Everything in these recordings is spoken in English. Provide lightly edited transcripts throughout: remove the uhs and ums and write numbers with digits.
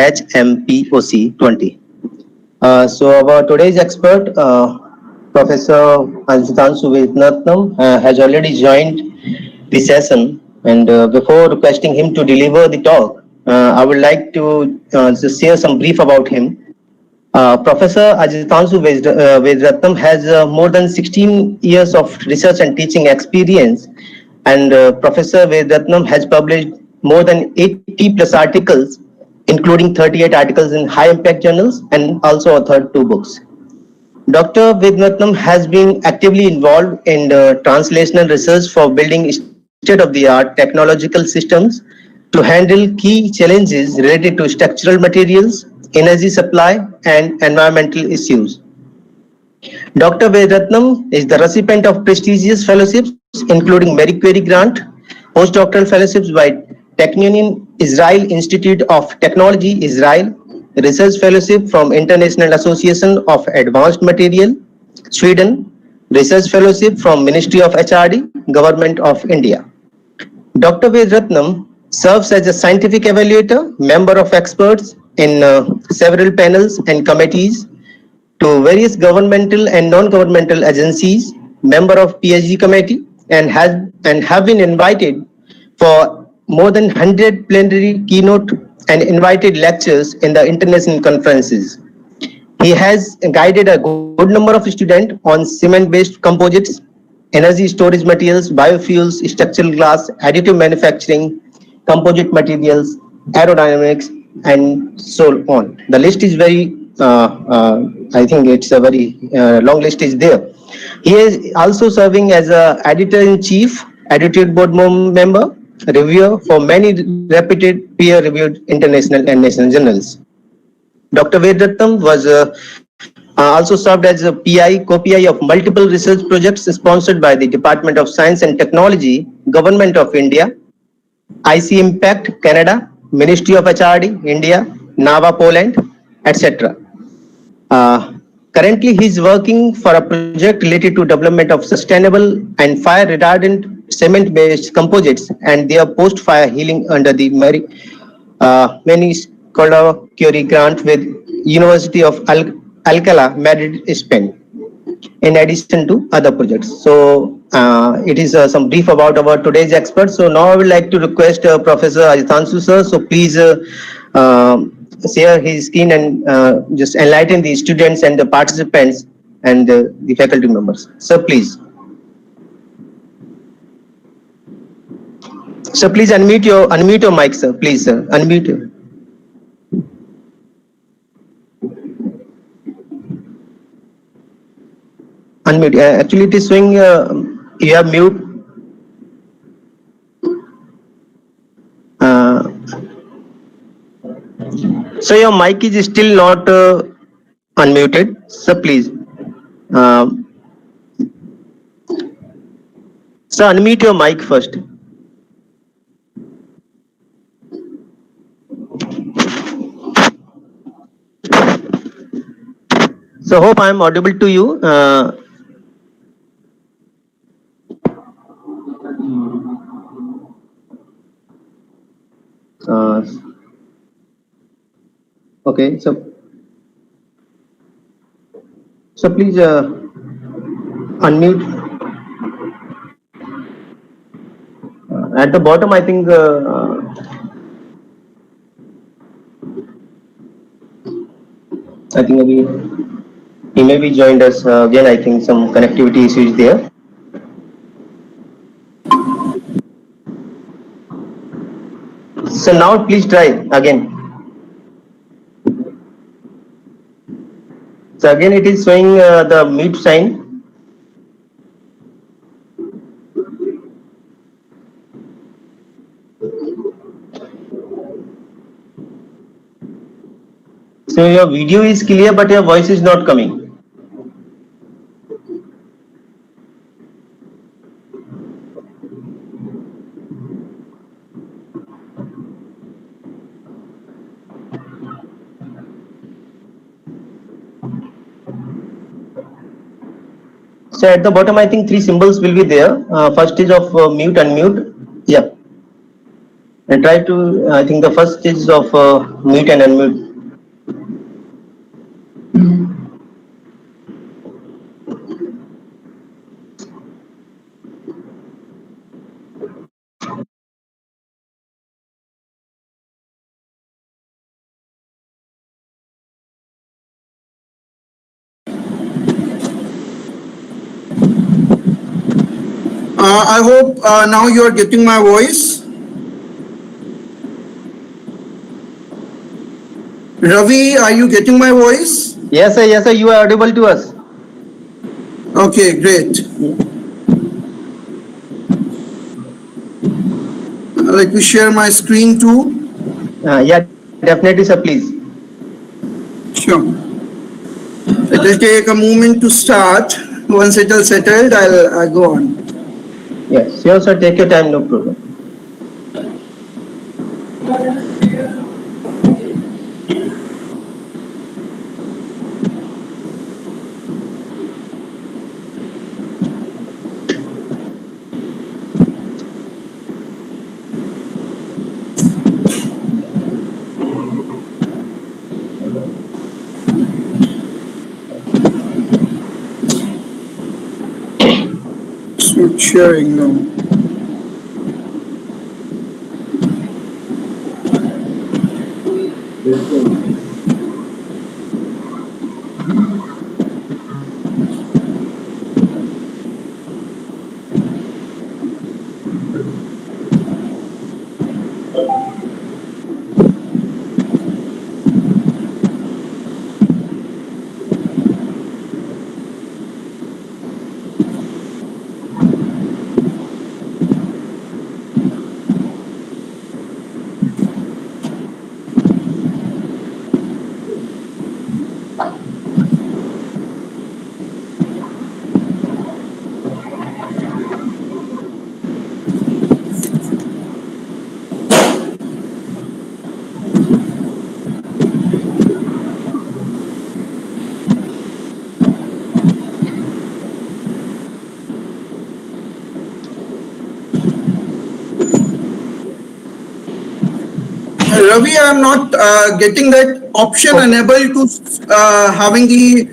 HMPOC 20. So our today's expert, Professor Ajitanshu Vednatnam, has already joined the session, and before requesting him to deliver the talk, I would like to just share some brief about him. Professor Ajitanshu Vedratnam has more than 16 years of research and teaching experience, and Professor Vedratnam has published more than 80 plus articles, including 38 articles in high impact journals, and also authored 2 books. Dr. Vedratnam has been actively involved in the translational research for building state-of-the-art technological systems to handle key challenges related to structural materials, energy supply, and environmental issues. Dr. Vedratnam is the recipient of prestigious fellowships, including Marie Curie Grant, postdoctoral fellowships by Technion Israel Institute of Technology, Israel, research fellowship from International Association of Advanced Material, Sweden, research fellowship from Ministry of HRD, Government of India. Dr. Vedratnam serves as a scientific evaluator, member of experts in several panels and committees to various governmental and non-governmental agencies, member of PhD committee, and have been invited for more than 100 plenary keynote and invited lectures in the international conferences. He has guided a good number of students on cement-based composites, energy storage materials, biofuels, structural glass, additive manufacturing, composite materials, aerodynamics, and so on. The list is very, I think it's a very long list is there. He is also serving as a editor-in-chief, editorial board member, reviewer for many reputed peer-reviewed international and national journals. Dr. Vedrattam was also served as a PI, co-PI of multiple research projects sponsored by the Department of Science and Technology, Government of India, IC Impact, Canada, Ministry of HRD, India, NAVA, Poland, etc. Currently, he is working for a project related to development of sustainable and fire-retardant cement-based composites and their post-fire healing under the Marie Curie grant with University of Alcalá, Madrid, Spain, in addition to other projects. So it is some brief about our today's expert. So now I would like to request Professor Ajitanshu sir. So please share his screen and just enlighten the students and the participants and the faculty members. Sir, please. So please unmute your mic, sir. Please, sir, unmute your. Unmute. Actually, it is showing you have mute. So your mic is still not unmuted. So please. So unmute your mic first. So hope I am audible to you. Okay, so please unmute. At the bottom, I think he may be joined us again. I think some connectivity issues there. So now please try again. So again it is showing the mute sign. So your video is clear but your voice is not coming. So at the bottom, I think 3 symbols will be there. First is of mute, unmute. Yeah. And try to, I think the first is of mute and unmute. I hope now you are getting my voice. Ravi, are you getting my voice? Yes, sir, you are audible to us. Okay, great. Let me share my screen too. Yeah, definitely, sir, please. Sure. It will take a moment to start. Once it is settled, I'll go on. Yes, sure, sir, take your time, no problem. It's not sharing now. Ravi, I'm not getting that option Okay. unable to having the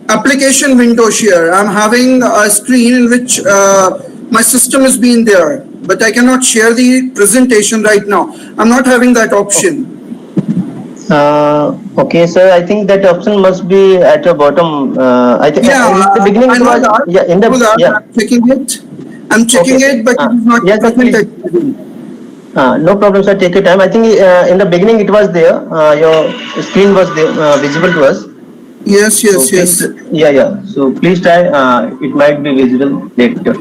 application window share. I'm having a screen in which my system is being there, but I cannot share the presentation right now. I'm not having that option. Okay, sir. I think that option must be at the bottom. I think Yeah, in the beginning I it know was, that. yeah, in I the, know that. yeah. I'm checking it. I'm checking Okay. it, but it is not Yes, sir. present Please. at present. No problem, sir. Take your time. I think in the beginning it was there. Your screen was there, visible to us. Yes, So yes, please, yes. yeah. So please try. It might be visible later.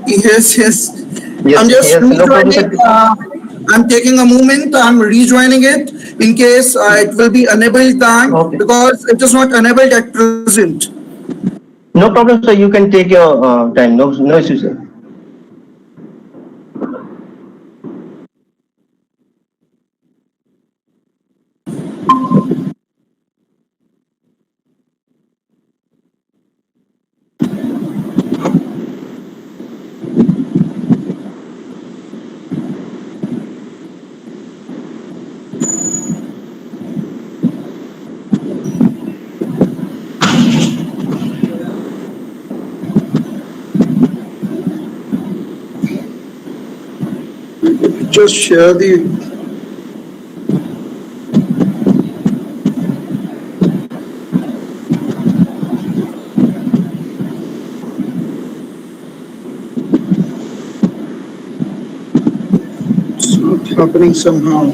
Yes, yes. Yes, I'm just yes. No problem, rejoining. sir. I'm taking a moment. I'm rejoining it in case it will be enabled time Okay. because it is not enabled at present. No problem, sir. You can take your time. No issue, sir. Just share the. It's not happening somehow.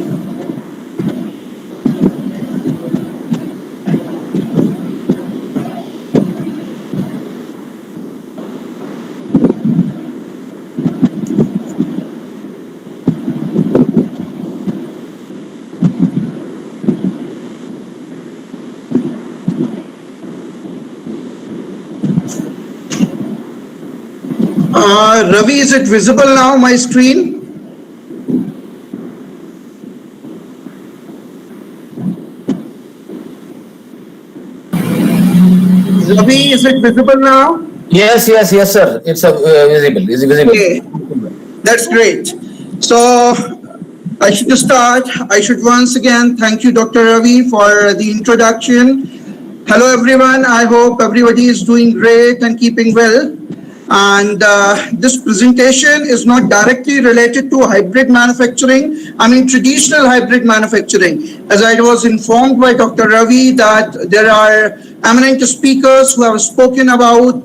Ravi, is it visible now? My screen. Ravi, is it visible now? Yes, sir. It's visible. It's visible. Okay, that's great. So I should start. I should once again thank you, Dr. Ravi, for the introduction. Hello, everyone. I hope everybody is doing great and keeping well. And this presentation is not directly related to hybrid manufacturing. I mean, traditional hybrid manufacturing. As I was informed by Dr. Ravi that there are eminent speakers who have spoken about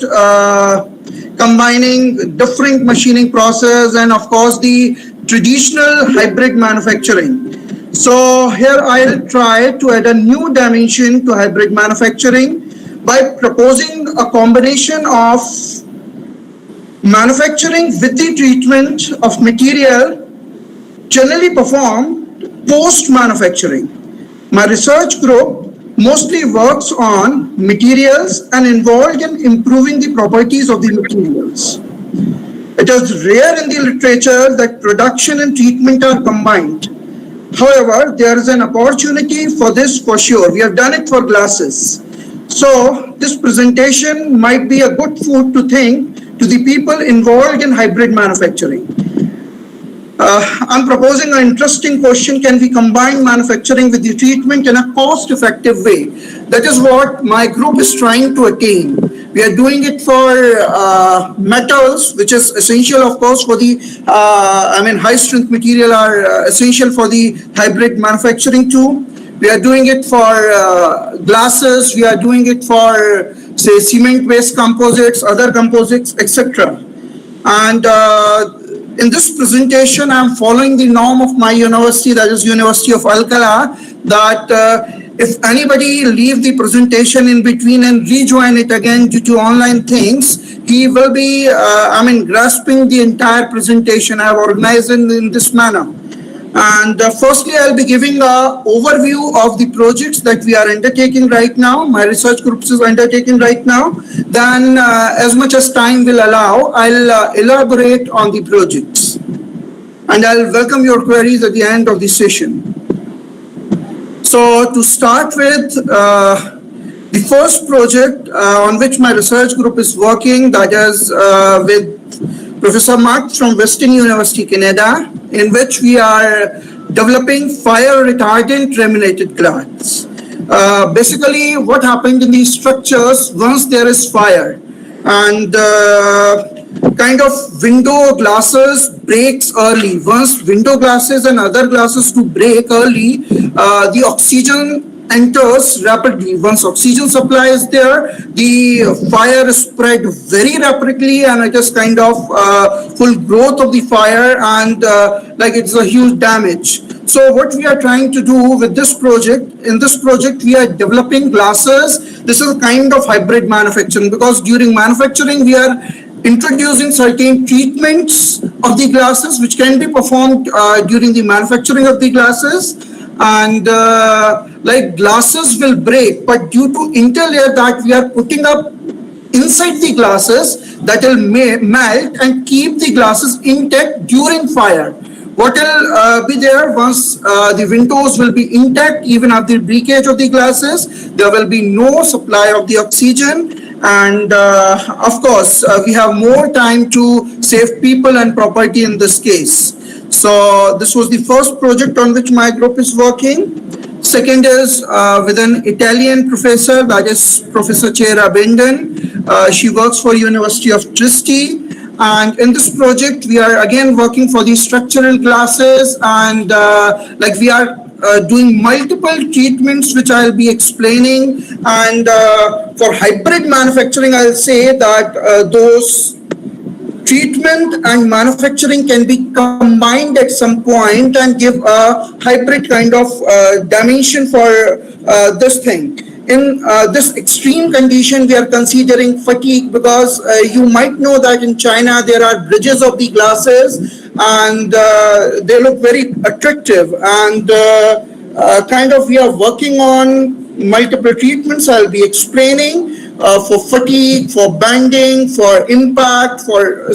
combining different machining process and of course the traditional hybrid manufacturing. So here I'll try to add a new dimension to hybrid manufacturing by proposing a combination of manufacturing with the treatment of material generally performed post-manufacturing. My research group mostly works on materials and involved in improving the properties of the materials. It is rare in the literature that production and treatment are combined. However, there is an opportunity for this for sure. We have done it for glasses. So this presentation might be a good food to think to the people involved in hybrid manufacturing. I'm proposing an interesting question. Can we combine manufacturing with the treatment in a cost-effective way? That is what my group is trying to attain. We are doing it for metals, which is essential, of course, for the, high-strength material are essential for the hybrid manufacturing too. We are doing it for glasses. We are doing it for, say, cement-based composites, other composites, etc. And in this presentation, I'm following the norm of my university, that is University of Alcala, that if anybody leave the presentation in between and rejoin it again due to online things, he will be, grasping the entire presentation. I have organized in this manner. And firstly, I'll be giving an overview of the projects that we are undertaking right now. My research groups is undertaking right now. Then, as much as time will allow, I'll elaborate on the projects. And I'll welcome your queries at the end of the session. So, to start with, the first project on which my research group is working, that is with Professor Mark from Western University, Canada, in which we are developing fire retardant laminated glass. Basically, what happened in these structures once there is fire and kind of window glasses breaks early. Once window glasses and other glasses to break early, the oxygen enters rapidly. Once oxygen supply is there, the fire spread very rapidly and it is kind of full growth of the fire and like it's a huge damage. So what we are trying to do with this project, in this project we are developing glasses. This is a kind of hybrid manufacturing because during manufacturing we are introducing certain treatments of the glasses which can be performed during the manufacturing of the glasses. And like glasses will break, but due to interlayer that we are putting up inside the glasses, that will melt and keep the glasses intact during fire. What will be there once the windows will be intact even after breakage of the glasses, there will be no supply of the oxygen, and of course we have more time to save people and property in this case. So this was the first project on which my group is working. Second is with an Italian professor, that is Professor Cera Benden. She works for University of Trieste. And in this project, we are again working for the structural glasses and like we are doing multiple treatments which I'll be explaining. And for hybrid manufacturing, I'll say that those treatment and manufacturing can be combined at some point and give a hybrid kind of dimension for this thing. In this extreme condition, we are considering fatigue because you might know that in China there are bridges of the glasses and they look very attractive and kind of we are working on multiple treatments I'll be explaining. For fatigue, for bending, for impact, for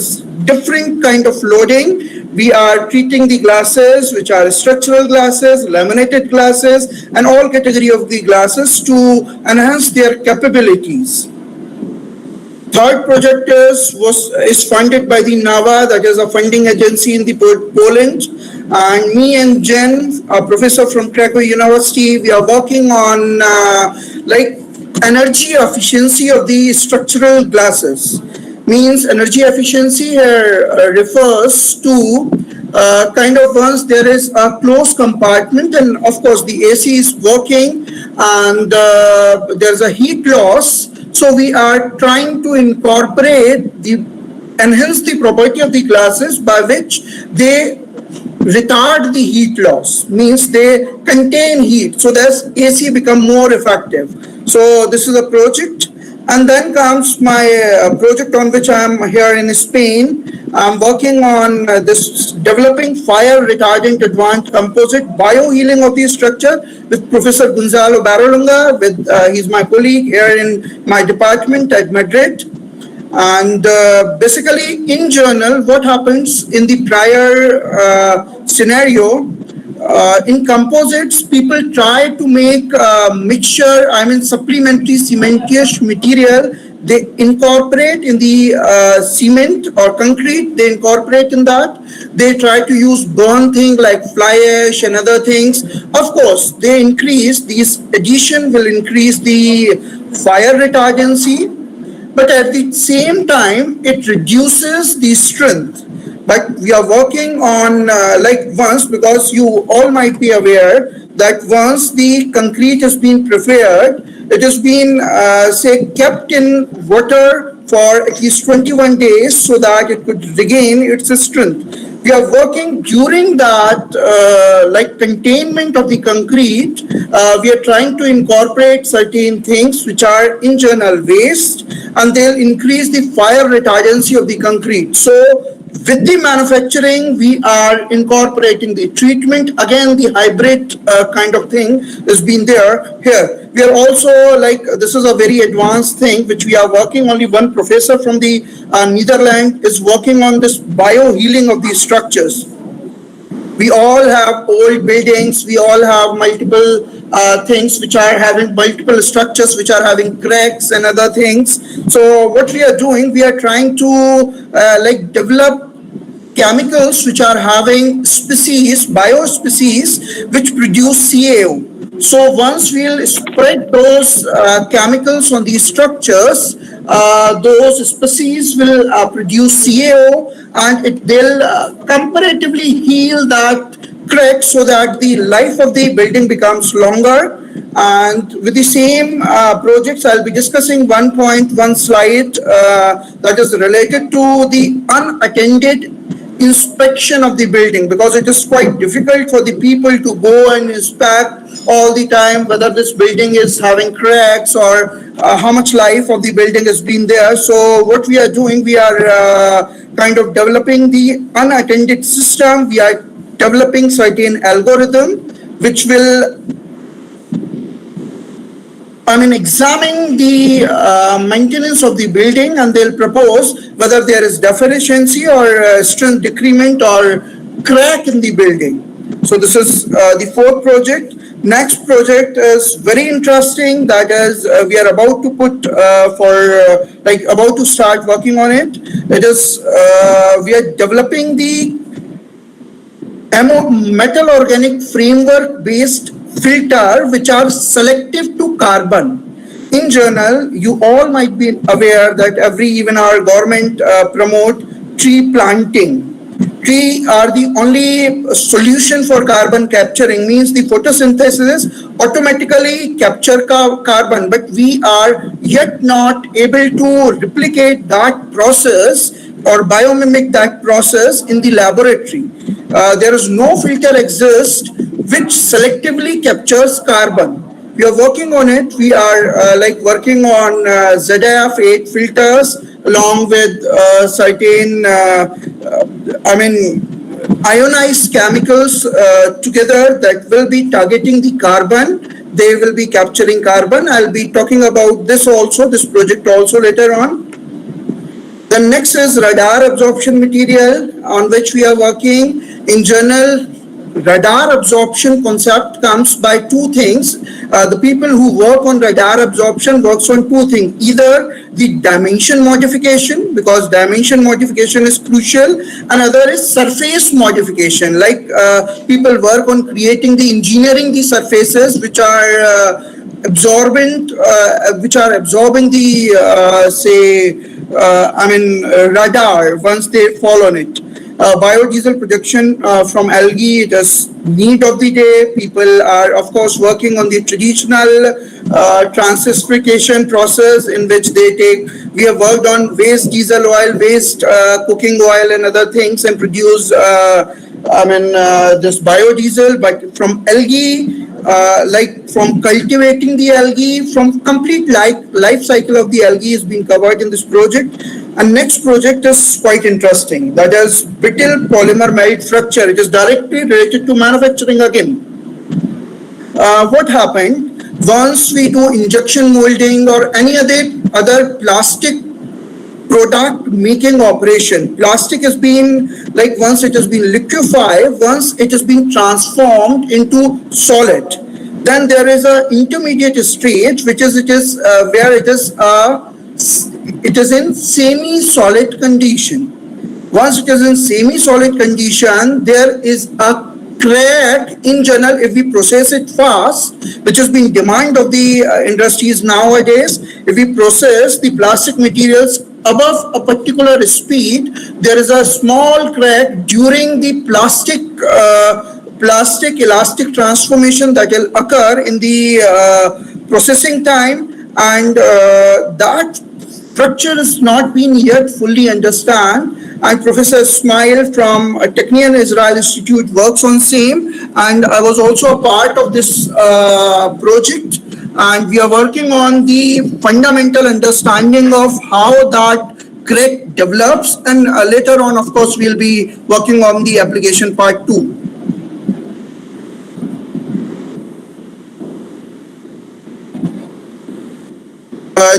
different kind of loading. We are treating the glasses, which are structural glasses, laminated glasses, and all category of the glasses to enhance their capabilities. Third project is funded by the NAVA, that is a funding agency in the Poland. And me and Jen, a professor from Krakow University, we are working on like energy efficiency of the structural glasses. Means energy efficiency here refers to kind of once there is a closed compartment and of course the AC is working and there's a heat loss. So we are trying to incorporate the enhance the property of the glasses by which they retard the heat loss, means they contain heat, so that AC become more effective. So this is a project. And then comes my project on which I am here in Spain. I'm working on this developing fire retardant advanced composite biohealing of the structure with Professor Gonzalo Barolunga. With he's my colleague here in my department at Madrid. And basically, in general, what happens in the prior scenario, in composites, people try to make a mixture, I mean, supplementary cementitious material. They incorporate in the cement or concrete, they incorporate in that. They try to use burn things like fly ash and other things. Of course, they increase, these addition will increase the fire retardancy, but at the same time it reduces the strength. But we are working on like once, because you all might be aware that once the concrete has been prepared, it has been say kept in water for at least 21 days so that it could regain its strength. We are working during that like containment of the concrete. We are trying to incorporate certain things which are internal waste, and they'll increase the fire retardancy of the concrete. So with the manufacturing, we are incorporating the treatment. Again, the hybrid kind of thing has been there here. We are also like, this is a very advanced thing which we are working. Only one professor from the Netherlands is working on this biohealing of these structures. We all have old buildings, we all have multiple things which are having multiple structures which are having cracks and other things. So what we are doing, we are trying to like develop chemicals which are having species, biospecies, which produce CaO. So once we'll spread those chemicals on these structures, those species will produce CaO, and it will comparatively heal that crack so that the life of the building becomes longer. And with the same projects, I'll be discussing one slide that is related to the unattended inspection of the building, because it is quite difficult for the people to go and inspect all the time whether this building is having cracks or how much life of the building has been there. So what we are doing, we are kind of developing the unattended system. We are developing certain algorithm which will examine the maintenance of the building, and they'll propose whether there is deficiency or strength decrement or crack in the building. So this is the fourth project. Next project is very interesting. That is, we are about to put about to start working on it. It is, we are developing the metal organic framework based filter which are selective to carbon. In general, you all might be aware that even our government promote tree planting. Tree are the only solution for carbon capturing, means the photosynthesis automatically capture carbon, but we are yet not able to replicate that process or biomimic that process in the laboratory. There is no filter exists which selectively captures carbon. We are working on it. We are working on ZIF-8 filters along with certain, ionized chemicals together that will be targeting the carbon. They will be capturing carbon. I'll be talking about this also, this project also later on. The next is radar absorption material on which we are working. In general, radar absorption concept comes by two things. The people who work on radar absorption works on two things: either the dimension modification, because dimension modification is crucial, and other is surface modification. Like people work on creating the engineering the surfaces which are absorbent, which are absorbing the radar once they fall on it. Biodiesel production from algae, it is need of the day. People are, of course, working on the traditional transesterification process in which they take. We have worked on waste diesel oil, waste cooking oil, and other things, and produce this biodiesel. But from algae, like from cultivating the algae, from complete life cycle of the algae is being covered in this project. And next project is quite interesting. That is brittle polymer melt fracture. It is directly related to manufacturing again. What happened once we do injection molding or any other plastic product making operation? Plastic has been, like, once it has been liquefied, once it has been transformed into solid, then there is an intermediate stage which is where it is in semi-solid condition. Once it is in semi-solid condition, there is a crack in general if we process it fast, which has been demand of the industries nowadays. If we process the plastic materials above a particular speed, there is a small crack during the plastic elastic transformation that will occur in the processing time, and that structure has not been yet fully understand. And Professor Ismail from Technion Israel Institute works on same, and I was also a part of this project, and we are working on the fundamental understanding of how that crack develops, and later on, of course, we'll be working on the application part 2.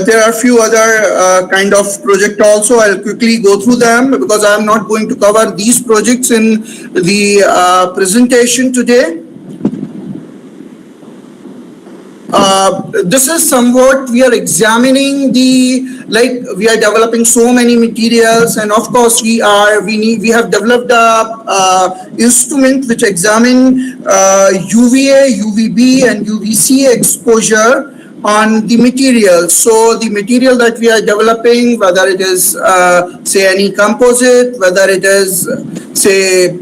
There are a few other kind of projects also. I'll quickly go through them because I'm not going to cover these projects in the presentation today. This is somewhat we are examining we are developing so many materials, and of course we have developed a instrument which examine UVA, UVB, and UVC exposure on the material. So the material that we are developing, whether it is say any composite, whether it is say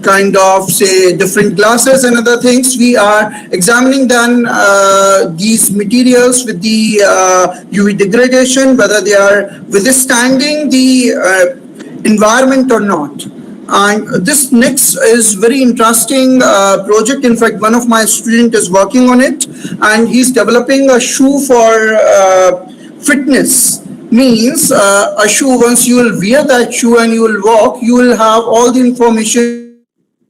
kind of say different glasses and other things, we are examining then these materials with the UV degradation, whether they are withstanding the environment or not. And this next is very interesting project. In fact, one of my students is working on it, and he's developing a shoe for fitness. Means a shoe, once you will wear that shoe and you will walk, you will have all the information,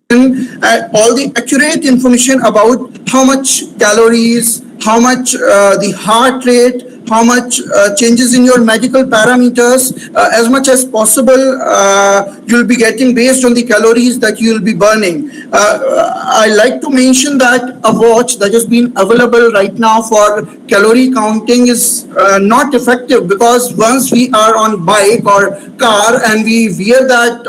all the accurate information about how much calories, how much the heart rate, how much changes in your medical parameters, as much as possible you'll be getting based on the calories that you'll be burning. I like to mention that a watch that has been available right now for calorie counting is not effective, because once we are on bike or car and we wear that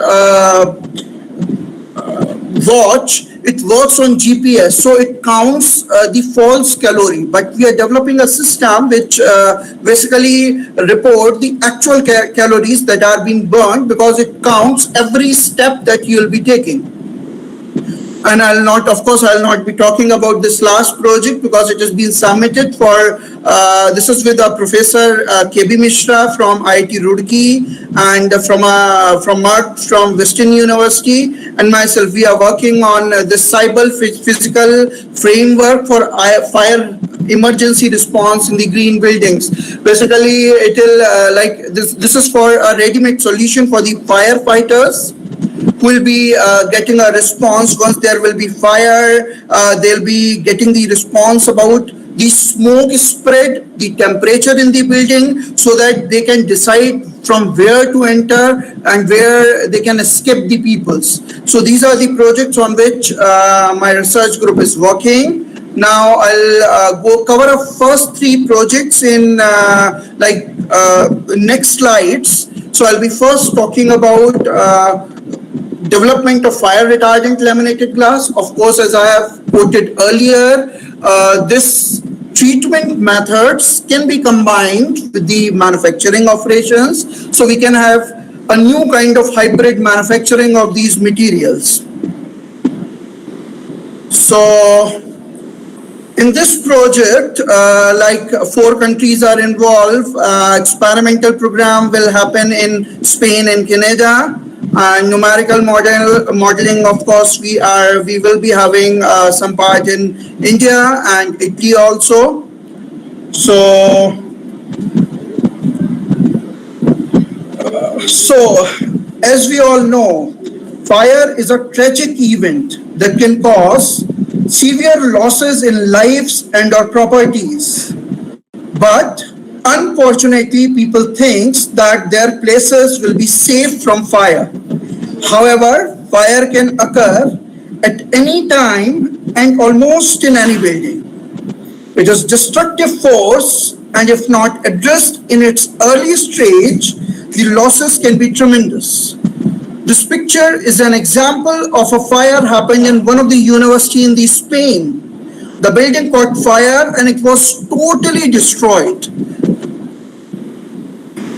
watch, it works on GPS, so it counts the false calorie. But we are developing a system which basically report the actual calories that are being burned, because it counts every step that you will be taking. And I'll not be talking about this last project because it has been submitted for, this is with Professor KB Mishra from IIT Roorkee, and from Mark from Western University, and myself. We are working on the cyber physical framework for fire emergency response in the green buildings. Basically, it will like this is for a ready-made solution for the firefighters, who will be getting a response once there will be fire. They'll be getting the response about the smoke spread, the temperature in the building, so that they can decide from where to enter and where they can escape the peoples. So these are the projects on which my research group is working. Now I'll go cover up first three projects in next slides. So I'll be first talking about development of fire retardant laminated glass. Of course, as I have quoted earlier, this treatment methods can be combined with the manufacturing operations, so we can have a new kind of hybrid manufacturing of these materials. So in this project, like 4 countries are involved. Experimental program will happen in Spain and Canada. And numerical modeling, of course, we will be having some part in India and Italy also. So as we all know, fire is a tragic event that can cause severe losses in lives and or properties. But unfortunately, people think that their places will be safe from fire. However, fire can occur at any time and almost in any building. It is destructive force, and if not addressed in its early stage, the losses can be tremendous. This picture is an example of a fire happening in one of the university in the Spain. The building caught fire and it was totally destroyed.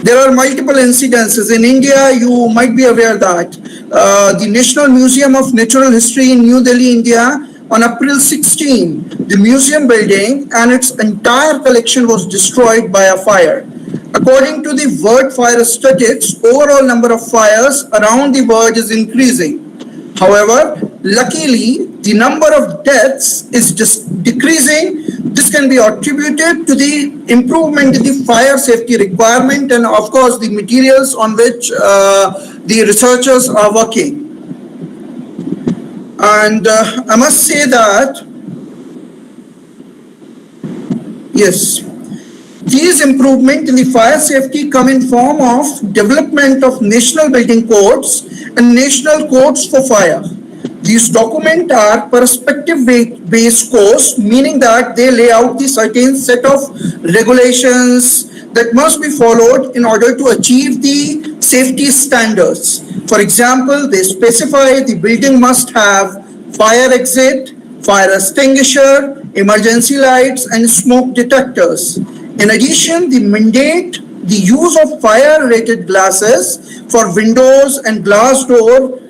There are multiple incidences. In India, you might be aware that the National Museum of Natural History in New Delhi, India, on April 16, the museum building and its entire collection was destroyed by a fire. According to the World Fire Statistics, overall number of fires around the world is increasing. However, luckily, the number of deaths is just decreasing. This can be attributed to the improvement in the fire safety requirement and, of course, the materials on which the researchers are working. And I must say that, yes, these improvements in the fire safety come in form of development of national building codes and national codes for fire. These documents are perspective-based codes, meaning that they lay out the certain set of regulations that must be followed in order to achieve the safety standards. For example, they specify the building must have fire exit, fire extinguisher, emergency lights, and smoke detectors. In addition, they mandate the use of fire-rated glasses for windows and glass door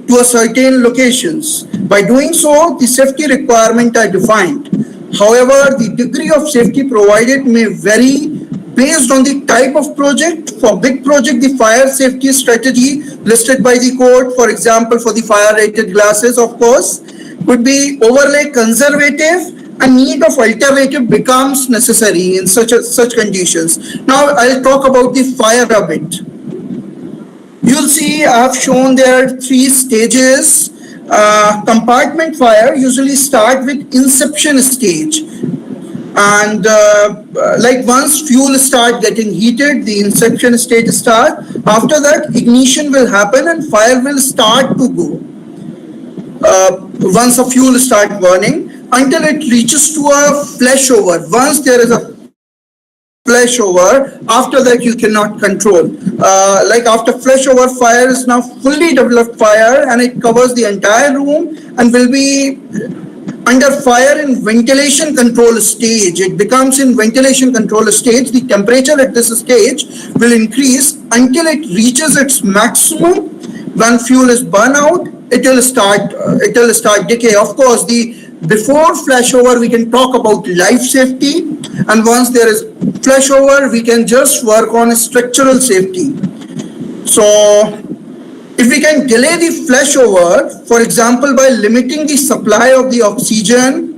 to a certain locations. By doing so, the safety requirements are defined. However, the degree of safety provided may vary based on the type of project. For big project, the fire safety strategy listed by the code, for example, for the fire-rated glasses, of course, could be overly conservative. A need of alternative becomes necessary in such conditions. Now I'll talk about the fire a bit. You'll see I've shown there 3 stages. Compartment fire usually start with inception stage. And like once fuel start getting heated, the inception stage start. After that, ignition will happen and fire will start to go. Once a fuel start burning, until it reaches to a flashover. Once there is a flashover, after that you cannot control. Like after flashover, fire is now fully developed fire and it covers the entire room and will be under fire in ventilation control stage. It becomes in ventilation control stage. The temperature at this stage will increase until it reaches its maximum. When fuel is burned out, it will start decay. Of course, before flashover, we can talk about life safety, and once there is flashover, we can just work on structural safety. So, if we can delay the flashover, for example, by limiting the supply of the oxygen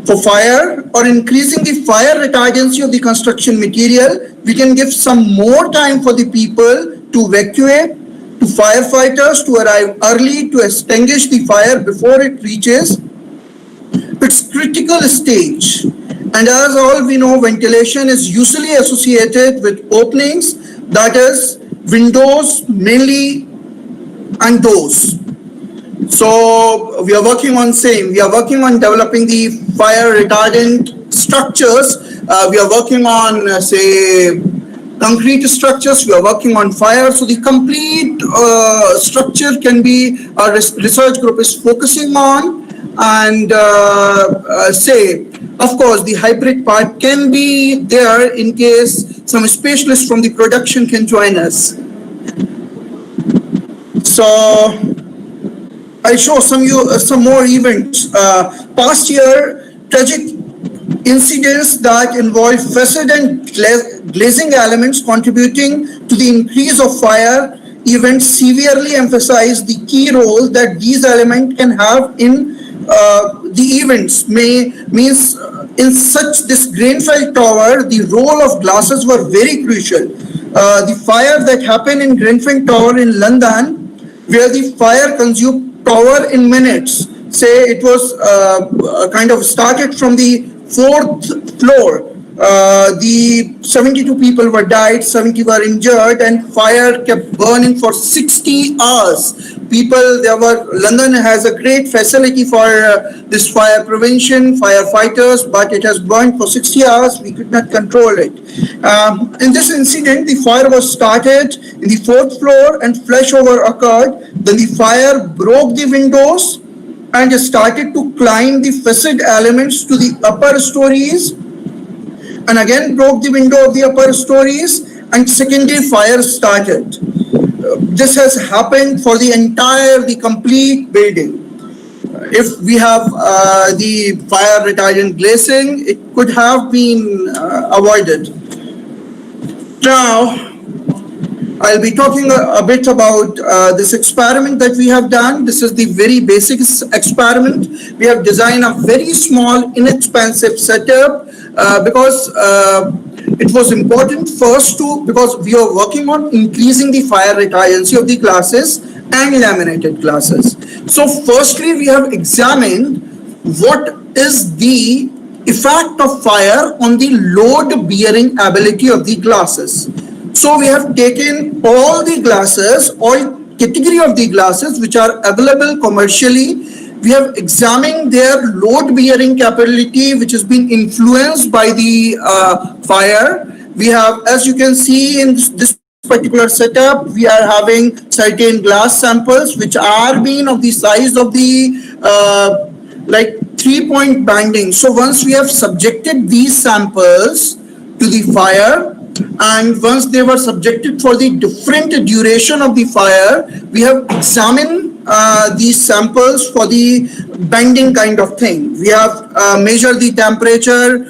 for fire or increasing the fire retardancy of the construction material, we can give some more time for the people to evacuate, to firefighters to arrive early to extinguish the fire before it reaches its critical stage. And as all we know, ventilation is usually associated with openings, that is, windows mainly and doors. So we are working on same. We are working on developing the fire retardant structures. We are working on say concrete structures. We are working on fire. So the complete structure can be our research group is focusing on, and say, of course, the hybrid part can be there in case some specialists from the production can join us. So I show some more events. Past year, tragic incidents that involve facade and glazing elements contributing to the increase of fire events severely emphasize the key role that these elements can have in the events. Means in such this Grenfell Tower, the role of glasses were very crucial. The fire that happened in Grenfell Tower in London, where the fire consumed power in minutes. Say it was kind of started from the fourth floor. The 72 people were died, 70 were injured, and fire kept burning for 60 hours. People, there were London has a great facility for this fire prevention, firefighters, but it has burned for 60 hours. We could not control it. In this incident, the fire was started in the fourth floor and flashover occurred. Then the fire broke the windows and started to climb the facade elements to the upper stories, and again broke the window of the upper stories, and secondary fire started. This has happened for the complete building. If we have the fire retardant glazing, it could have been avoided. Now, I'll be talking a bit about this experiment that we have done. This is the very basic experiment. We have designed a very small, inexpensive setup because it was important first because we are working on increasing the fire retardancy of the glasses and laminated glasses. So firstly, we have examined what is the effect of fire on the load bearing ability of the glasses. So we have taken all the glasses, all category of the glasses which are available commercially. We have examined their load bearing capability, which has been influenced by the fire. We have, as you can see in this particular setup, we are having certain glass samples which are being of the size of the like 3-point banding. So once we have subjected these samples to the fire, and once they were subjected for the different duration of the fire, we have examined these samples for the bending kind of thing. We have measured the temperature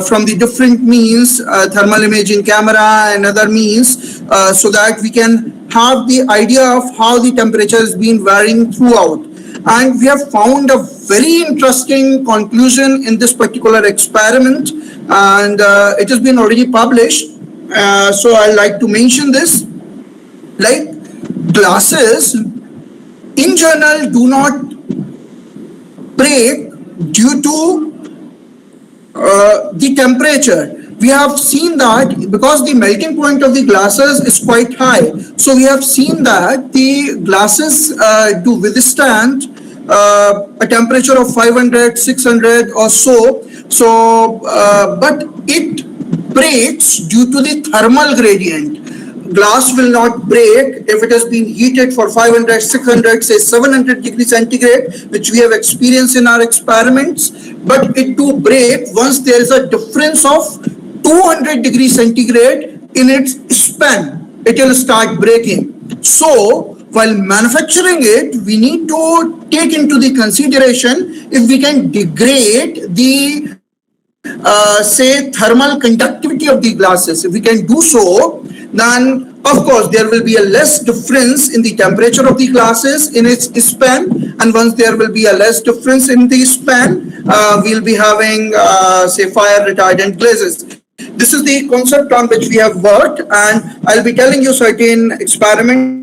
from the different means, thermal imaging camera and other means, so that we can have the idea of how the temperature has been varying throughout. And we have found a very interesting conclusion in this particular experiment, and it has been already published. So I like to mention this. Like glasses in general do not break due to the temperature. We have seen that because the melting point of the glasses is quite high. So we have seen that the glasses do withstand a temperature of 500, 600 or so. So, but it breaks due to the thermal gradient. Glass will not break if it has been heated for 500, 600, say 700 degrees centigrade, which we have experienced in our experiments. But it do break once there is a difference of 200 degrees centigrade in its span. It will start breaking. So while manufacturing it, we need to take into the consideration if we can degrade the say thermal conductivity of the glasses. If we can do so, then of course there will be a less difference in the temperature of the glasses in its span, and once there will be a less difference in the span, we'll be having say fire retardant glazes. This is the concept on which we have worked, and I'll be telling you certain experiments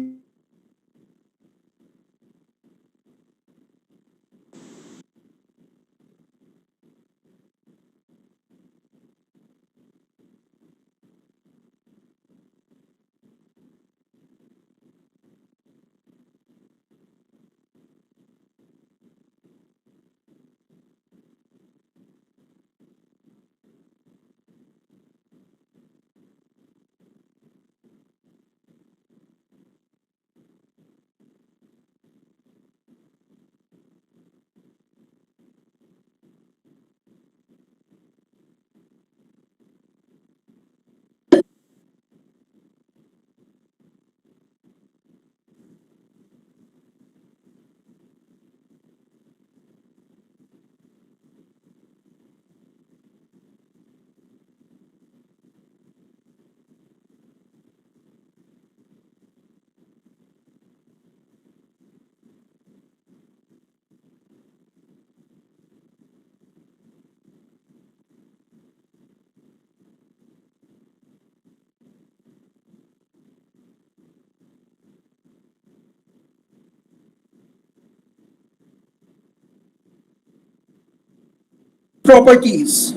properties.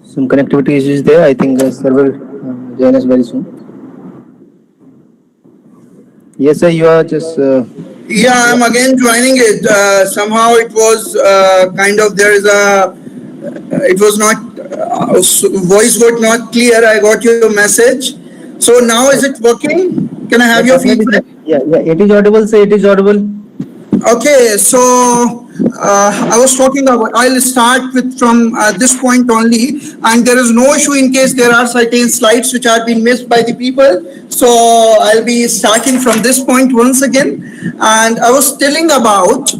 Some connectivity issues there. I think the server join us very soon. Yes, sir. You are just. Yeah, I'm again joining it. Somehow it was kind of there is a it was not voice got not clear. I got your message. So now is it working? Can I have Yeah, your definitely, feedback? sir. Yeah, yeah. It is audible. Say it is audible. Okay, so I was talking about. I'll start with from this point only, and there is no issue in case there are certain slides which are being missed by the people. So I'll be starting from this point once again, and I was telling about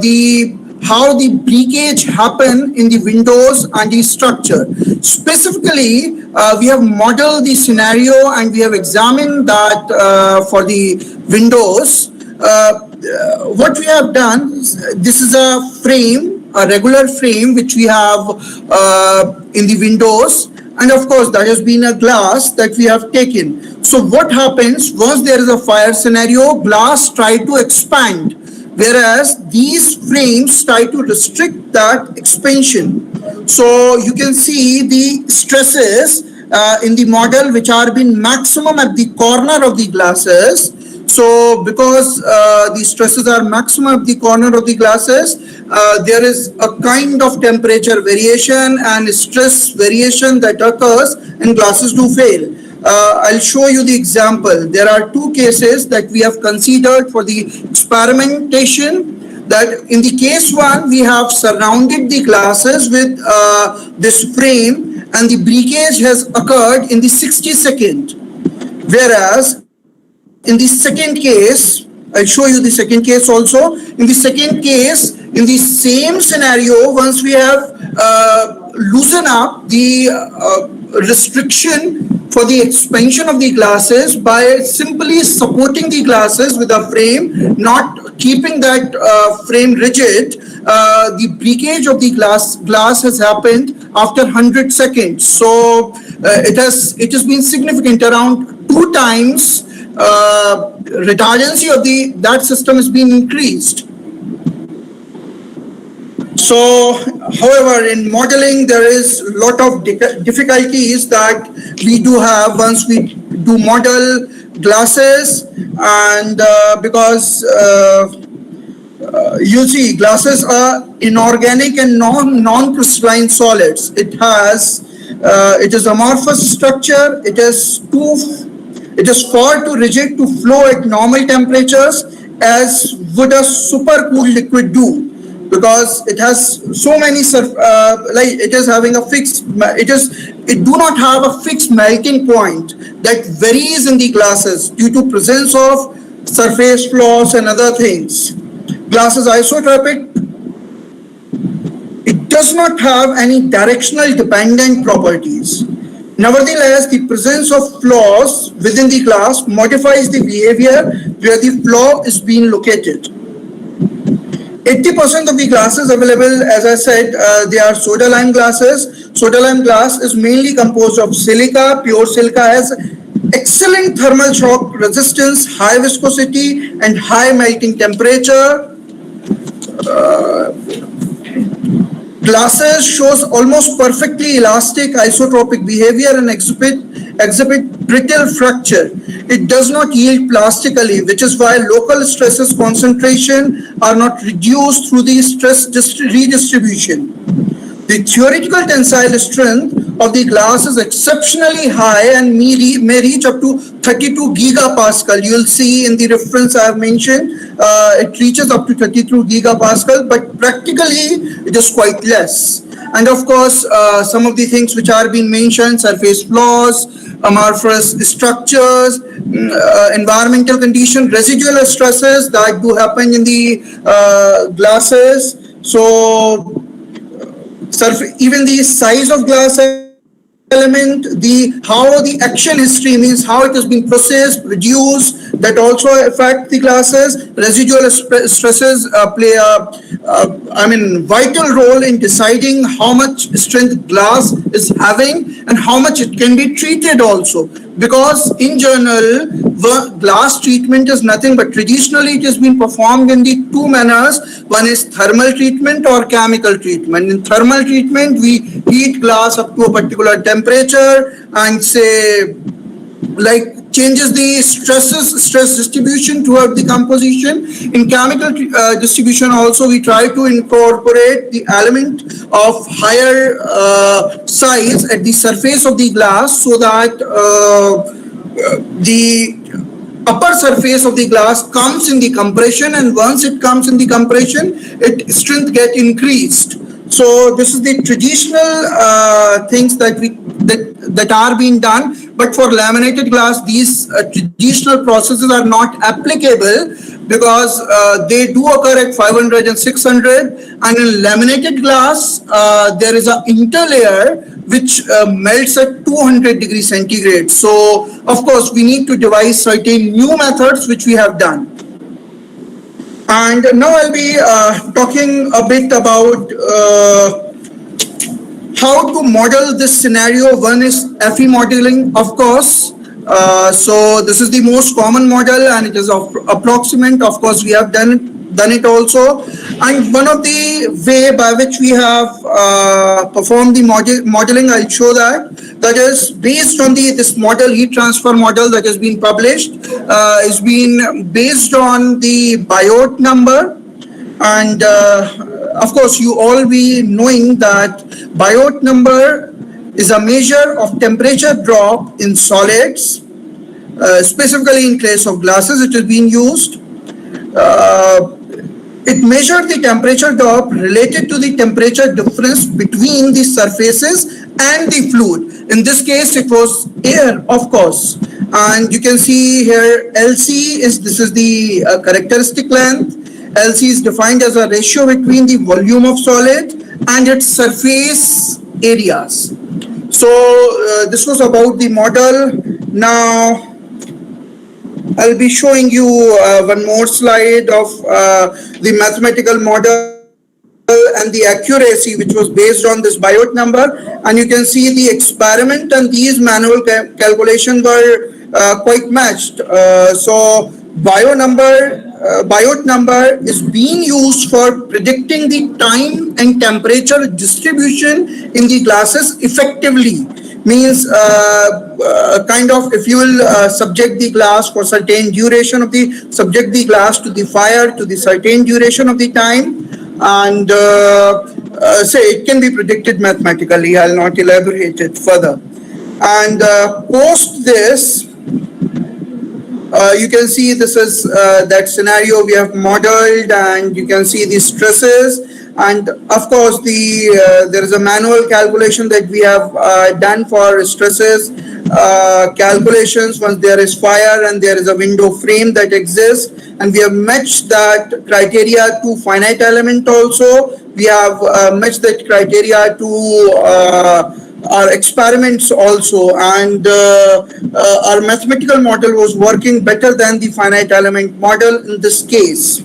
the how the breakage happen in the windows and the structure. Specifically, we have modeled the scenario and we have examined that for the windows. What we have done, this is a frame, a regular frame which we have in the windows, and of course that has been a glass that we have taken. So what happens once there is a fire scenario, glass try to expand, whereas these frames try to restrict that expansion. So you can see the stresses in the model which are been maximum at the corner of the glasses. So because the stresses are maximum at the corner of the glasses, there is a kind of temperature variation and stress variation that occurs and glasses do fail. I'll show you the example. There are two cases that we have considered for the experimentation. That in the case one, we have surrounded the glasses with this frame and the breakage has occurred in the 60-second. Whereas in the second case, I'll show you the second case also. In the second case, in the same scenario, once we have loosen up the restriction for the expansion of the glasses by simply supporting the glasses with a frame, not keeping that frame rigid, the breakage of the glass has happened after 100 seconds. So it has been significant, around 2 times redundancy of the that system has been increased. So, however, in modeling, there is a lot of difficulties that we do have once we do model glasses, and because you see, glasses are inorganic and non-crystalline solids. It is amorphous structure. It is far too rigid to flow at normal temperatures as would a supercooled liquid do, because it has so many like it is having a fixed it do not have a fixed melting point that varies in the glasses due to presence of surface flaws and other things. Glass is isotropic. It does not have any directional dependent properties. Nevertheless, the presence of flaws within the glass modifies the behavior where the flaw is being located. 80% of the glasses available, as I said, they are soda lime glasses. Soda lime glass is mainly composed of silica. Pure silica has excellent thermal shock resistance, high viscosity, and high melting temperature. Glasses shows almost perfectly elastic isotropic behavior and exhibit brittle fracture. It does not yield plastically, which is why local stresses concentration are not reduced through the stress redistribution. The theoretical tensile strength of the glass is exceptionally high and may reach up to 32 gigapascal. You will see in the reference I have mentioned, it reaches up to 32 gigapascal, but practically it is quite less. And of course, some of the things which are being mentioned, surface flaws, amorphous structures, environmental condition, residual stresses that do happen in the glasses. So even the size of glass element, how the action history means how it has been processed, produced, that also affect the glasses. Residual stresses play a vital role in deciding how much strength glass is having and how much it can be treated also. Because in general, the glass treatment is nothing but traditionally it has been performed in the two manners. One is thermal treatment or chemical treatment. In thermal treatment, we heat glass up to a particular temperature and say like changes the stress distribution throughout the composition. In chemical distribution also we try to incorporate the element of higher size at the surface of the glass so that the upper surface of the glass comes in the compression, and once it comes in the compression, its strength get increased. So this is the traditional things that are being done. But for laminated glass, these traditional processes are not applicable because they do occur at 500 and 600. And in laminated glass, there is an interlayer which melts at 200 degrees centigrade. So of course, we need to devise certain new methods which we have done. And now I'll be talking a bit about how to model this scenario. One is FE modeling, of course. So this is the most common model and it is approximate. Of course, we have done it also. And one of the way by which we have performed the modeling, I'll show that is based on this model, heat transfer model that has been published, is been based on the Biot number. And of course, you all be knowing that Biot number is a measure of temperature drop in solids, specifically in case of glasses it is being used. It measured the temperature drop related to the temperature difference between the surfaces and the fluid. In this case, it was air, of course. And you can see here LC this is the characteristic length. LC is defined as a ratio between the volume of solid and its surface areas. So this was about the model. Now I'll be showing you one more slide of the mathematical model and the accuracy which was based on this Biot number, and you can see the experiment and these manual calculations were quite matched. So Biot number is being used for predicting the time and temperature distribution in the glasses effectively. Means kind of if you will subject the glass for certain duration of subject the glass to the fire to the certain duration of the time, and say it can be predicted mathematically. I'll not elaborate it further. And post this, you can see this is that scenario we have modeled, and you can see the stresses. And of course, there is a manual calculation that we have done for stresses calculations once there is fire and there is a window frame that exists, and we have matched that criteria to finite element also We have matched that criteria to our experiments also, and our mathematical model was working better than the finite element model in this case.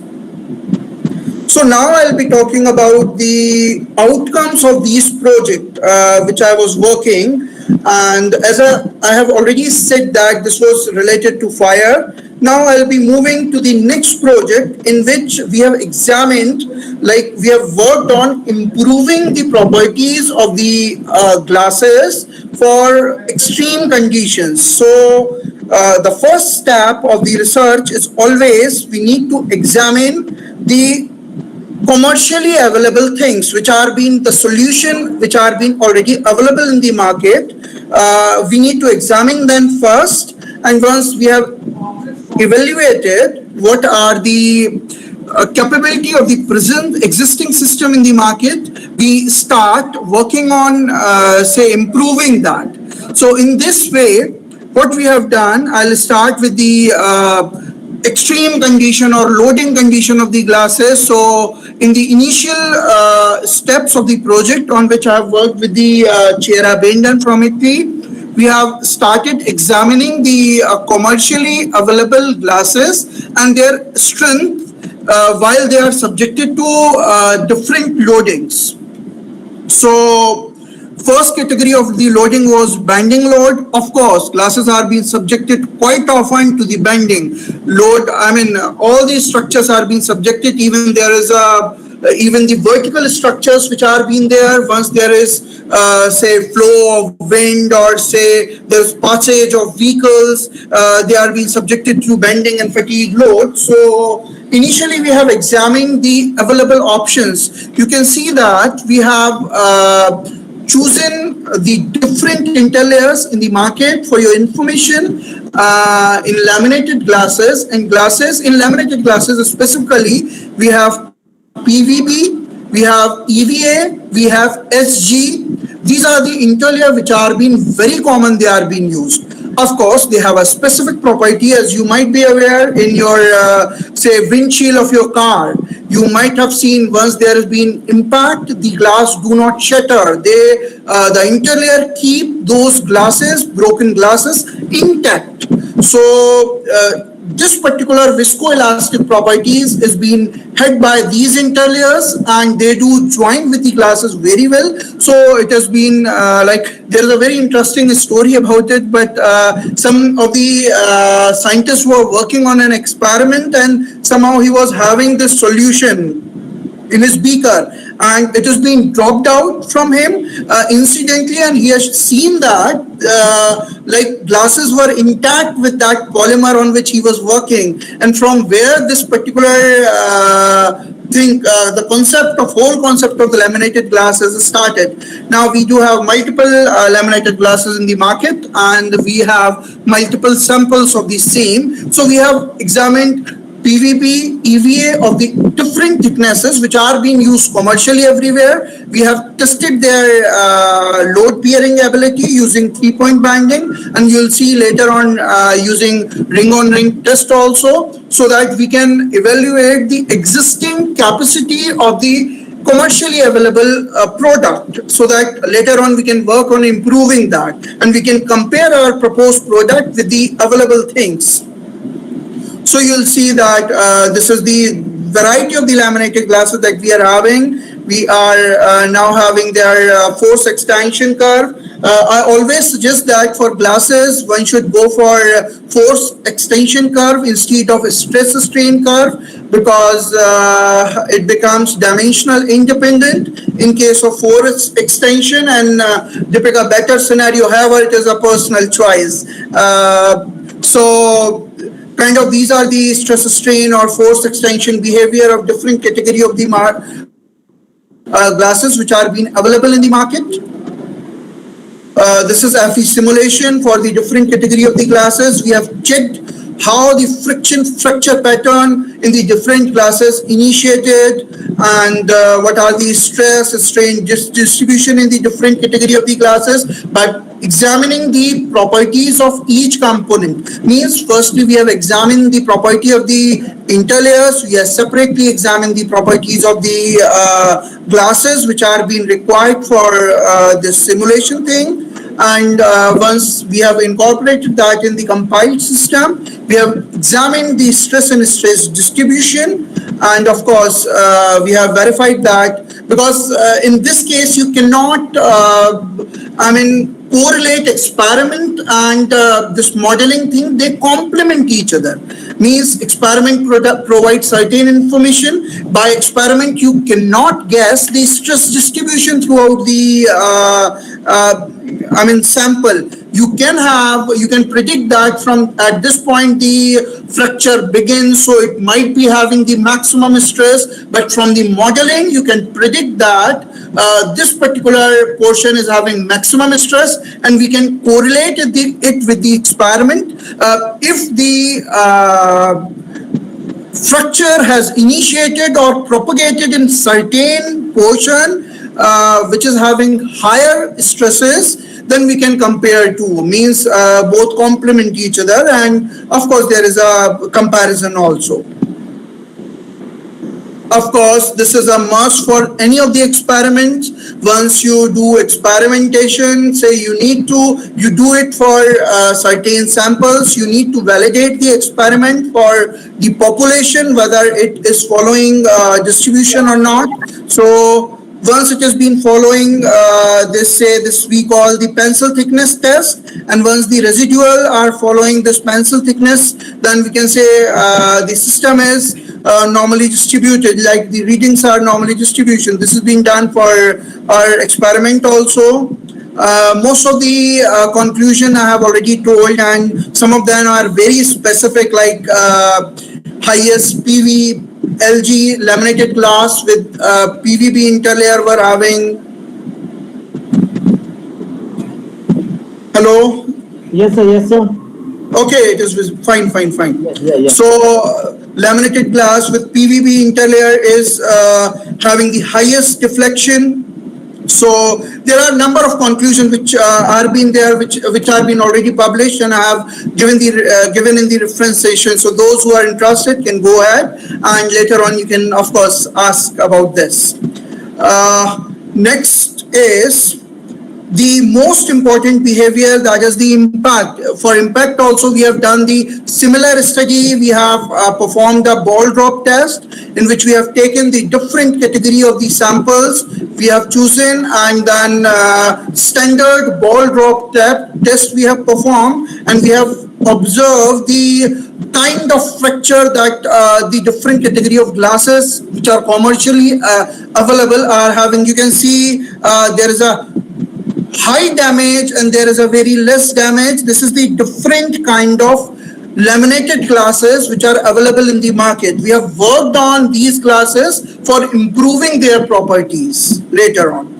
So now I'll be talking about the outcomes of these project which I was working, and as I have already said that this was related to fire. Now I'll be moving to the next project in which we have examined, like we have worked on improving the properties of the glasses for extreme conditions. So the first step of the research is always we need to examine the commercially available things which are being the solution which are being already available in the market. We need to examine them first, and once we have evaluated what are the capability of the present existing system in the market, we start working on say improving that. So in this way, what we have done, I'll start with the extreme condition or loading condition of the glasses. So in the initial steps of the project on which I have worked with the Chera Bendan from Italy, we have started examining the commercially available glasses and their strength while they are subjected to different loadings. So first category of the loading was bending load. Of course, glasses are being subjected quite often to the bending load. I mean, all these structures are being subjected. Even there is even the vertical structures which are being there. Once there is say flow of wind or say there's passage of vehicles, they are being subjected to bending and fatigue load. So initially we have examined the available options. You can see that we have chosen the different interlayers in the market for your information in laminated glasses. And glasses, in laminated glasses specifically, we have PVB, we have EVA, we have SG. These are the interlayer which are being very common, they are being used. Of course, they have a specific property, as you might be aware in your say windshield of your car. You might have seen once there has been impact, the glass do not shatter. They the interlayer keep those glasses, broken glasses, intact. So this particular viscoelastic properties is being held by these interlayers, and they do join with the glasses very well. So it has been like there is a very interesting story about it. But some of the scientists were working on an experiment, and somehow he was having this solution in his beaker, and it has been dropped out from him incidentally, and he has seen that like glasses were intact with that polymer on which he was working, and from where this particular thing, the whole concept of the laminated glasses started. Now we do have multiple laminated glasses in the market, and we have multiple samples of the same. So we have examined PVB, EVA of the different thicknesses which are being used commercially everywhere. We have tested their load bearing ability using 3-point banding, and you'll see later on using ring-on-ring test also, so that we can evaluate the existing capacity of the commercially available product, so that later on we can work on improving that, and we can compare our proposed product with the available things. So you'll see that this is the variety of the laminated glasses that we are having. We are now having their force extension curve. I always suggest that for glasses, one should go for force extension curve instead of a stress strain curve, because it becomes dimensional independent in case of force extension, and they pick a better scenario. However, it is a personal choice. So kind of these are the stress strain or force extension behavior of different category of the glasses which are being available in the market. This is FE simulation for the different category of the glasses. We have checked how the friction fracture pattern in the different classes initiated, and what are the stress strain distribution in the different category of the classes. But examining the properties of each component means, firstly we have examined the property of the interlayers, we have separately examined the properties of the glasses which are being required for this simulation thing. And once we have incorporated that in the compiled system, we have examined the stress and stress distribution, and of course we have verified that, because in this case you cannot correlate experiment and this modeling thing. They complement each other. Means experiment provides certain information. By experiment you cannot guess the stress distribution throughout the sample. You can predict that from at this point the fracture begins, so it might be having the maximum stress, but from the modeling you can predict that this particular portion is having maximum stress, and we can correlate it with the experiment. If the fracture has initiated or propagated in certain portion which is having higher stresses, then we can compare two. Means both complement each other, and of course there is a comparison also. Of course, this is a must for any of the experiments. Once you do experimentation, say you do it for certain samples, you need to validate the experiment for the population, whether it is following distribution or not. So once it has been following this we call the pencil thickness test, and once the residual are following this pencil thickness, then we can say the system is normally distributed, like the readings are normally distribution. This is being done for our experiment also. Most of the conclusion I have already told, and some of them are very specific, like highest PV LG laminated glass with PVB interlayer were having. Hello? Yes, sir. Yes, sir. Okay, it is fine. Yeah. So laminated glass with PVB interlayer is having the highest deflection. So there are a number of conclusions which are being there, which are been already published, and I have given in the reference session. So those who are interested can go ahead, and later on you can of course ask about this. Next is the most important behavior, that is the impact. For impact also we have done the similar study. We have performed a ball drop test in which we have taken the different category of the samples we have chosen, and then standard ball drop test we have performed, and we have observed the kind of fracture that the different category of glasses which are commercially available are having. You can see there is a high damage and there is a very less damage. This is the different kind of laminated glasses which are available in the market. We have worked on these glasses for improving their properties later on.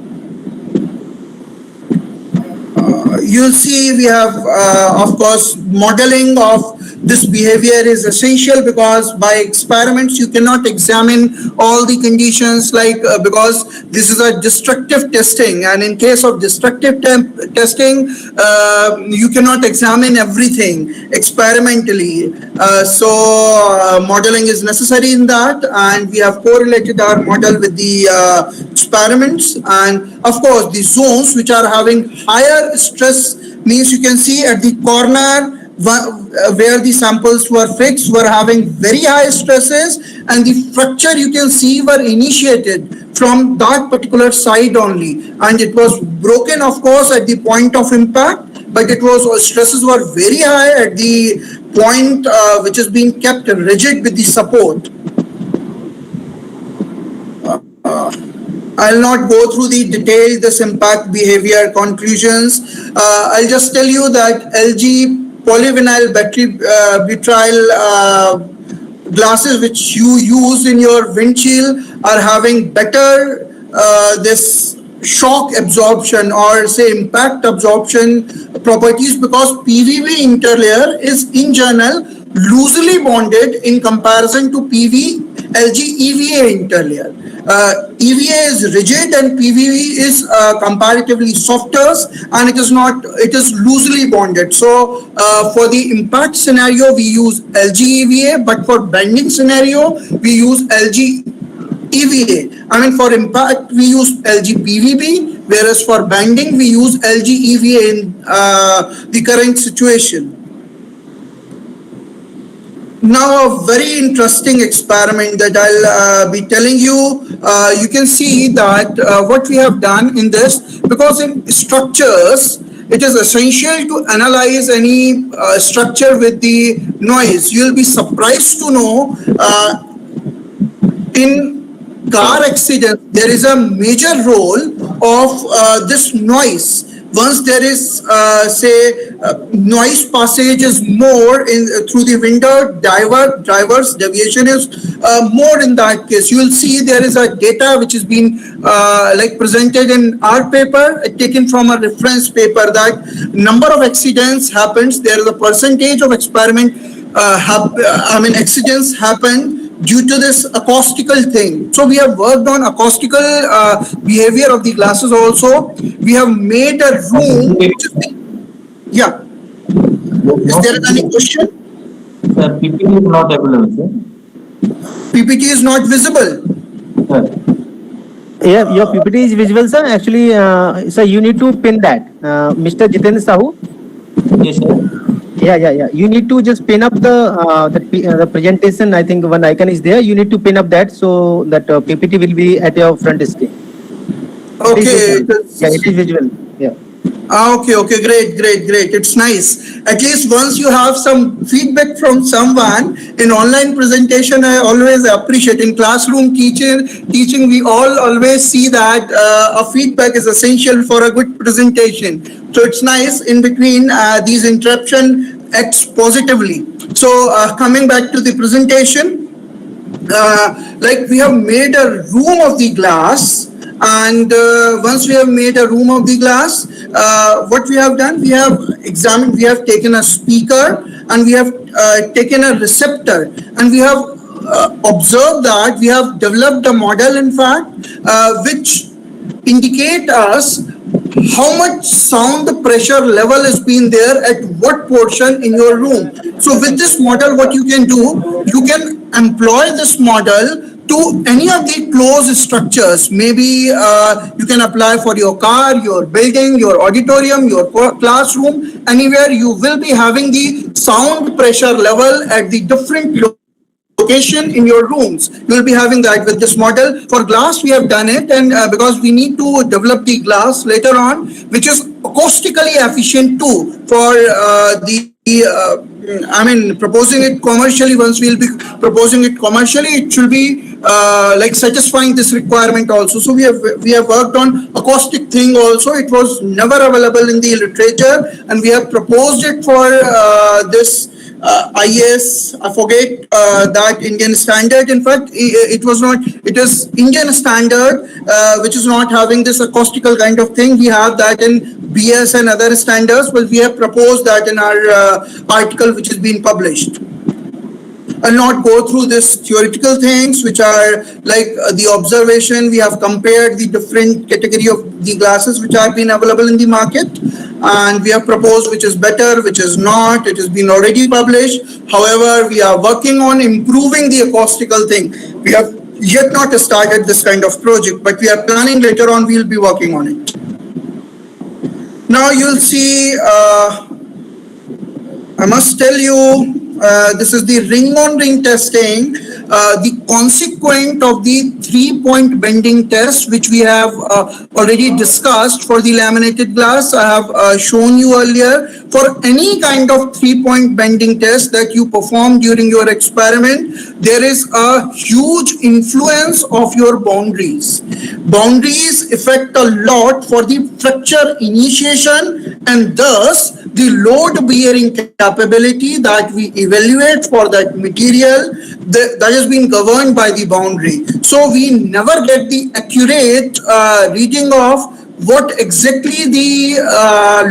You'll see we have of course modeling of this behavior is essential, because by experiments you cannot examine all the conditions, like because this is a destructive testing, and in case of destructive testing you cannot examine everything experimentally. So modeling is necessary in that, and we have correlated our model with the experiments. And of course the zones which are having higher stress, means you can see at the corner where the samples were fixed were having very high stresses, and the fracture you can see were initiated from that particular side only, and it was broken of course at the point of impact, but it was stresses were very high at the point which is being kept rigid with the support. I'll not go through the detailed this impact behavior conclusions. I'll just tell you that LG polyvinyl battery butyl glasses which you use in your windshield are having better this shock absorption or say impact absorption properties, because PVB interlayer is in general loosely bonded in comparison to PV, LG, EVA interlayer. EVA is rigid and PVV is comparatively softer, and it is loosely bonded. So for the impact scenario, we use LG EVA, but for bending scenario, we use LG EVA. I mean, for impact, we use LG PVB, whereas for bending, we use LG EVA in the current situation. Now, a very interesting experiment that I'll be telling you. You can see that what we have done in this, because in structures, it is essential to analyze any structure with the noise. You'll be surprised to know in car accident there is a major role of this noise. Once there is say noise passage is more in through the window, driver's deviation is more. In that case, you will see there is a data which is being like presented in our paper, taken from a reference paper, that number of accidents happens, there is a percentage of experiment accidents happen due to this acoustical thing. So we have worked on acoustical behavior of the glasses also. We have made a room. Yeah. Is there any question? Sir, PPT is not available, sir. PPT is not visible. Sir. Yeah, your PPT is visual, sir. Actually, sir, you need to pin that. Mr. Jiten Sahu. Yes, sir. Yeah. You need to just pin up the presentation. I think one icon is there. You need to pin up that so that PPT will be at your front screen. Okay. Yeah, it is visual. Yeah. Okay, great. It's nice. At least once you have some feedback from someone in online presentation, I always appreciate. In classroom teaching, we all always see that a feedback is essential for a good presentation. So it's nice in between these interruption acts positively. So coming back to the presentation, like we have made a room of the glass. And once we have made a room of the glass, what we have done, we have examined, we have taken a speaker and we have taken a receptor, and we have observed that we have developed a model, in fact, which indicate us how much sound pressure level is being there at what portion in your room. So with this model, what you can do, you can employ this model to any of the closed structures. Maybe you can apply for your car, your building, your auditorium, your classroom, anywhere you will be having the sound pressure level at the different location in your rooms. You will be having that with this model. For glass, we have done it, and because we need to develop the glass later on, which is acoustically efficient too for proposing it commercially. Once we'll be proposing it commercially, it should be like satisfying this requirement also. So we have worked on acoustic thing also. It was never available in the literature, and we have proposed it for this IS, I forget that Indian standard. In fact, it was not, it is Indian standard, which is not having this acoustical kind of thing. We have that in BS and other standards, but we have proposed that in our article which is being published. I'll not go through this theoretical things, which are like the observation. We have compared the different category of the glasses which have been available in the market, and we have proposed which is better, which is not. It has been already published. However, we are working on improving the acoustical thing. We have yet not started this kind of project, but we are planning later on. We'll be working on it. Now you'll see, I must tell you, this is the ring-on-ring testing, the consequent of the 3-point bending test, which we have already discussed for the laminated glass. I have shown you earlier. For any kind of 3-point bending test that you perform during your experiment, there is a huge influence of your boundaries. Boundaries affect a lot for the fracture initiation, and thus the load bearing capability that we evaluate for that material, that has been governed by the boundary. So we never get the accurate reading of what exactly the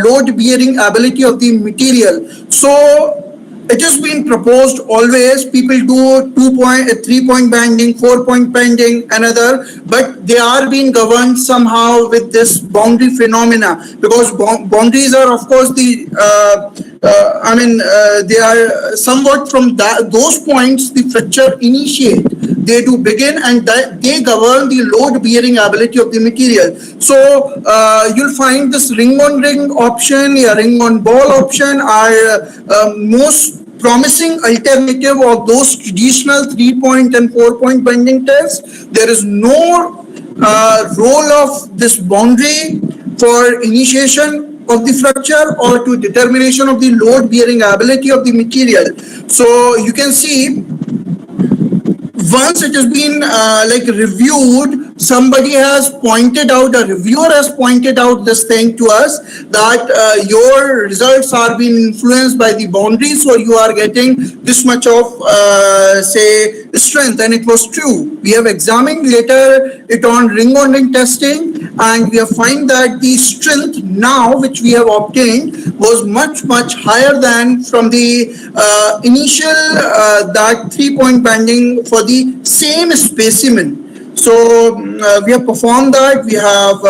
load bearing ability of the material. So it has been proposed always people do 2 point 3 point bending, 4 point bending, another, but they are being governed somehow with this boundary phenomena, because boundaries are of course the they are somewhat from those points the fracture initiate, they do begin, and they govern the load bearing ability of the material. So you'll find this ring on ring option, yeah, ring on ball option are most promising alternative of those traditional 3 point and 4 point bending tests. There is no role of this boundary for initiation of the fracture or to determination of the load bearing ability of the material. So you can see once it has been reviewed, somebody has pointed out, a reviewer has pointed out this thing to us that your results are being influenced by the boundaries, so you are getting this much of say strength, and it was true. We have examined later it on ring testing, and we have find that the strength now which we have obtained was much higher than from the initial that 3 point bending for the same specimen. So we have performed that. We have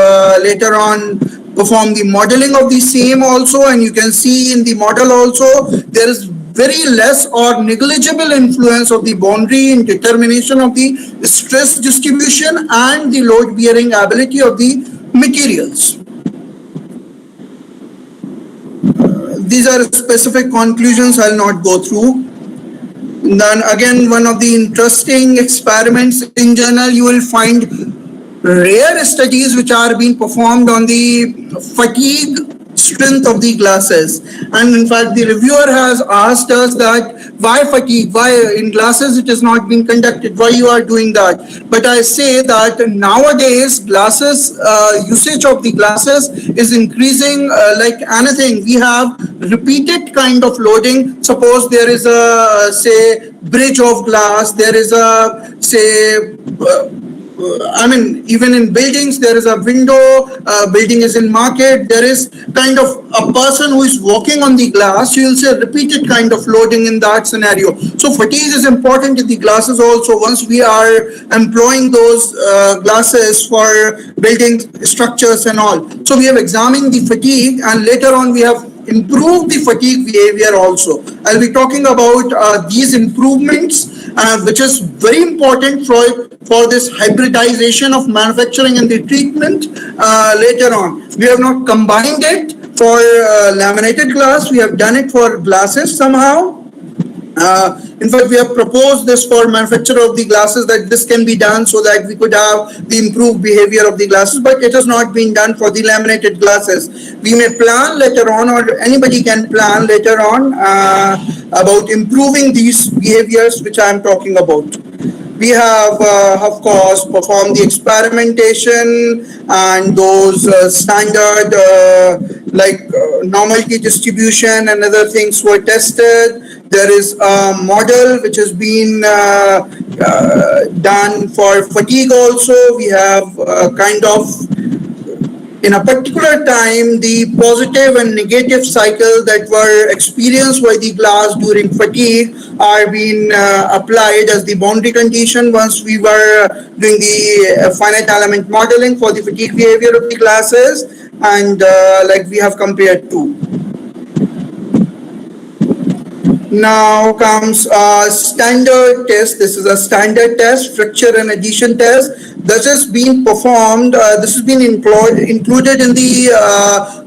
later on performed the modeling of the same also, and you can see in the model also there is very less or negligible influence of the boundary in determination of the stress distribution and the load bearing ability of the materials. These are specific conclusions I'll not go through. Then again, one of the interesting experiments in journal, you will find rare studies which are being performed on the fatigue strength of the glasses. And in fact, the reviewer has asked us that why fatigue, why in glasses it has not been conducted, why you are doing that. But I say that nowadays glasses, usage of the glasses is increasing like anything. We have repeated kind of loading. Suppose there is a say bridge of glass, there is a say even in buildings, there is a window, building is in market, there is kind of a person who is walking on the glass, you will say repeated kind of loading in that scenario. So fatigue is important in the glasses also once we are employing those glasses for building structures and all. So we have examined the fatigue, and later on we have improve the fatigue behavior also. I'll be talking about these improvements, which is very important for this hybridization of manufacturing and the treatment later on. We have not combined it for laminated glass. We have done it for glasses somehow. In fact, we have proposed this for manufacture of the glasses, that this can be done so that we could have the improved behavior of the glasses, but it has not been done for the laminated glasses. We may plan later on, or anybody can plan later on about improving these behaviors which I am talking about. We have, of course, performed the experimentation, and those standard normality distribution and other things were tested. There is a model which has been done for fatigue also. We have kind of in a particular time the positive and negative cycle that were experienced by the glass during fatigue are being applied as the boundary condition once we were doing the finite element modeling for the fatigue behavior of the glasses, and we have compared to. Now comes a standard test. This is a standard test, fracture and adhesion test. This has been performed, this has been included in the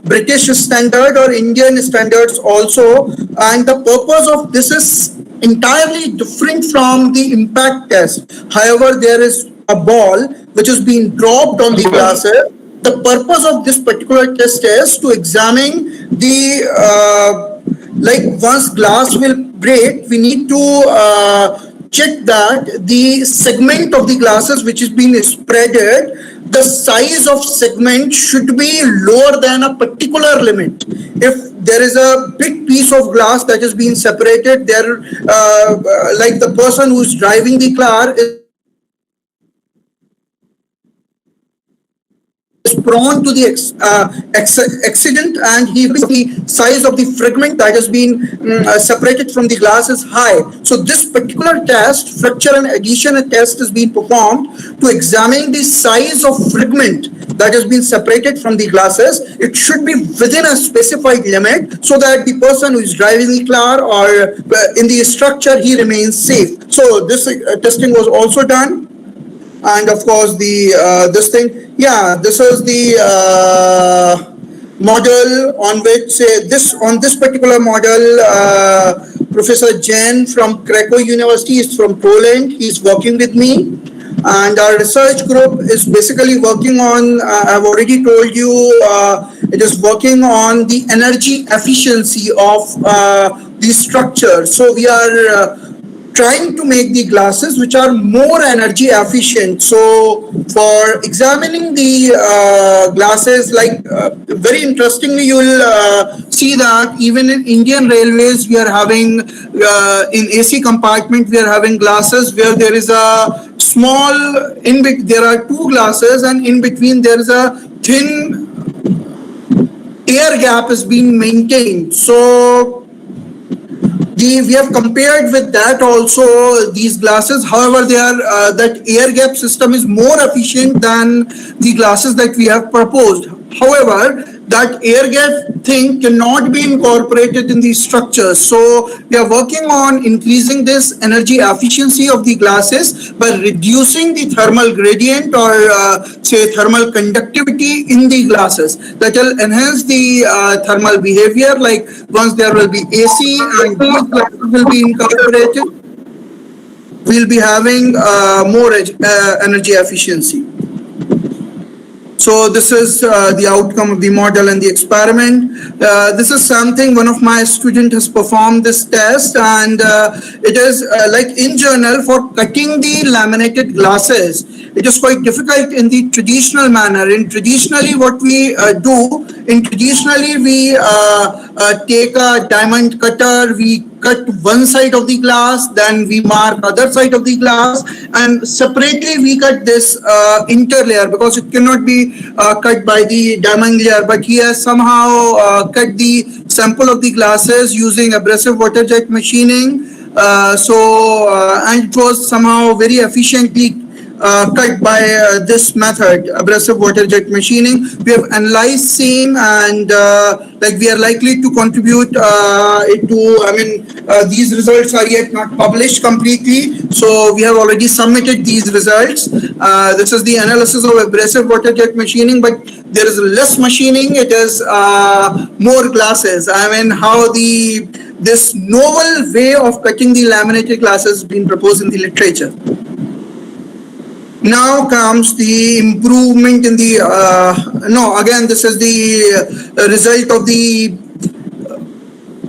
British standard or Indian standards also. And the purpose of this is entirely different from the impact test. However, there is a ball which is being dropped on the glasses. The purpose of this particular test is to examine the once glass will break, we need to check that the segment of the glasses which is being spreaded, the size of segment should be lower than a particular limit. If there is a big piece of glass that is being separated, there the person who is driving the car is is prone to the accident, and he the size of the fragment that has been separated from the glass is high. So this particular test, fracture and adhesion test, is being performed to examine the size of fragment that has been separated from the glasses. It should be within a specified limit so that the person who is driving the car or in the structure, he remains safe. So this testing was also done. And of course the this thing, yeah, this is the model on which on this particular model, Professor Jain from Krakow University is from Poland. He's working with me, and our research group is basically working on, I've already told you, it is working on the energy efficiency of the structure. So we are trying to make the glasses which are more energy efficient. So for examining the glasses, like very interestingly, you will see that even in Indian Railways, we are having in AC compartment, we are having glasses where there is a small, there are two glasses, and in between there is a thin air gap is being maintained. So we have compared with that also these glasses. However, they are that air gap system is more efficient than the glasses that we have proposed. However, that air gap thing cannot be incorporated in the structure. So we are working on increasing this energy efficiency of the glasses by reducing the thermal gradient or say thermal conductivity in the glasses. That will enhance the thermal behavior. Like once there will be AC and these glasses will be incorporated, we'll be having more energy efficiency. So this is the outcome of the model and the experiment. This is something one of my students has performed this test, and it is like in general for cutting the laminated glasses. It is quite difficult in the traditional manner. In traditionally, what we do, we take a diamond cutter, we cut one side of the glass, then we mark other side of the glass, and separately we cut this interlayer because it cannot be cut by the diamond layer. But he has somehow cut the sample of the glasses using abrasive water jet machining. And it was somehow very efficiently cut by this method, abrasive water jet machining. We have analyzed same, and like we are likely to contribute it to, these results are yet not published completely. So we have already submitted these results. This is the analysis of abrasive water jet machining, but there is less machining. It is more glasses. How this novel way of cutting the laminated glasses has been proposed in the literature. Now comes the improvement in the, this is the result of the,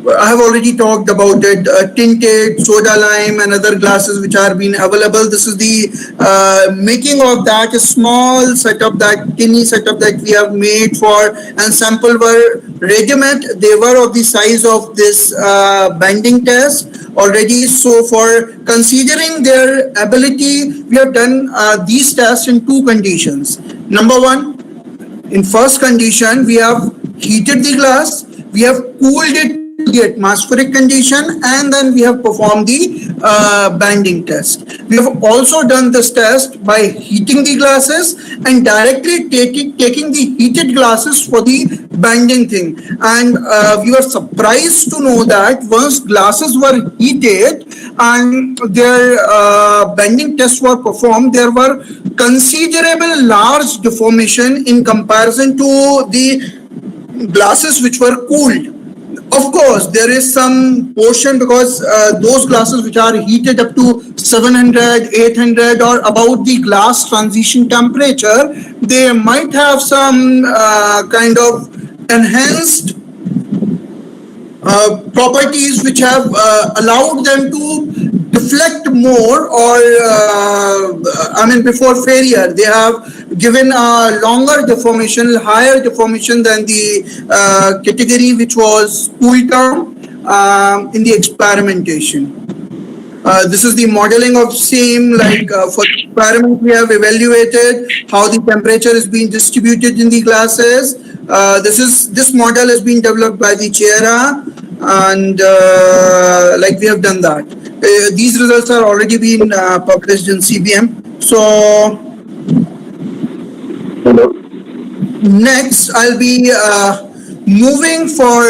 I have already talked about it, tinted, soda lime and other glasses which are being available. This is the making of that small setup, that tiny setup that we have made for, and sample were ready-made. They were of the size of this bending test already. So for considering their ability, we have done these tests in two conditions. Number one, in first condition, we have heated the glass, we have cooled it to the atmospheric condition, and then we have performed the bending test. We have also done this test by heating the glasses and directly taking the heated glasses for the bending thing. And we were surprised to know that once glasses were heated and their bending tests were performed, there were considerable large deformation in comparison to the glasses which were cooled. Of course, there is some portion because those glasses which are heated up to 700, 800 or about the glass transition temperature, they might have some kind of enhanced properties which have allowed them to deflect more, or before failure they have given a longer deformation, higher deformation than the category which was cool down in the experimentation. This is the modeling of same, like for experiment we have evaluated how the temperature is being distributed in the glasses. This model has been developed by the Chera, and like we have done that. These results are already been published in CBM. So next, I'll be moving for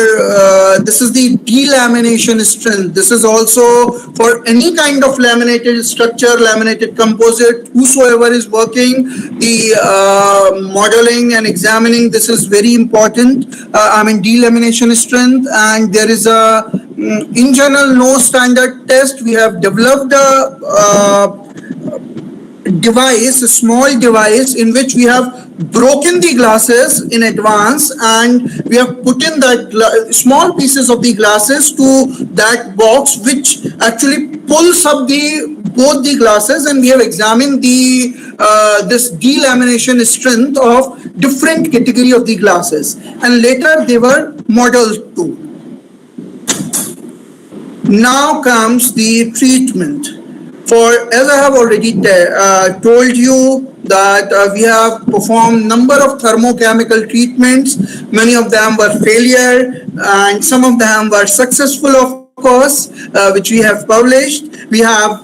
this is the delamination strength. This is also for any kind of laminated structure, laminated composite, whosoever is working, the modeling and examining. This is very important. Delamination strength, and there is a in general no standard test. We have developed a device, a small device in which we have broken the glasses in advance, and we have put in that small pieces of the glasses to that box, which actually pulls up both the glasses, and we have examined the this delamination strength of different category of the glasses, and later they were modeled too. Now comes the treatment. As I have already told you that we have performed number of thermochemical treatments. Many of them were failure, and some of them were successful, of course, which we have published. We have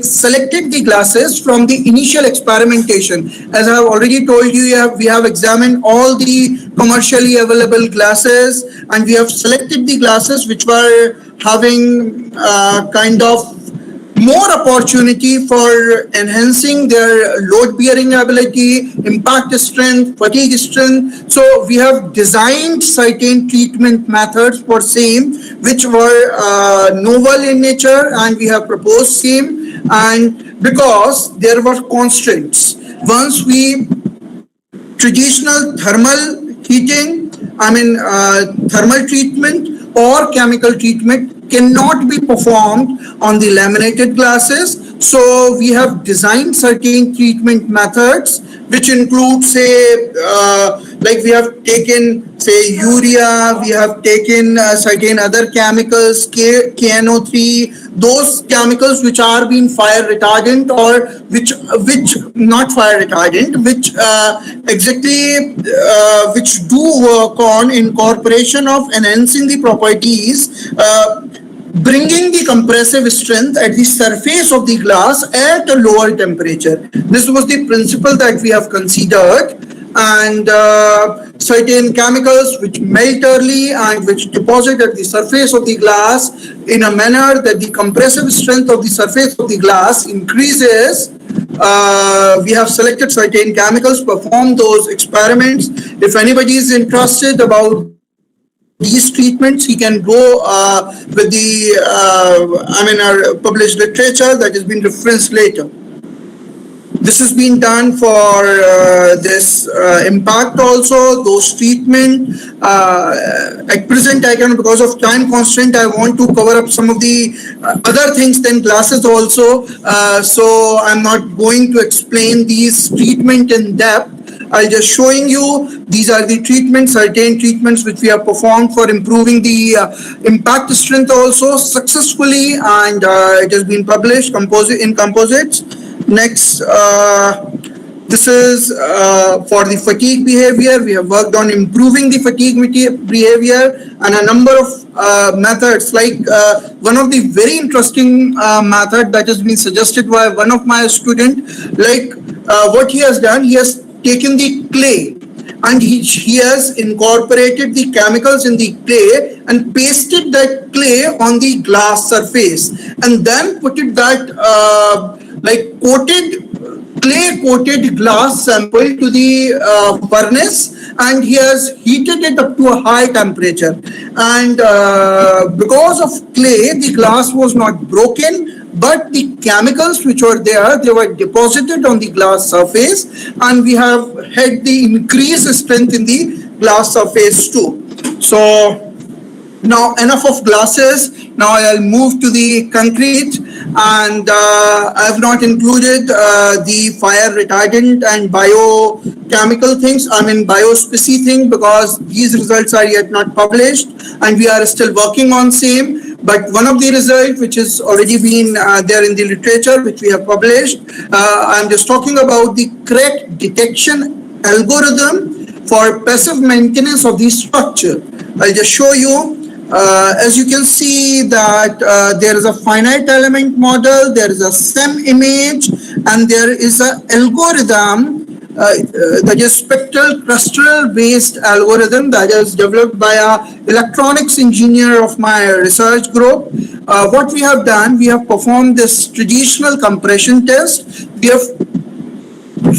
selected the glasses from the initial experimentation. As I have already told you, we have examined all the commercially available glasses, and we have selected the glasses which were having kind of more opportunity for enhancing their load bearing ability, impact strength, fatigue strength. So we have designed certain treatment methods for same, which were novel in nature, and we have proposed same. And because there were constraints, once we traditional thermal heating, thermal treatment or chemical treatment cannot be performed on the laminated glasses. So we have designed certain treatment methods, which include, say, we have taken, say, urea, we have taken certain other chemicals, KNO3, those chemicals which are being fire retardant, or which not fire retardant, which which do work on incorporation of enhancing the properties, bringing the compressive strength at the surface of the glass at a lower temperature. This was the principle that we have considered, and certain chemicals which melt early and which deposit at the surface of the glass in a manner that the compressive strength of the surface of the glass increases. We have selected certain chemicals, performed those experiments. If anybody is interested about these treatments, he can go with the our published literature that has been referenced later. This has been done for this impact also, those treatment. At present, because of time constraint, I want to cover up some of the other things than glasses also. So I'm not going to explain these treatment in depth. I'll just showing you these are the treatments, certain treatments which we have performed for improving the impact strength also successfully, and it has been published in composites. Next, this is for the fatigue behavior. We have worked on improving the fatigue behavior, and a number of methods, like one of the very interesting method that has been suggested by one of my students. What he has done, he has taken the clay, and he has incorporated the chemicals in the clay and pasted that clay on the glass surface, and then put it that clay coated glass sample to the furnace, and he has heated it up to a high temperature, and because of clay the glass was not broken, but the chemicals which were there, they were deposited on the glass surface, and we have had the increased strength in the glass surface too. So now enough of glasses. Now I'll move to the concrete, and I have not included the fire retardant and biochemical things, biospeci thing, because these results are yet not published and we are still working on same. But one of the results which has already been there in the literature, which we have published, I'm just talking about the crack detection algorithm for passive maintenance of the structure. I'll just show you. As you can see that there is a finite element model, there is a SEM image, and there is an algorithm that is spectral clusteral based algorithm that is developed by a electronics engineer of my research group. What we have done, we have performed this traditional compression test. We have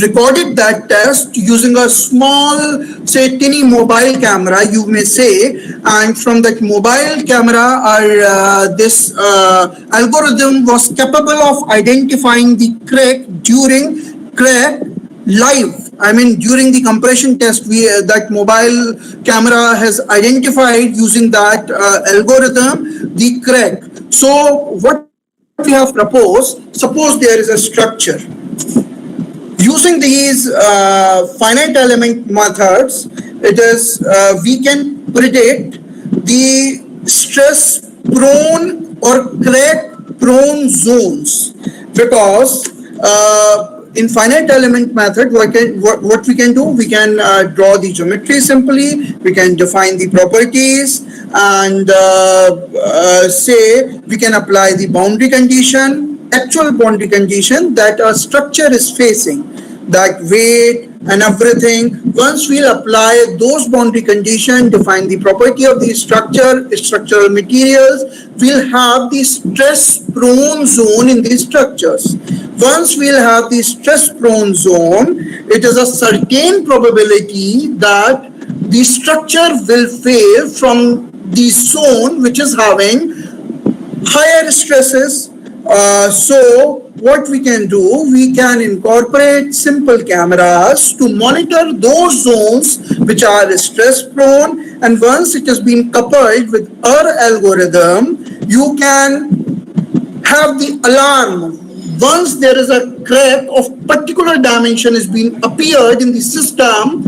recorded that test using a small, say, tiny mobile camera, you may say, and from that mobile camera, this algorithm was capable of identifying the crack live. I mean, during the compression test, that mobile camera has identified using that algorithm the crack. So, what we have proposed, suppose there is a structure. Using these finite element methods, it is we can predict the stress prone or crack prone zones, because in finite element method, what we can do, we can draw the geometry simply, we can define the properties, and say we can apply the boundary condition, actual boundary condition that a structure is facing, that weight and everything. Once we'll apply those boundary conditions, define the property of the structure, structural materials, we'll have the stress prone zone in these structures. Once we'll have the stress prone zone, it is a certain probability that the structure will fail from the zone which is having higher stresses. So what we can do, we can incorporate simple cameras to monitor those zones which are stress prone, and once it has been coupled with our algorithm, you can have the alarm. Once there is a crack of particular dimension is being appeared in the system,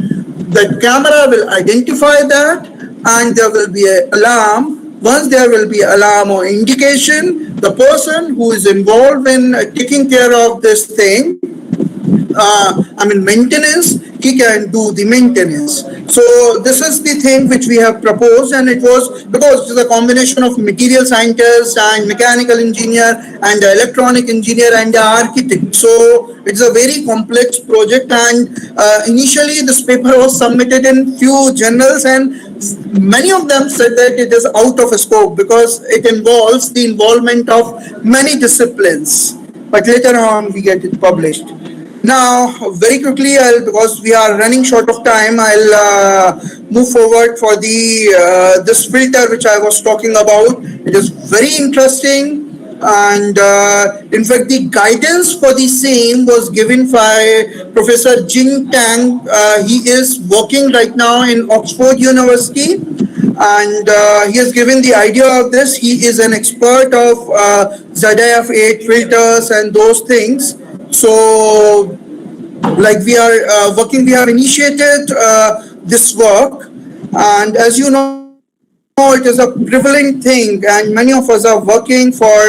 the camera will identify that and there will be an alarm. Once there will be alarm or indication, the person who is involved in taking care of this thing, maintenance, he can do the maintenance. So this is the thing which we have proposed, and it was because it is a combination of material scientist and mechanical engineer and electronic engineer and architect. So it's a very complex project, and initially this paper was submitted in few journals, and many of them said that it is out of scope because it involves the involvement of many disciplines. But later on we get it published. Now, very quickly, because we are running short of time, I'll move forward for the this filter which I was talking about. It is very interesting, and in fact, the guidance for the same was given by Professor Jing Tang. He is working right now in Oxford University, and he has given the idea of this. He is an expert of ZIF-8 filters and those things. So, like we are working, we have initiated this work, and as you know, it is a prevalent thing, and many of us are working for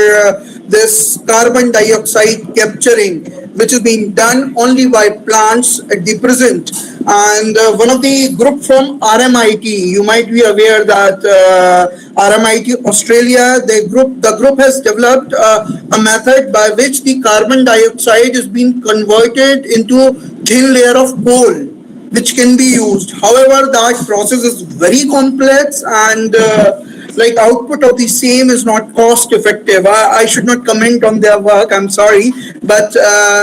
this carbon dioxide capturing, which is being done only by plants at the present. And one of the group from RMIT, you might be aware that RMIT Australia, the group has developed a method by which the carbon dioxide is being converted into thin layer of coal, which can be used. However, that process is very complex, and like output of the same is not cost effective. I should not comment on their work, I'm sorry, but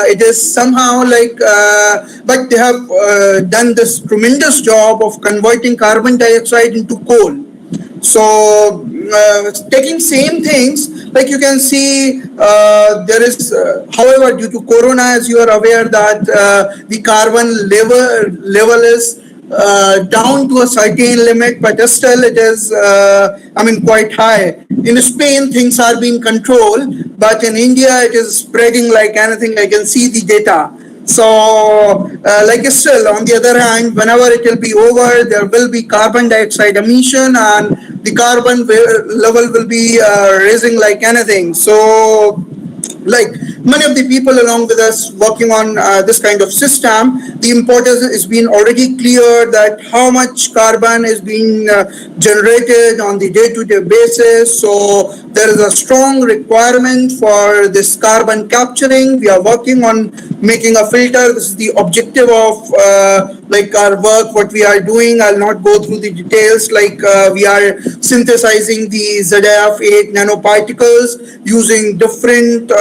it is somehow like, but they have done this tremendous job of converting carbon dioxide into coal. So taking same things, like you can see, there is, however, due to Corona, as you are aware that the carbon level is down to a certain limit, but still it is, quite high. In Spain, things are being controlled, but in India, it is spreading like anything. I can see the data. So, like still, on the other hand, whenever it will be over, there will be carbon dioxide emission, and the carbon level will be raising like anything. So, like many of the people along with us working on this kind of system, the importance is being already clear that how much carbon is being generated on the day-to-day basis. So there is a strong requirement for this carbon capturing. We are working on making a filter. This is the objective of like our work, what we are doing. I'll not go through the details. Like we are synthesizing the ZIF-8 nanoparticles using different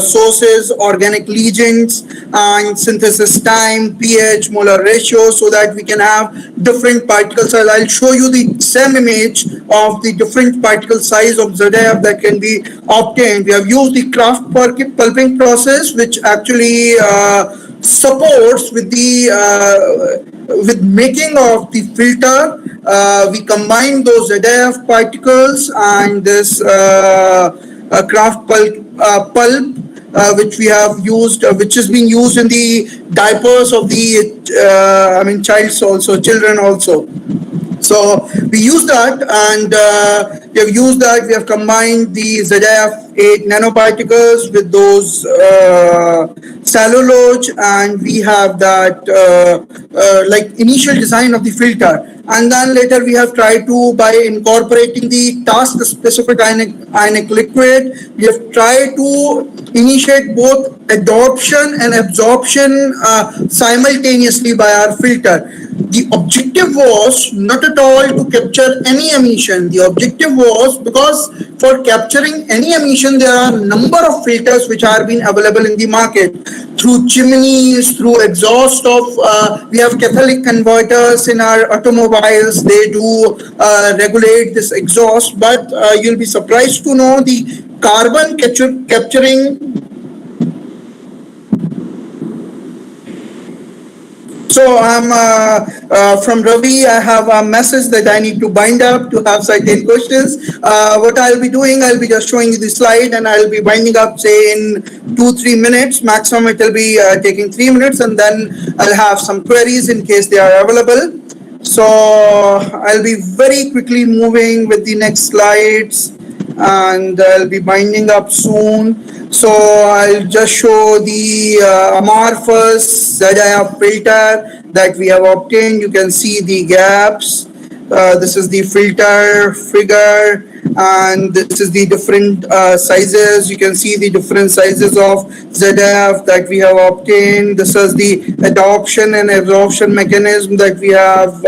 sources, organic legions, and synthesis time, pH, molar ratio, so that we can have different particle size. I'll show you the same image of the different particle size of ZIF that can be obtained. We have used the kraft pulping process, which actually supports with the with making of the filter. We combine those ZIF particles and this kraft pulp, which we have used, which is being used in the diapers of the childs also, children also. So we use that, and we have used that. We have combined the ZIF-8 nanoparticles with those cellulose, and we have that like initial design of the filter. And then later we have tried to, by incorporating the task-specific ionic liquid, we have tried to initiate both adsorption and absorption simultaneously by our filter. The objective was not at all to capture any emission. The objective was because for capturing any emission, there are a number of filters which are being available in the market through chimneys, through exhaust of, we have catalytic converters in our automobiles. They do regulate this exhaust, but you'll be surprised to know the carbon capturing. So I'm from Ravi. I have a message that I need to bind up to have certain questions. What I'll be doing, I'll be just showing you the slide, and I'll be binding up, say, in 2-3 minutes maximum. It will be taking 3 minutes, and then I'll have some queries in case they are available. So I'll be very quickly moving with the next slides, and I'll be binding up soon. So I'll just show the amorphous ZIF filter that we have obtained. You can see the gaps. This is the filter figure, and this is the different sizes. You can see the different sizes of ZIF that we have obtained. This is the adoption and absorption mechanism that we have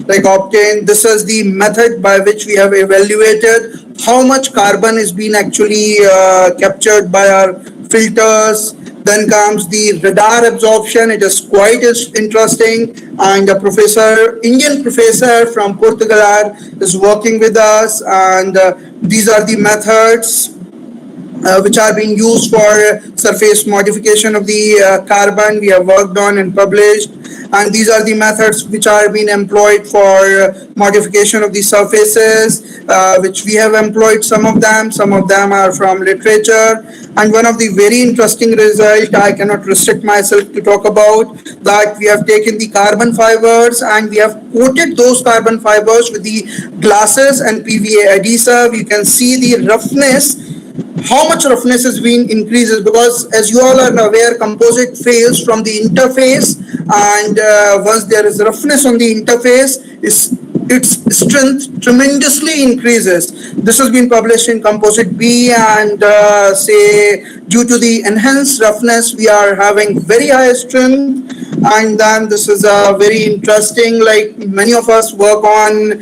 like obtained. This is the method by which we have evaluated how much carbon is being actually captured by our filters. Then comes the radar absorption. It is quite interesting, and a Indian professor from Portugal is working with us, and these are the methods which are being used for surface modification of the carbon we have worked on and published. And these are the methods which are being employed for modification of the surfaces, which we have employed some of them are from literature. And one of the very interesting result, I cannot restrict myself to talk about, that we have taken the carbon fibers and we have coated those carbon fibers with the glasses and PVA adhesive. You can see the roughness, how much roughness is being increases, because as you all are aware, composite fails from the interface, and once there is roughness on the interface, its strength tremendously increases. This has been published in Composite B, and say due to the enhanced roughness, we are having very high strength. And then this is a very interesting, like many of us work on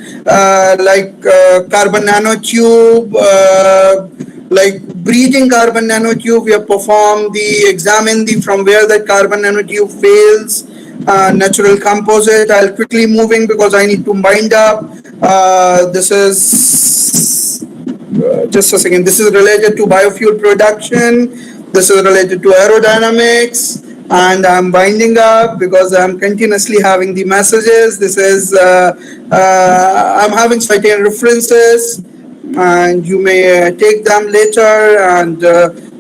carbon nanotube, like breathing carbon nanotube. We have performed examine from where that carbon nanotube fails. Natural composite. I'll quickly moving because I need to bind up. This is just a second. This is related to biofuel production. This is related to aerodynamics. And I'm binding up because I'm continuously having the messages. This is, I'm having certain references, and you may take them later. And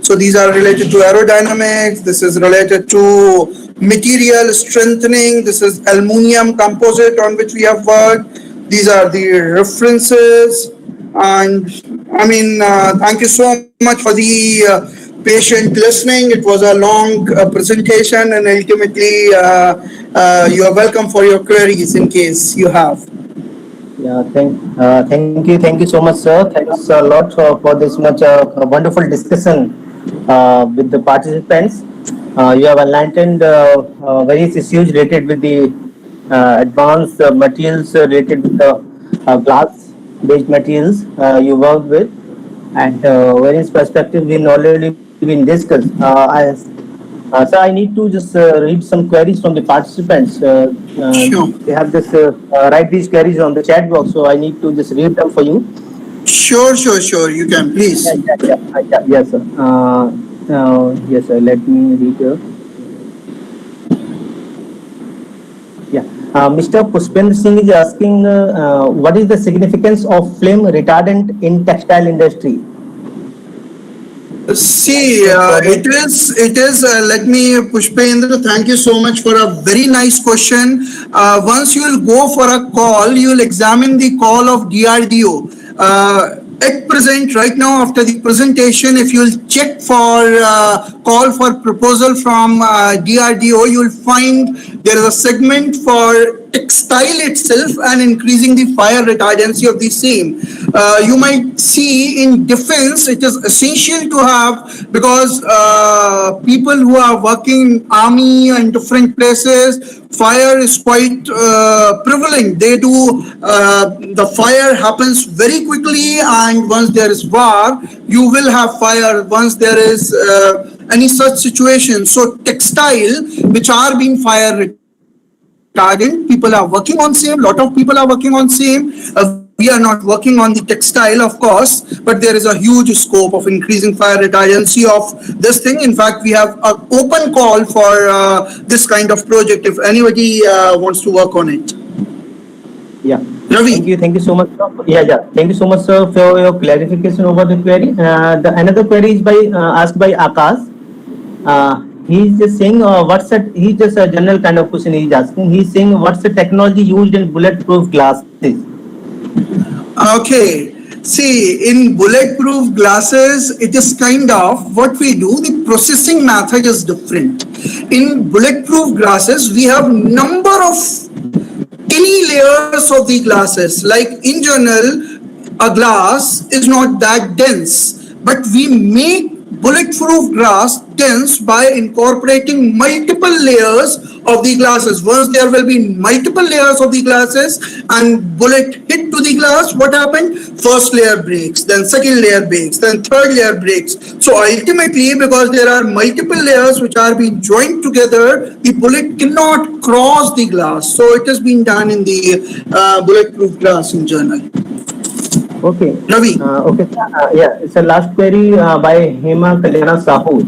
So these are related to aerodynamics. This is related to material strengthening. This is aluminum composite on which we have worked. These are the references. And thank you so much for the patient listening. It was a long presentation, and ultimately, you are welcome for your queries in case you have. Yeah, thank you so much, sir. Thanks a lot for this much wonderful discussion with the participants. You have enlightened various issues related with the advanced materials related with the glass-based materials you work with, and various perspectives been already been discussed. So I need to just read some queries from the participants. Sure. They have just write these queries on the chat box, so I need to just read them for you. Sure. You can, please. Yes, sir. Yes, sir. Let me read here. Yeah. Mr. Pushpendra Singh is asking, what is the significance of flame retardant in textile industry? See, let me, Pushpendra, thank you so much for a very nice question. Once you will go for a call, you will examine the call of DRDO. At present, right now, after the presentation, if you will check for call for proposal from DRDO, you will find there is a segment for textile itself and increasing the fire retardancy of the same. You might see in defense it is essential to have, because people who are working in army and different places, fire is quite prevalent. They do the fire happens very quickly, and once there is war, you will have fire once there is any such situation. So textile, which are being fire retardant, people are working on same. Lot of people are working on same. We are not working on the textile, of course, but there is a huge scope of increasing fire retardancy of this thing. In fact, we have an open call for this kind of project if anybody wants to work on it. Yeah. Ravi. Thank you so much. Sir. Yeah. Thank you so much, sir, for your clarification over the query. The another query is by asked by Akash. He's just saying, what's that? He's just a general kind of question he's asking. He's saying, what's the technology used in bulletproof glasses? Okay. See, in bulletproof glasses, it is kind of what we do. The processing method is different. In bulletproof glasses, we have number of tiny layers of the glasses. Like in general, a glass is not that dense, but we make bulletproof glass dense by incorporating multiple layers of the glasses. Once there will be multiple layers of the glasses and bullet hit to the glass, what happened? First layer breaks, then second layer breaks, then third layer breaks. So ultimately, because there are multiple layers which are being joined together, the bullet cannot cross the glass. So it has been done in the bulletproof glass in general. Okay. Ravi. Okay. Yeah, it's a last query by Hema Kalyana Sahu.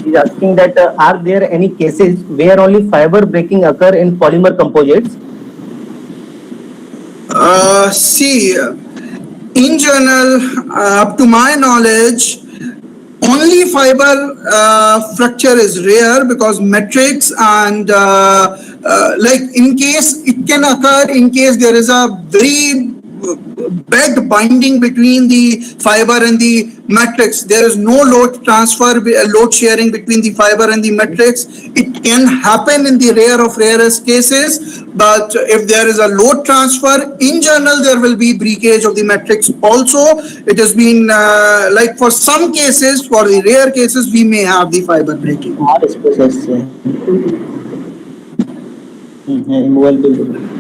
He's asking that are there any cases where only fiber breaking occur in polymer composites? See, in general, up to my knowledge, only fiber fracture is rare, because matrix and like in case it can occur in case there is a very bad binding between the fiber and the matrix. There is no load transfer, load sharing between the fiber and the matrix. It can happen in the rare of rarest cases, but if there is a load transfer, in general, there will be breakage of the matrix also. It has been like for some cases, for the rare cases, we may have the fiber breaking.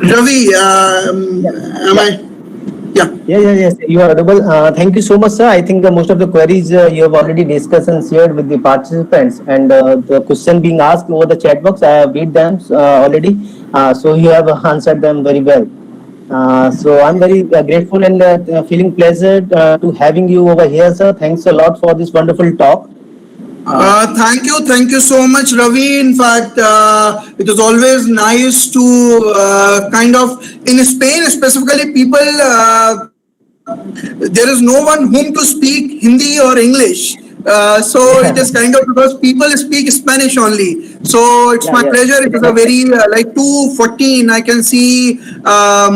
Ravi, am I? Yeah. Yes, you are audible. Thank you so much, sir. I think most of the queries you have already discussed and shared with the participants, and the question being asked over the chat box, I have read them already. So you have answered them very well. So I'm very grateful and feeling pleased to having you over here, sir. Thanks a lot for this wonderful talk. Thank you so much, Ravi. In fact, it is always nice to kind of, in Spain specifically, people, there is no one whom to speak Hindi or English. So it is kind of because people speak Spanish only. So it's Yeah, my yes. pleasure. It is a very like 2:14. I can see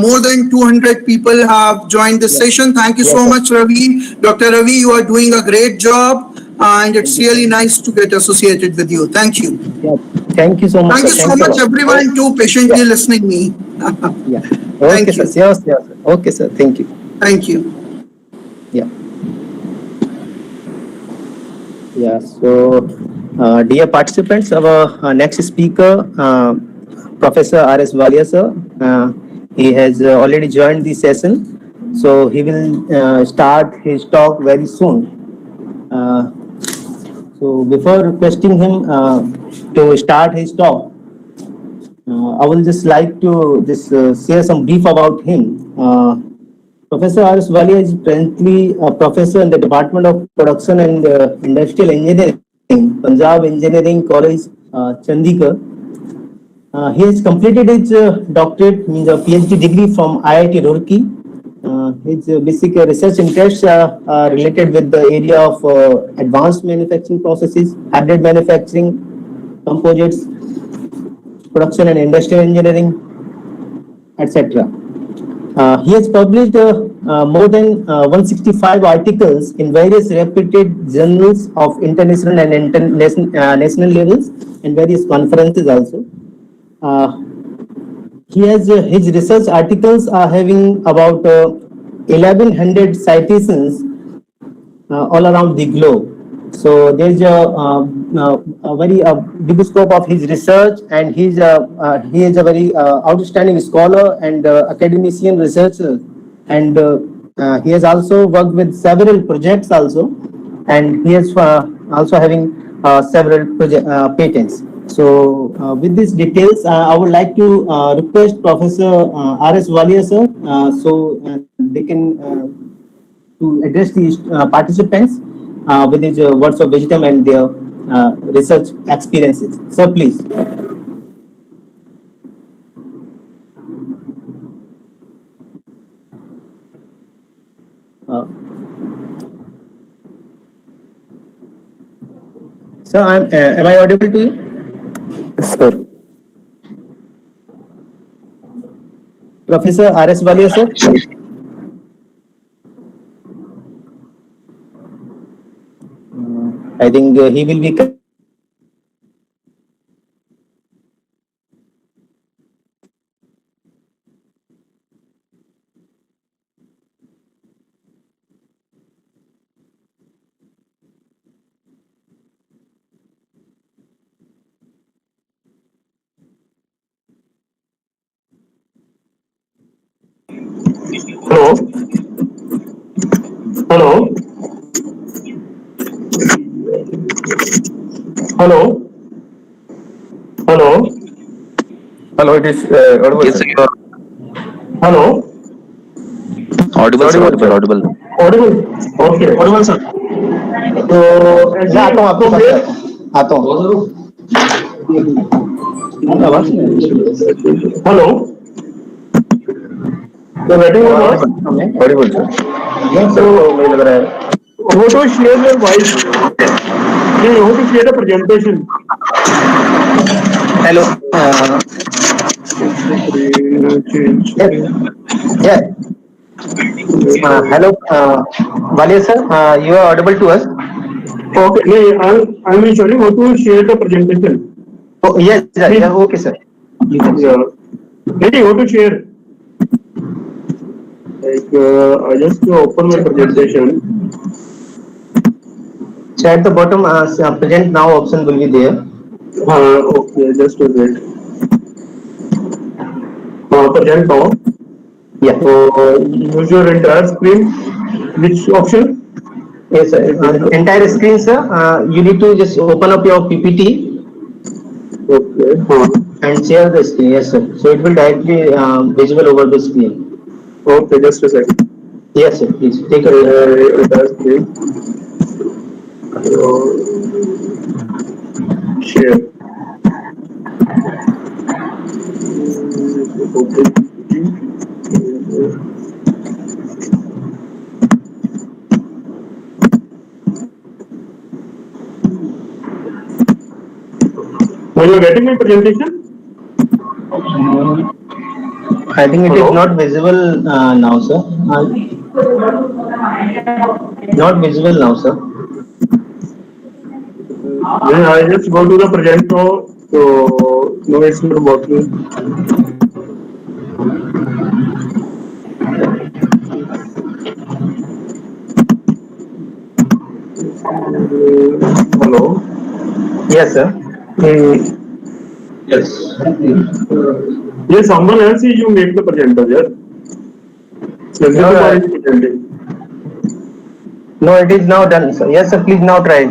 more than 200 people have joined this Yeah. session. Thank you Yes, so sir. much, Ravi. Dr. Ravi, you are doing a great job, and Thank it's you, sir. really nice to get associated with you. Thank you. Yeah. Thank you so much, Thank sir. you so Thanks a much, lot. everyone, to Yeah. patiently listening me. Yeah. Okay, Thank sir. you. Sure, sure, sir. Okay, sir. Thank you. Thank you. Yeah. Yeah. So, dear participants, our next speaker, Professor R.S. Walia, sir, he has already joined the session. So, he will start his talk very soon. Uh, so, before requesting him to start his talk, I will just like to just share some brief about him. Professor R.S. Walia is presently a professor in the Department of Production and Industrial Engineering, Punjab Engineering College, Chandigarh. He has completed his doctorate, means a PhD degree from IIT Roorkee. His basic research interests are related with the area of advanced manufacturing processes, hybrid manufacturing, composites, production and industrial engineering, etc. He has published more than 165 articles in various reputed journals of international and national levels and various conferences also. Uh, he has his research articles are having about 1100 citations all around the globe. So there's a very big scope of his research, and he is a very outstanding scholar and academician researcher, and he has also worked with several projects also, and he is also having several patents. So with these details, I would like to request Professor R.S. Walia, sir, so they can to address the participants with his words of wisdom and their research experiences. So please. Uh, sir, am I audible to you? Sir. Professor R.S. Walia, sir? I think he will be connecting with the network issue. Hello. Hello. Hello. Hello. Hello. It is audible, Yes, sir. sir, you are Hello. audible, sir, Audible, audible, sir. audible. Audible. Okay. Audible, sir. तो ऐसे मैं आता हूँ आपके तो पास फिर आता हूँ आवाज नहीं आ रही। हेलो तो वेटिंग आवाज फॉर नहीं आ रही। ऑडिबल सर Yes, तो sir. मुझे लग रहा है वो तो शेयर योर वॉइस नहीं वो तो share the presentation Hello. Yes. Yes. Hello, Walia sir. You are audible to us. Okay नहीं I am sharing how to share the presentation Oh, yes, sir. Yeah, okay, sir. You can या share. नहीं how to share like I just open my presentation So at the bottom, present now option will be there. हाँ okay just wait हाँ present now Yeah. so use your entire screen which option Yes, sir. Entire screen, sir. You need to just open up your PPT okay हाँ and share the screen. Yes, sir. So it will directly visible over the screen. okay just a second Yes, sir. Please take your time. entire screen share you are getting my presentation? I think it is Hello? not visible now, sir. Not visible now, sir. Then I just go to the presenter, so no, it's not working. Hello? Yes, sir. Hmm. Yes. Yes, someone else you make the presenter, yes? No, Sanjay Kumar is presenting. no, it is now done, sir. Yes, sir. Please now try.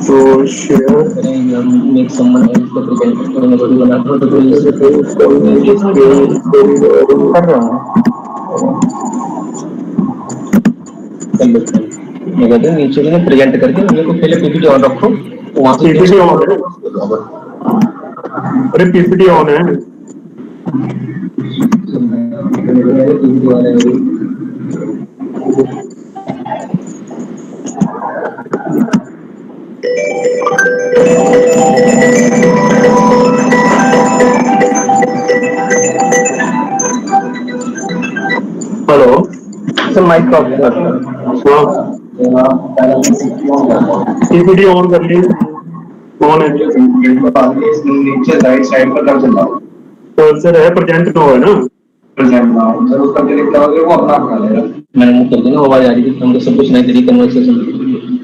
So share. Make someone else the कर रहा हूँ मैं कहते हैं नीचे से present करके मेरे को पहले पीपीटी ऑन रखो वहां से पीपीटी ऑन है, अरे पीपीटी ऑन है. हेलो. सर माइक ऑफ कर हाँ, पीपीटी ऑन कर ली. ऑन है. नीचे राइट साइड पर कर चला कर्सर है, प्रेजेंट नो है ना. प्रेजेंट नाउ सर उसका क्लिक करोगे वो अपना अपना लेगा मैंने मुंह कर देना आवाज आ रही थी हम तो सब कुछ नहीं करी conversation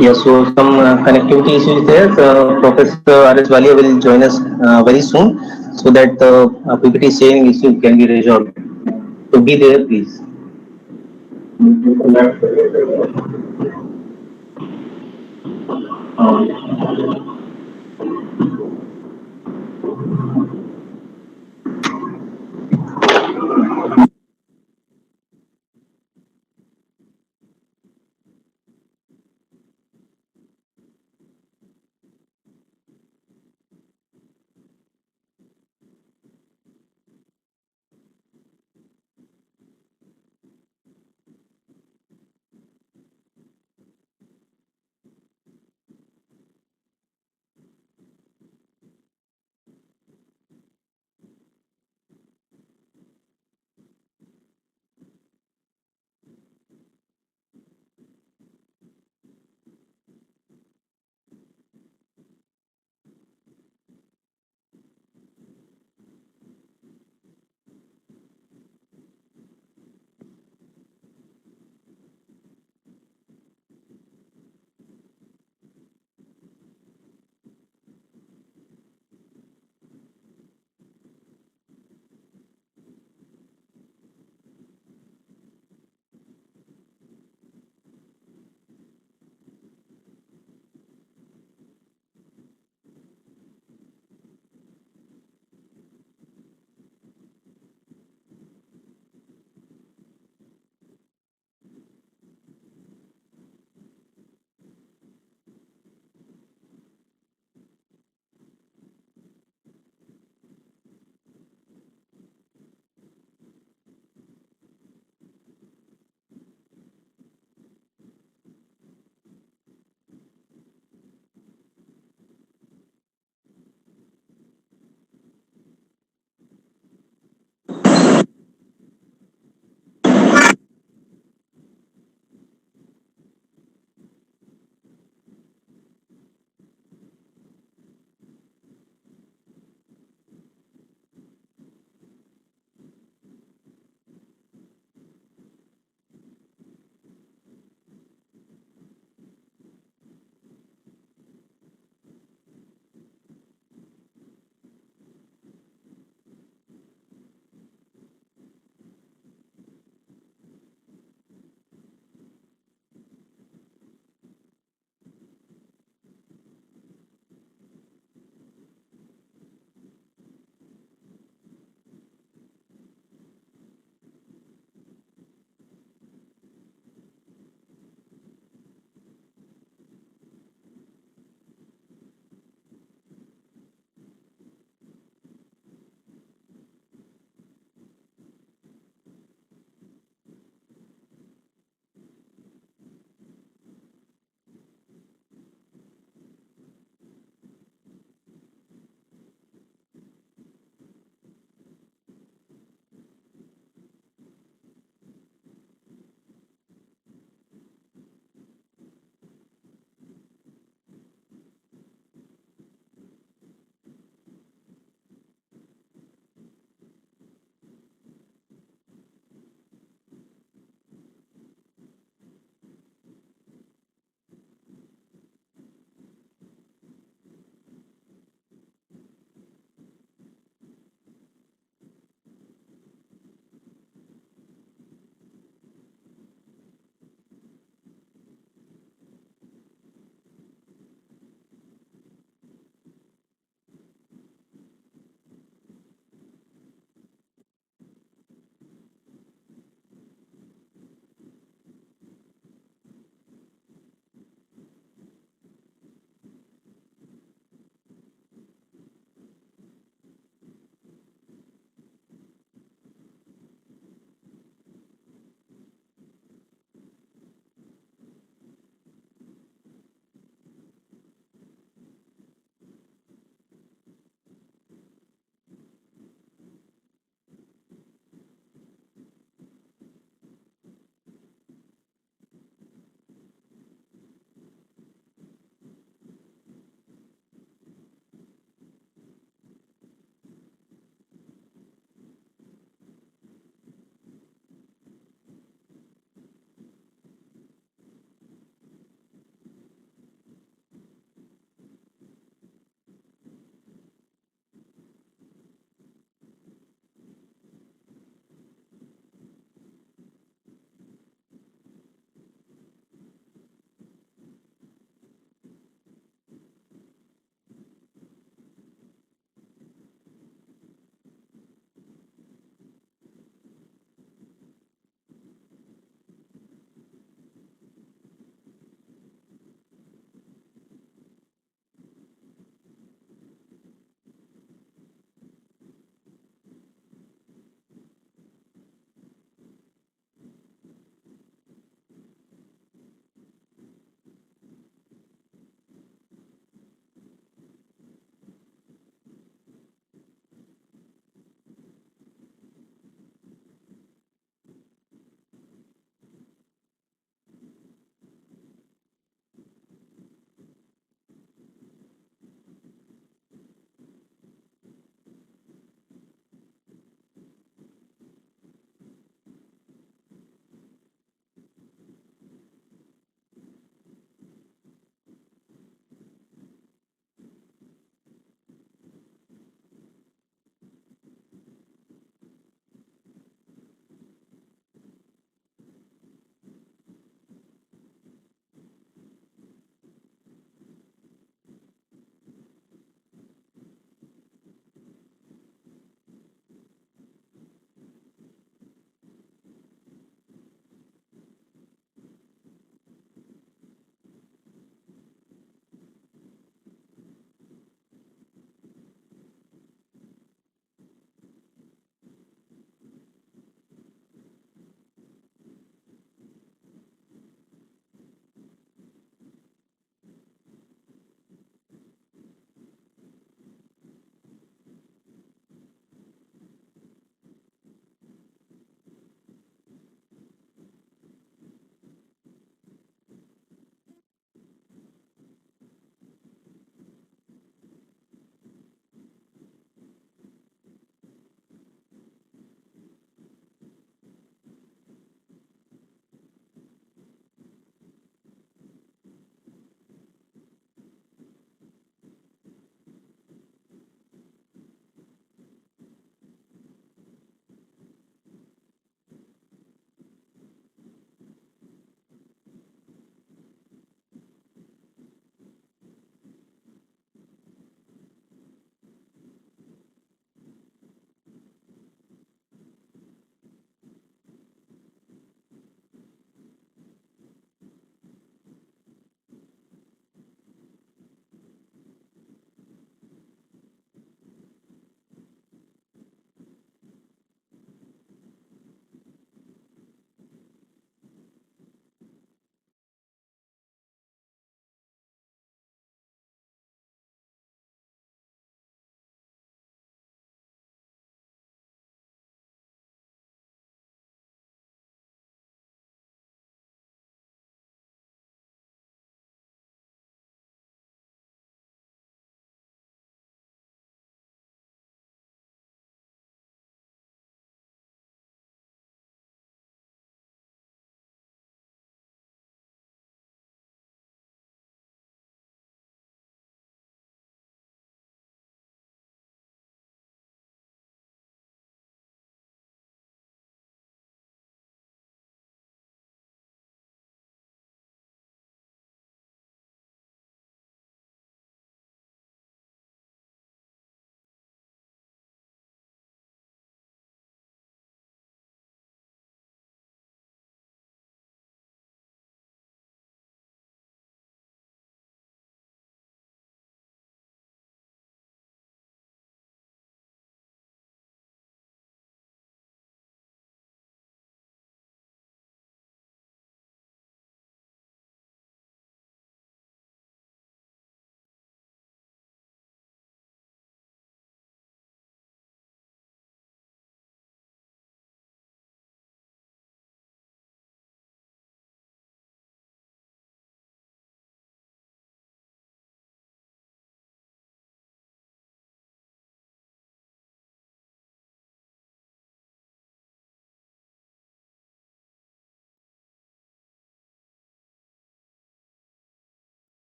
Yes, so some connectivity issues there. Professor R.S. Walia will join us very soon so that the PPT sharing issue can be resolved. So be there, please.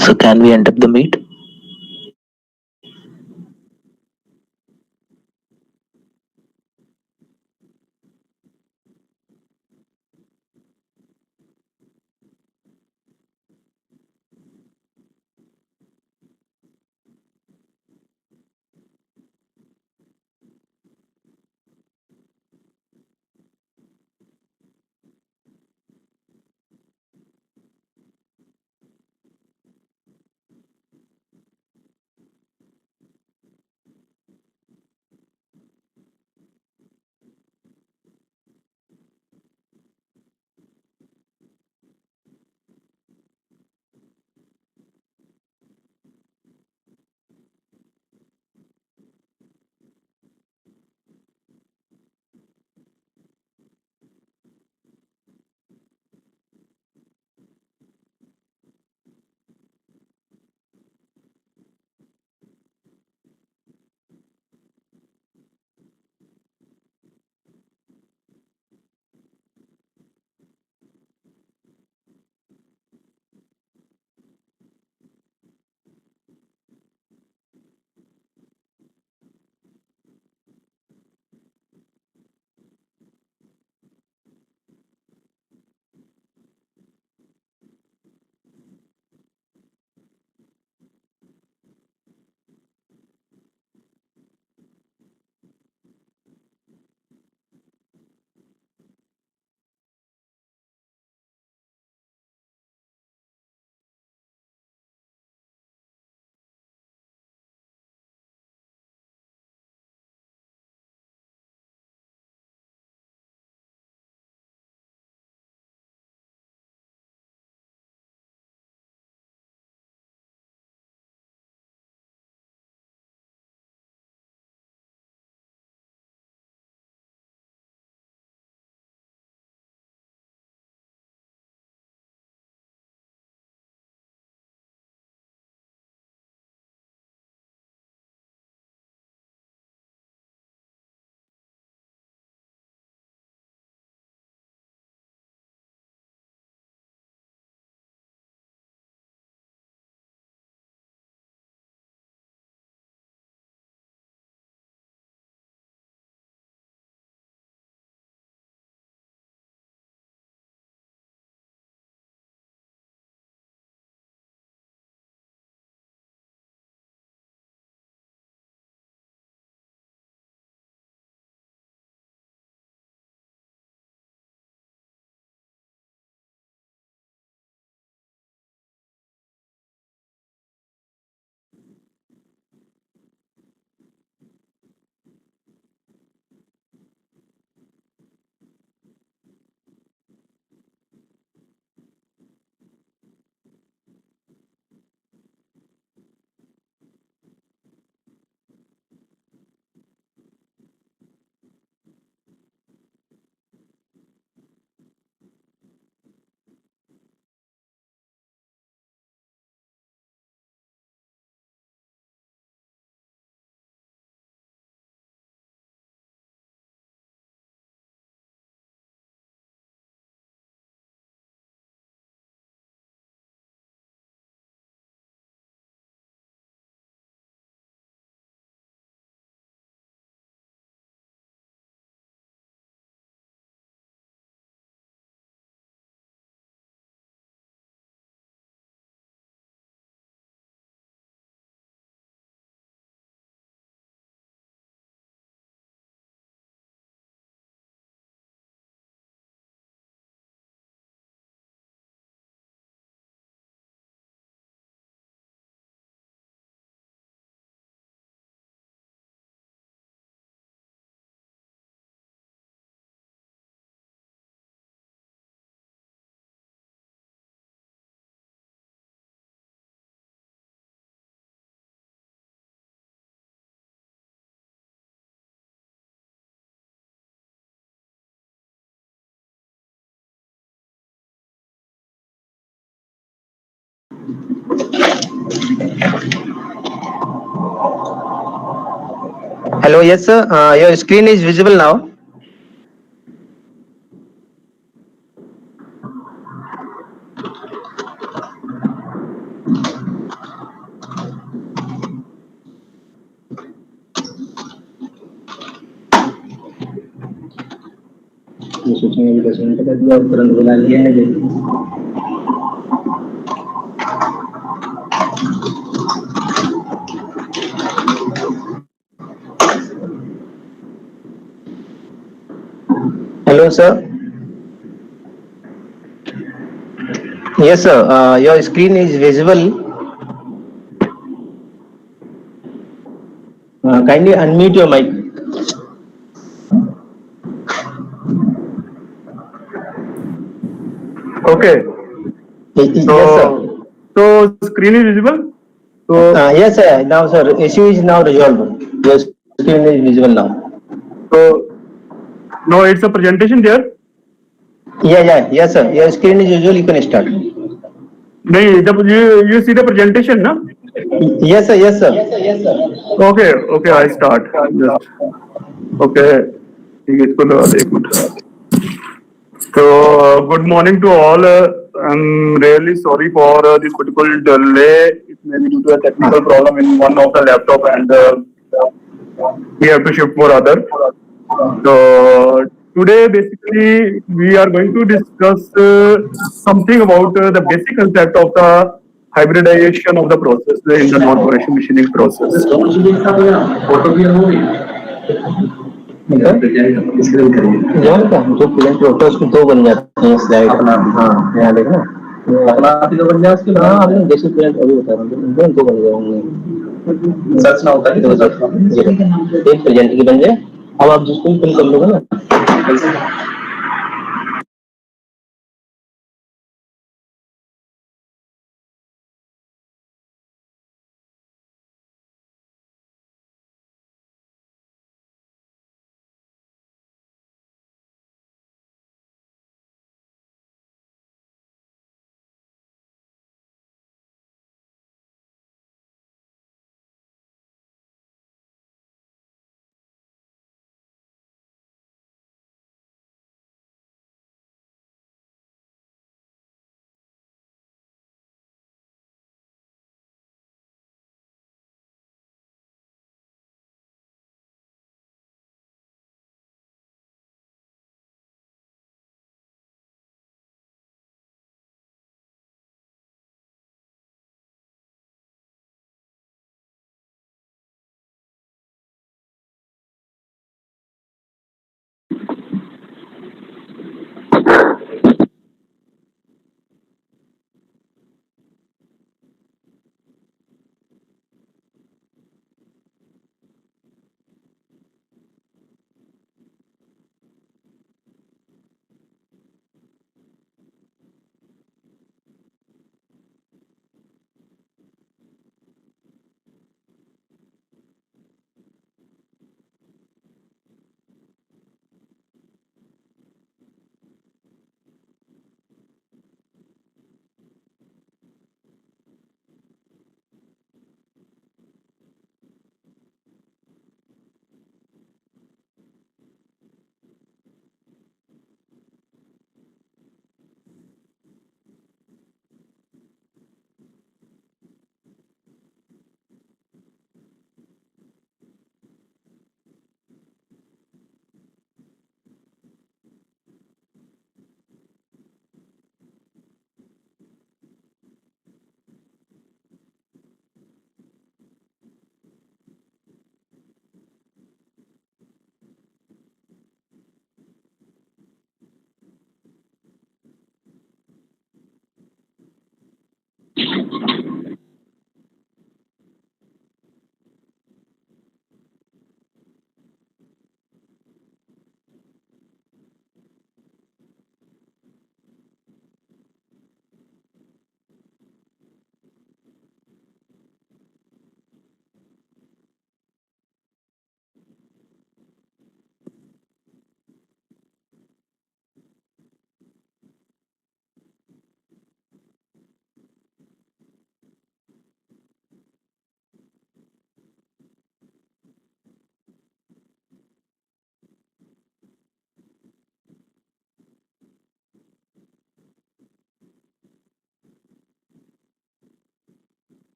So can we end up the meet? Hello, yes, sir. Your screen is visible now. ये सोचेंगे कि 10 minute कर दिया और तुरंत बुला लिया है। Hello, sir. Yes, sir. Your screen is visible. Kindly unmute your mic. Okay. Yes, So, sir. so screen is visible. So, Yes, sir. Now, sir, issue is now resolved. Your screen is visible now. so no, it's a presentation there. Yes, sir. Your screen is usual. You can start. No, you see the presentation, no? Yes, sir. Yes, sir. Okay, okay, I start. Just okay. ठीक है, इसको लगा दे एक minute. So, good morning to all. I'm really sorry for this particular delay. It may be due to a technical problem in one of the laptop, and we have to shift for other. So today, basically, we are going to discuss something about the basic concept of the hybridization of the process in the non-operation machining process. John का जो print होता है उसको दो बन जाते हैं slide अपना। हाँ, यहाँ देखना अपना तो बन जाए उसके। हाँ, हमने जैसे प्रिंट अभी बता रहा हूँ दो बन जाएंगे। सर्च ना होता है तो एक प्रेजेंट की बन जाए। अब आप जिसको भी फिल कर लोगे ना।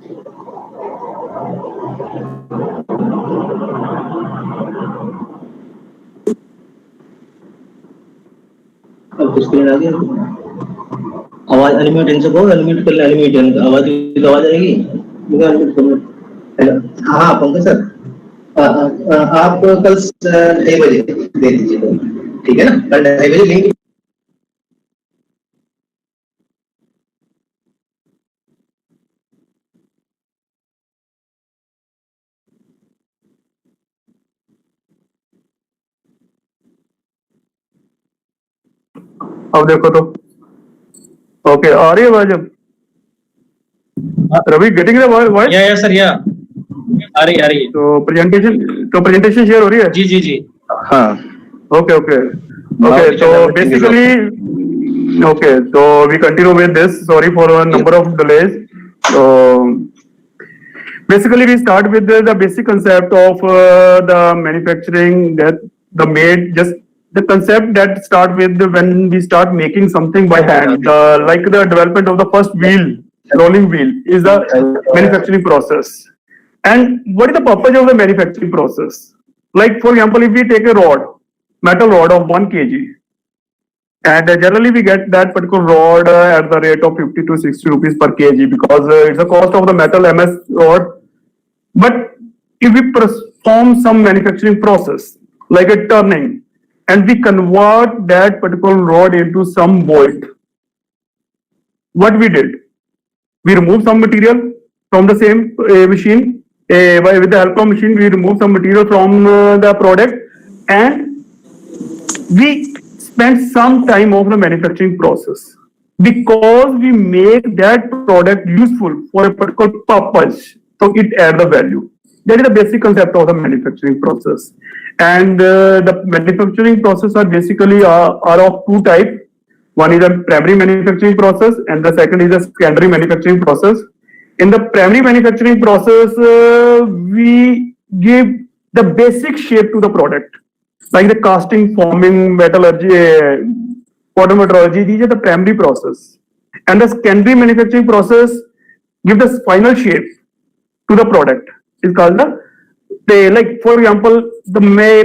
अब स्क्रीन आ गया, आवाज अनम्यूट इनसे कहो, अनम्यूट कर ले, अनम्यूट आवाज तो आवाज आएगी, अनम्यूट करो। हेलो, हाँ पंकज सर, आप कल 6 बजे दे दीजिए, ठीक है ना, कल 6 बजे लिंक। अब देखो तो ओके, आ रही है आवाज अब? Ravi, getting the voice? Yeah sir, yeah आ रही है। तो प्रेजेंटेशन शेयर हो रही है? जी। हाँ Okay. So basically, okay. So we continue with this. Sorry for a number of delays. So basically, we start with the basic concept of the manufacturing, that the concept that start with when we start making something by hand. Like the development of the first wheel, rolling wheel, is the manufacturing process. And what is the purpose of the manufacturing process? Like, for example, if we take a metal rod of 1 kg, and generally we get that particular rod at the rate of 50 to 60 rupees per kg, because it's the cost of the metal MS rod. But if we perform some manufacturing process like a turning, and we convert that particular rod into some bolt, what we did, we remove some material from the same machine. With the help of machine, we remove some material from the product, and we spend some time of the manufacturing process, because we make that product useful for a particular purpose, so it adds the value. That is the basic concept of the manufacturing process. And the manufacturing process are basically are of two types. One is a primary manufacturing process, and the second is a secondary manufacturing process. In the primary manufacturing process, we give the basic shape to the product, like the casting, forming, metallurgy, photometrology. These are the primary process. And the secondary manufacturing process give the final shape to the product. It's called like, for example, the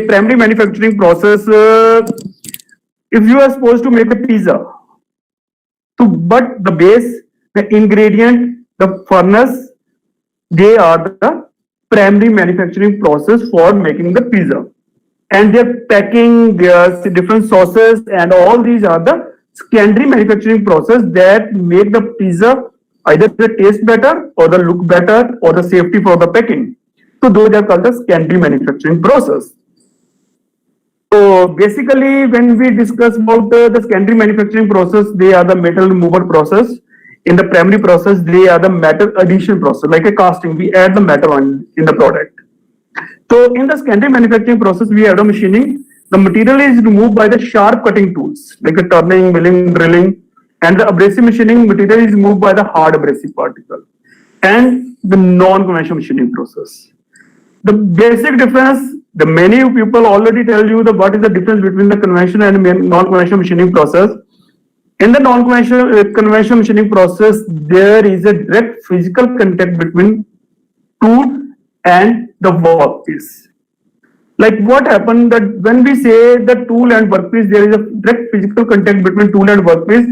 primary manufacturing process, if you are supposed to make a pizza, so but the base, the ingredient, the furnace, they are the primary manufacturing process for making the pizza. And their packing, their different sauces, and all these are the secondary manufacturing process that make the pizza either the taste better, or the look better, or the safety for the packing. So those are called the secondary manufacturing process. So basically, when we discuss about the secondary manufacturing process, they are the metal removal process. In the primary process, they are the metal addition process, like a casting. We add the metal in the product. So in the secondary manufacturing process, we have the machining. The material is removed by the sharp cutting tools, like a turning, milling, drilling. And the abrasive machining, material is removed by the hard abrasive particle. And the non-conventional machining process. The basic difference, the many people already tell you what is the difference between the conventional and non-conventional machining process. In the conventional machining process, there is a direct physical contact between tool and the workpiece. Like, what happened that when we say the tool and workpiece, there is a direct physical contact between tool and workpiece.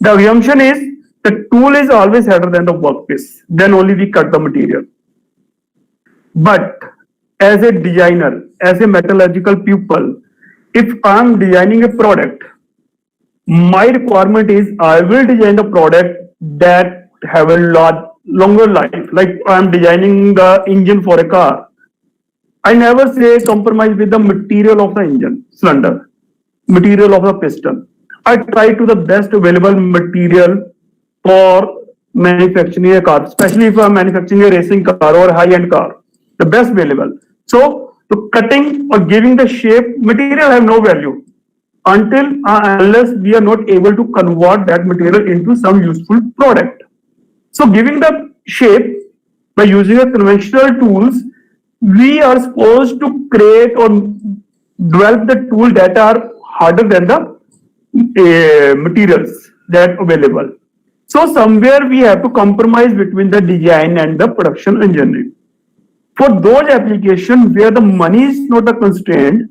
The assumption is the tool is always harder than the workpiece. Then only we cut the material. But as a designer, as a metallurgical pupil, if I am designing a product, my requirement is I will design the product that have a lot longer life. Like, I am designing the engine for a car. I never say compromise with the material of the engine cylinder, material of the piston. I try to the best available material for manufacturing a car, especially if I'm manufacturing a racing car or high-end car, the best available. So, to cutting or giving the shape, material have no value until unless we are not able to convert that material into some useful product. So, giving the shape by using a conventional tools, we are supposed to create or develop the tool that are harder than the materials that available. So somewhere we have to compromise between the design and the production engineering. For those applications where the money is not a constraint,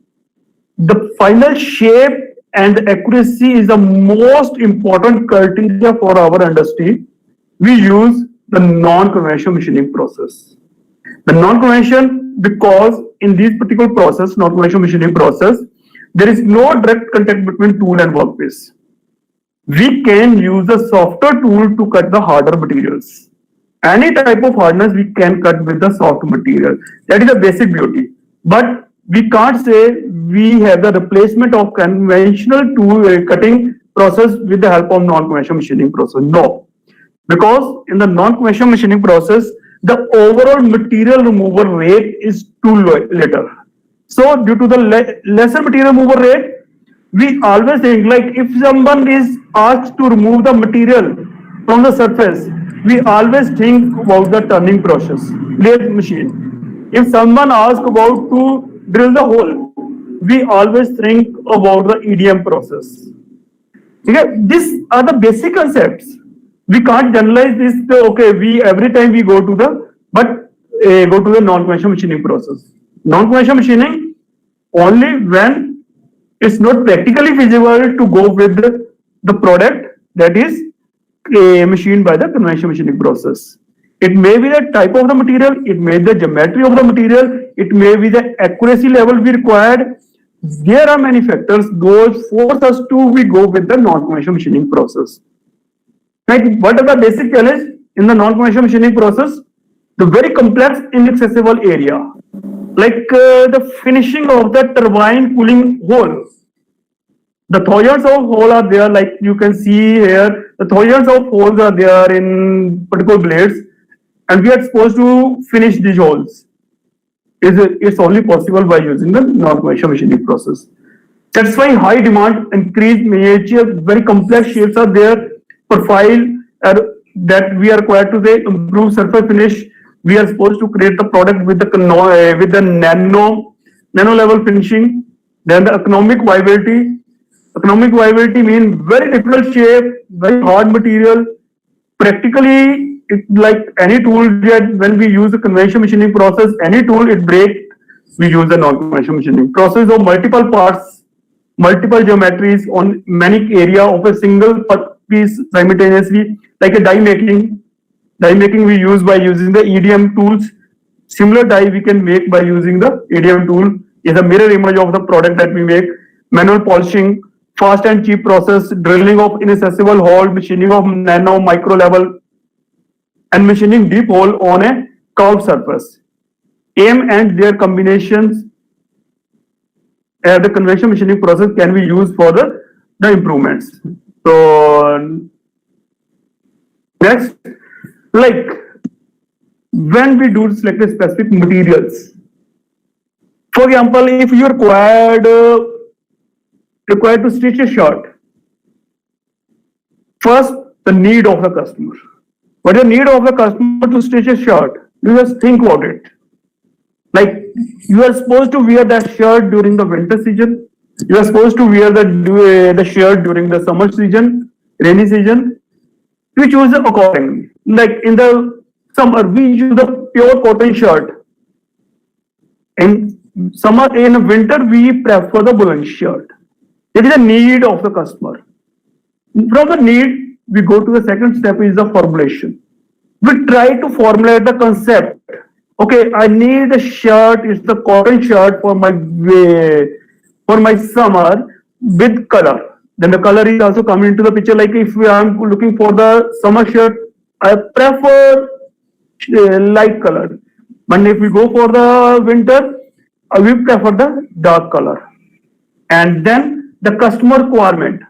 the final shape and accuracy is the most important criteria for our industry. We use the non-conventional machining process. The non-conventional, because in this particular process, non-conventional machining process, there is no direct contact between tool and workpiece. We can use a softer tool to cut the harder materials. Any type of hardness we can cut with the soft material. That is the basic beauty. But we can't say we have the replacement of conventional tool cutting process with the help of non-conventional machining process. No. Because in the non-conventional machining process, the overall material removal rate is too little. So due to the lesser material removal rate, we always think like if someone is asked to remove the material from the surface, we always think about the turning process, lathe machine. If someone asks about to drill the hole, we always think about the EDM process. Okay, these are the basic concepts. We can't generalize this. Okay, we every time we go to the go to the non-conventional machining process. Non-conventional machining only when it's not practically feasible to go with the product that is machined by the conventional machining process. It may be the type of the material, it may be the geometry of the material, it may be the accuracy level we required. There are many factors. Those force us to we go with the non-conventional machining process. Right? What are the basic challenge in the non-conventional machining process? The very complex, inaccessible area, like the finishing of the turbine cooling hole. The thousands of holes are there, like you can see here. The thousands of holes are there in particular blades, and we are supposed to finish these holes. It's only possible by using the non-conventional machining process. That's why high demand, increased miniature, very complex shapes are there. Profile that we are required to say improve surface finish. We are supposed to create the product with the nano level finishing. Then the economic viability. Economic viability means very difficult shape, very hard material. Practically, it like any tool that when we use the conventional machining process, any tool it breaks. We use the non-conventional machining process of multiple parts, multiple geometries on many area of a single piece simultaneously, like a die making. Die making we use by using the EDM tools. Similar die we can make by using the EDM tool. Is a mirror image of the product that we make. Manual polishing, fast and cheap process, drilling of inaccessible hole, machining of nano micro level, and machining deep hole on a curved surface. Aim and their combinations the conventional machining process can be used for the improvements. So next, like when we do select a specific materials, for example, if you are required to stitch a shirt, first the need of the customer. What is the need of the customer to stitch a shirt? You just think about it. Like you are supposed to wear that shirt during the winter season. You are supposed to wear the shirt during the summer season, rainy season. We choose accordingly. Like in the summer, we use the pure cotton shirt. In summer, in winter, we prefer the woolen shirt. It is a need of the customer. From the need, we go to the second step is the formulation. We try to formulate the concept. Okay, I need a shirt. It's the cotton shirt for my summer with color. Then the color is also coming into the picture. Like if I'm looking for the summer shirt, I prefer light color. But if we go for the winter, we prefer the dark color. And then the customer requirement.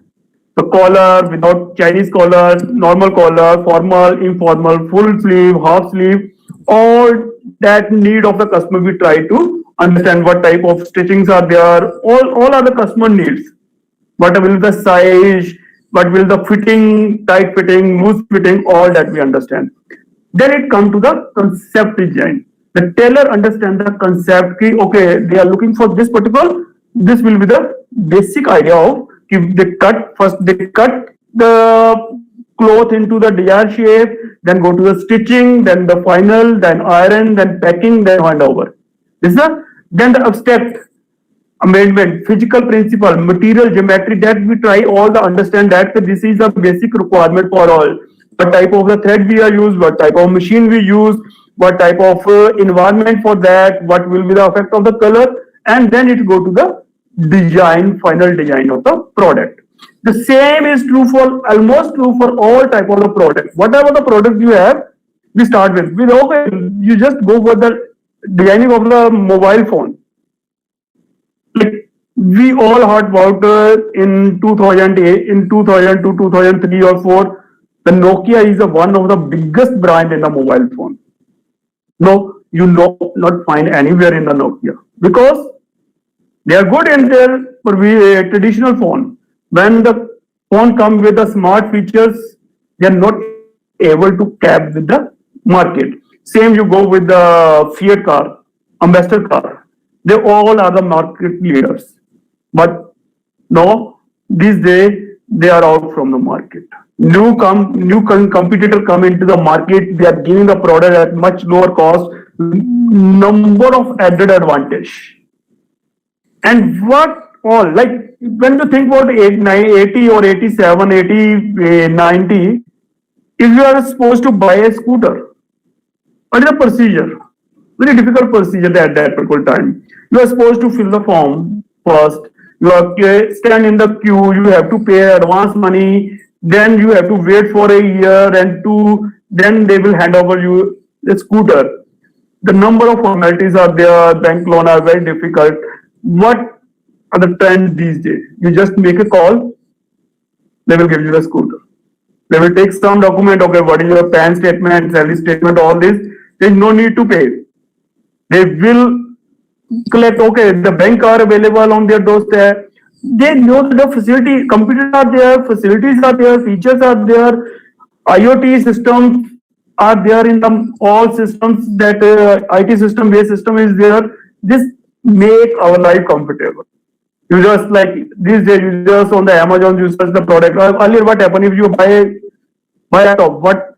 The collar, without Chinese collar, normal collar, formal, informal, full sleeve, half sleeve, all that need of the customer, we try to understand what type of stitchings are there, all are the customer needs. What will the size, what will the fitting, tight fitting, loose fitting, all that we understand. Then it comes to the concept design. The tailor understand the concept, okay, they are looking for this particular, this will be the basic idea of if they cut, first they cut the cloth into the desired shape, then go to the stitching, then the final, then iron, then packing, then handover. This is then the abstract amendment, physical principle, material geometry, that we try all the understand that this is a basic requirement for all. What type of the thread we are use, what type of machine we use, what type of environment for that, what will be the effect of the color, and then it go to the design, final design of the product. The same is true for almost true for all type of the product. Whatever the product you have, we start with okay, you just go for the designing of the mobile phone. Like we all heard about in 2008, in 2002, 2003 or 4, the Nokia is one of the biggest brand in the mobile phone. No, you not find anywhere in the Nokia because they are good in their traditional phone. When the phone comes with the smart features, they are not able to cap with the market. Same you go with the Fiat car, Ambassador car. They all are the market leaders. But no, these days they are out from the market. New competitor come into the market. They are giving the product at much lower cost, number of added advantage. And what all, like when you think about 80 or 87, 80, 90, if you are supposed to buy a scooter, what is the procedure? Very difficult procedure at that particular time. You are supposed to fill the form first. You have to stand in the queue. You have to pay advance money. Then you have to wait for a year and two. Then they will hand over you the scooter. The number of formalities are there. Bank loan are very difficult. What are the trends these days? You just make a call. They will give you the scooter. They will take some document. Okay, what is your PAN statement, salary statement, all this. There is no need to pay. They will collect, okay, the bank are available on their doorstep. They know that the facility, computers are there, facilities are there, features are there, IoT systems are there in the all systems that IT system based system is there. This make our life comfortable. You just like these days, you just on the Amazon, you search the product. Earlier, what happened if you buy a laptop? What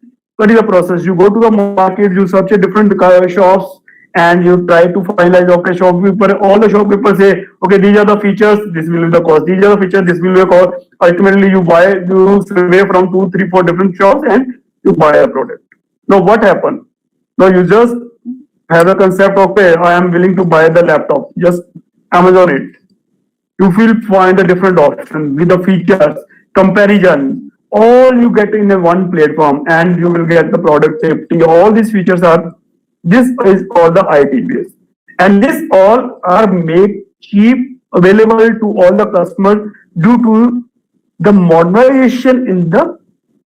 is the process? You go to the market, you search a different shops, and you try to finalize. Okay, shopkeeper, all the shopkeepers say, okay, these are the features, this will be the cost. These are the features, this will be the cost. Ultimately, you survey from 2, 3, 4 different shops, and you buy a product. Now, what happened? Now, you just have a concept of, okay, I am willing to buy the laptop. Just Amazon it. You will find a different option with the features, comparison, all you get in a one platform, and you will get the product safety. All these features are, this is all the IT base. And this all are made cheap, available to all the customers due to the modernization in the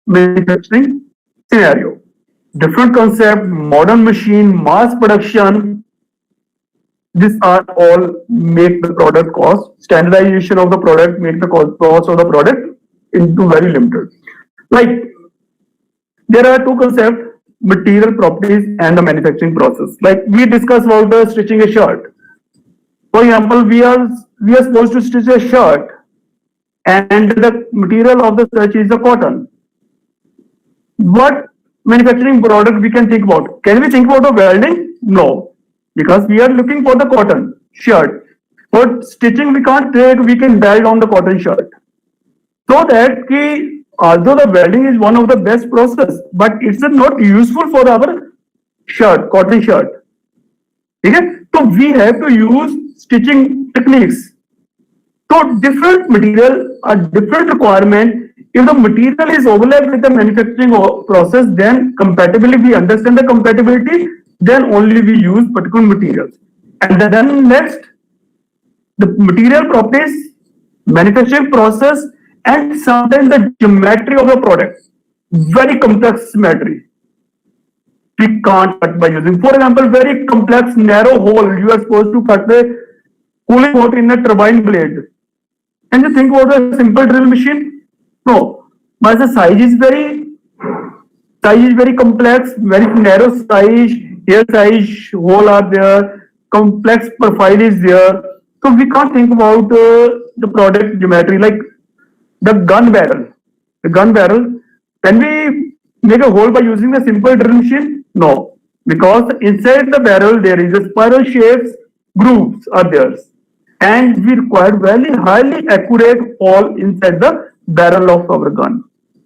manufacturing scenario. Different concept, modern machine, mass production, these are all make the product cost, standardization of the product, make the cost of the product into very limited. Like there are two concepts, material properties and the manufacturing process. Like we discussed about the stitching a shirt. For example, we are supposed to stitch a shirt and the material of the stitch is the cotton. What manufacturing product we can think about? Can we think about the welding? No, because we are looking for the cotton shirt. For stitching, we can't take, we can weld on the cotton shirt. So that although the welding is one of the best process, but it's not useful for our shirt, cotton shirt. Okay? So we have to use stitching techniques. So different material are different requirement. If the material is overlapped with the manufacturing process, then compatibility, we understand the compatibility, then only we use particular materials. And then next, the material properties, manufacturing process, and sometimes the geometry of the product. Very complex geometry. We can't cut by using, for example, very complex narrow hole. You are supposed to cut the cooling water in a turbine blade. Can you think about a simple drill machine? No, but the size is very complex, very narrow size, hair size, hole are there, complex profile is there. So we can't think about the product geometry like the gun barrel. The gun barrel, Can we make a hole by using the simple drill machine? No, because inside the barrel there is a spiral shapes, grooves are there, and we require very highly accurate hole inside the barrel of our gun.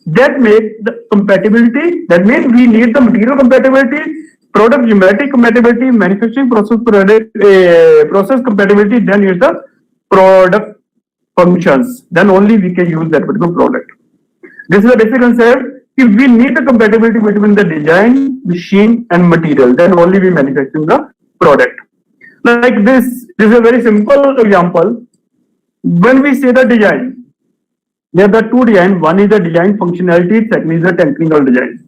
That makes the compatibility. That means we need the material compatibility, product geometric compatibility, manufacturing process process compatibility. Then is the product functions. Then only we can use that particular product. This is the basic concept. If we need the compatibility between the design, machine, and material, then only we manufacture the product. Like this is a very simple example. When we say the design, there are the two design. One is the design functionality, second is the technical design.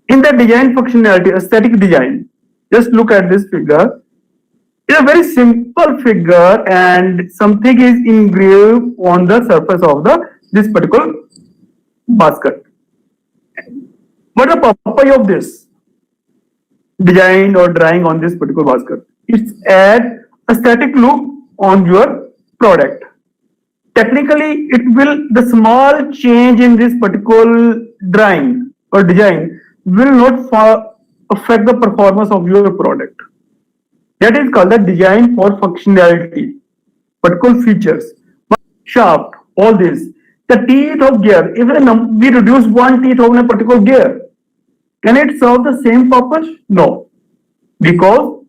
In the design functionality, aesthetic design, just look at this figure. It's a very simple figure, and something is engraved on the surface of this particular basket. What is the purpose of this design or drawing on this particular basket? It's add aesthetic look on your product. Technically, it will, the small change in this particular drawing or design will not affect the performance of your product. That is called the design for functionality, particular features, shaft, all this. The teeth of gear, if we reduce one teeth of a particular gear, can it serve the same purpose? No, because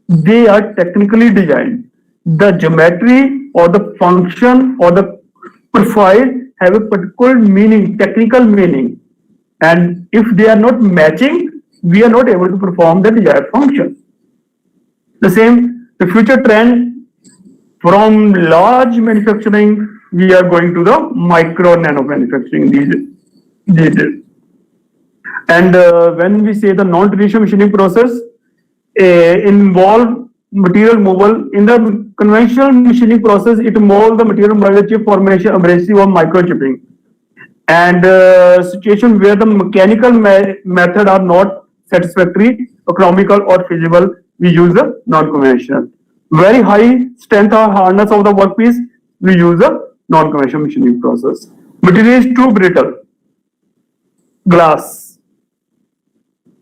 they are technically designed. The geometry or the function or the profile have a particular meaning, technical meaning. And if they are not matching, we are not able to perform the desired function. The same, the future trend from large manufacturing, we are going to the micro nano manufacturing these days. And when we say the non-traditional machining process involve material removal. In the conventional machining process, it involves the material by the chip formation, abrasive or microchipping. And situation where the mechanical method are not satisfactory, economical or feasible, we use a non-conventional. Very high strength or hardness of the workpiece, we use a non-conventional machining process. Material is too brittle, glass,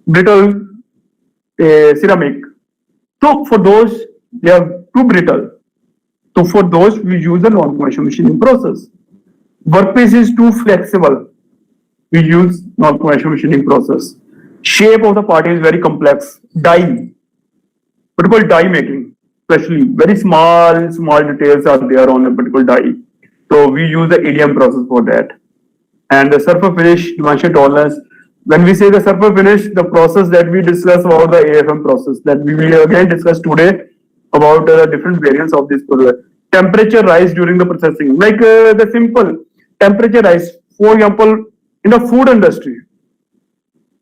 brittle ceramic. So for those, they are too brittle. So for those, we use a non-conventional machining process. Workpiece is too flexible. We use non-conventional machining process. Shape of the part is very complex. Die, particular die making, especially very small details are there on a particular die. So we use the ADM process for that. And the surface finish, dimension tolerance. When we say the surface finish, the process that we discuss about the AFM process that we will again discuss today about the different variants of this process. Temperature rise during the processing, like the simple temperature rise. For example, in the food industry,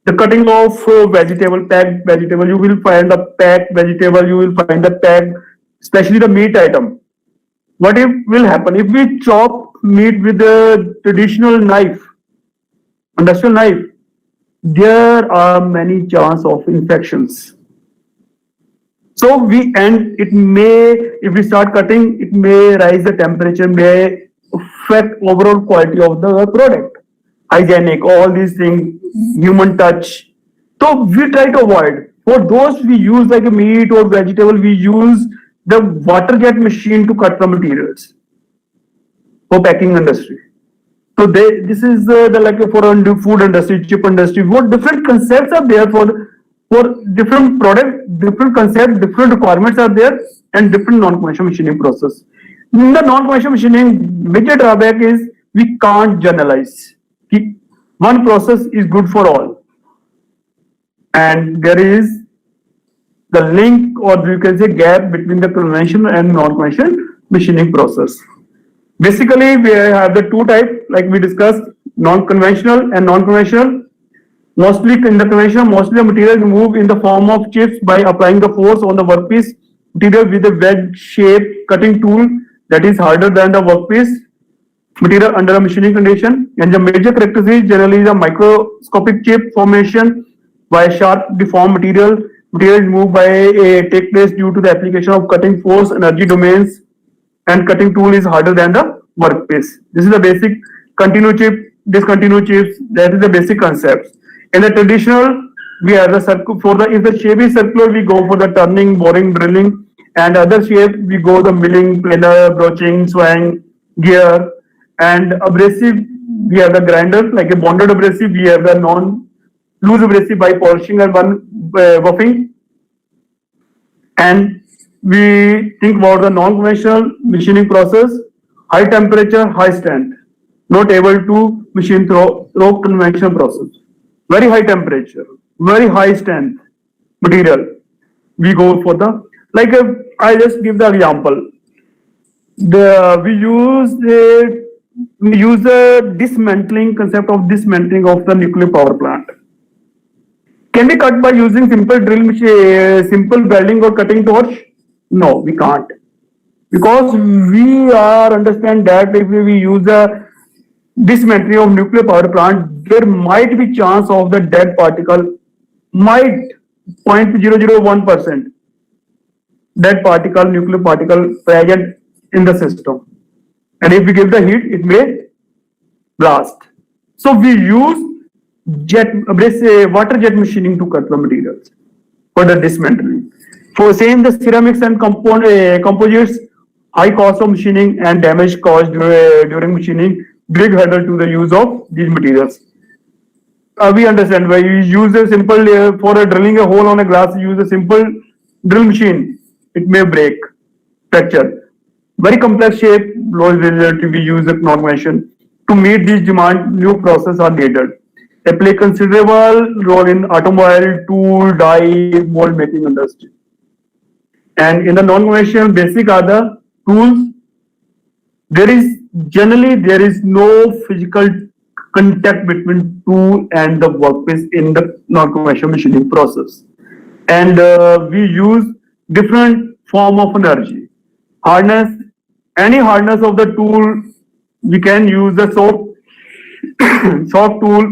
the cutting of vegetable, packed vegetable, you will find the packed vegetable, you will find the packed, especially the meat item. What if will happen if we chop meat with a traditional knife, industrial knife? There are many chances of infections. So it may, if we start cutting, it may rise the temperature, may affect overall quality of the product. Hygienic, all these things, human touch. So we try to avoid. For those we use like a meat or vegetable, we use the water jet machine to cut the materials for packing industry. So this is the like for food industry, chip industry. What different concepts are there for different product, different concept, different requirements are there, and different non-conventional machining process. In the non-conventional machining, major drawback is we can't generalize. One process is good for all, and there is the link, or you can say gap, between the conventional and non-conventional machining process. Basically, we have the two types, like we discussed, non-conventional and non-conventional. Mostly in the conventional, mostly the material is moved in the form of chips by applying the force on the workpiece. Material with a wedge-shaped cutting tool that is harder than the workpiece. Material under a machining condition, and the major characteristic generally the microscopic chip formation by sharp deformed material. Material is moved by take place due to the application of cutting force, energy domains, and cutting tool is harder than the workpiece. This is the basic continuous chip discontinuous chips. That is the basic concept. In the traditional, we have the circle for the if the shape is circular, we go for the turning, boring, drilling, and other shape we go the milling, planer, broaching, swang, gear, and abrasive. We have the grinder like a bonded abrasive. We have the non-loose abrasive by polishing and one buffing, and we think about the non-conventional machining process, high temperature, high strength, not able to machine through conventional process. Very high temperature, very high strength material. We go for the, like I just give the example. We use the dismantling concept of dismantling of the nuclear power plant. Can we cut by using simple drill machine, simple welding or cutting torch? No, we can't. Because we are understand that if we use a dismantling of nuclear power plant, there might be chance of the dead particle might 0.001% dead particle, nuclear particle present in the system. And if we give the heat, it may blast. So we use water jet machining to cut the materials for the dismantling. For same the ceramics and composites, high cost of machining and damage caused during machining, big hurdle to the use of these materials. We understand why you use a simple for drilling a hole on a glass. You use a simple drill machine. It may break, fracture. Very complex shape, low result. We use a non-convention to meet these demand. New process are needed. They play considerable role in automobile, tool, die, mold making industry. And in the non-conventional, basic are the tools. There is no physical contact between tool and the workpiece in the non-conventional machining process. And we use different form of energy. Hardness, any hardness of the tool, we can use the soft tool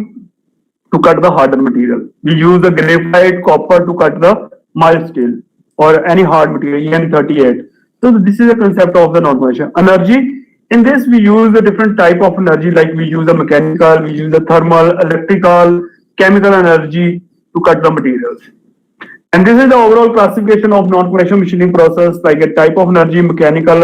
to cut the harder material. We use the graphite, copper to cut the mild steel or any hard material, EN38. So this is the concept of the non-conventional. Energy, in this we use a different type of energy, like we use the mechanical, we use the thermal, electrical, chemical energy to cut the materials. And this is the overall classification of non-conventional machining process, like a type of energy, mechanical,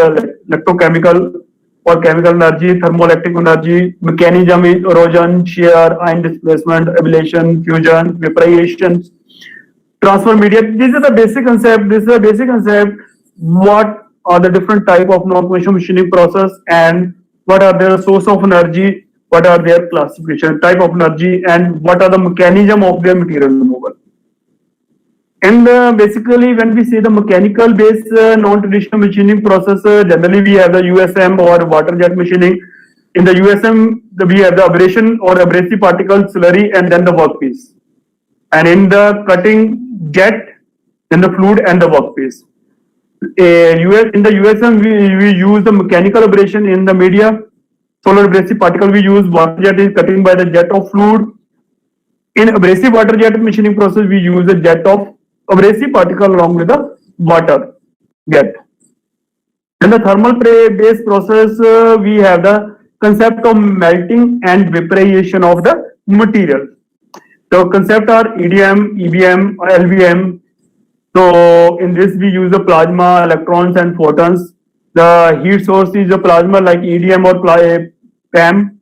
electrochemical, or chemical energy, thermoelectric energy, mechanism is erosion, shear, ion displacement, ablation, fusion, vaporization, transfer media. This is the basic concept. What are the different type of non-conventional machining process and what are their source of energy, what are their classification, type of energy, and what are the mechanism of their material removal. And basically, when we say the mechanical based non-traditional machining process, generally we have the USM or water jet machining. In the USM, we have the abrasion or abrasive particle slurry and then the workpiece. And in the cutting jet, then the fluid and the workpiece. In the USM, we use the mechanical abrasion in the media. Solar abrasive particle we use, water jet is cutting by the jet of fluid. In abrasive water jet machining process, we use a jet of abrasive particle along with the water jet. In the thermal based process, we have the concept of melting and vaporization of the material. The concept are EDM, EBM, LVM. So in this we use the plasma, electrons and photons. The heat source is the plasma like EDM or PAM.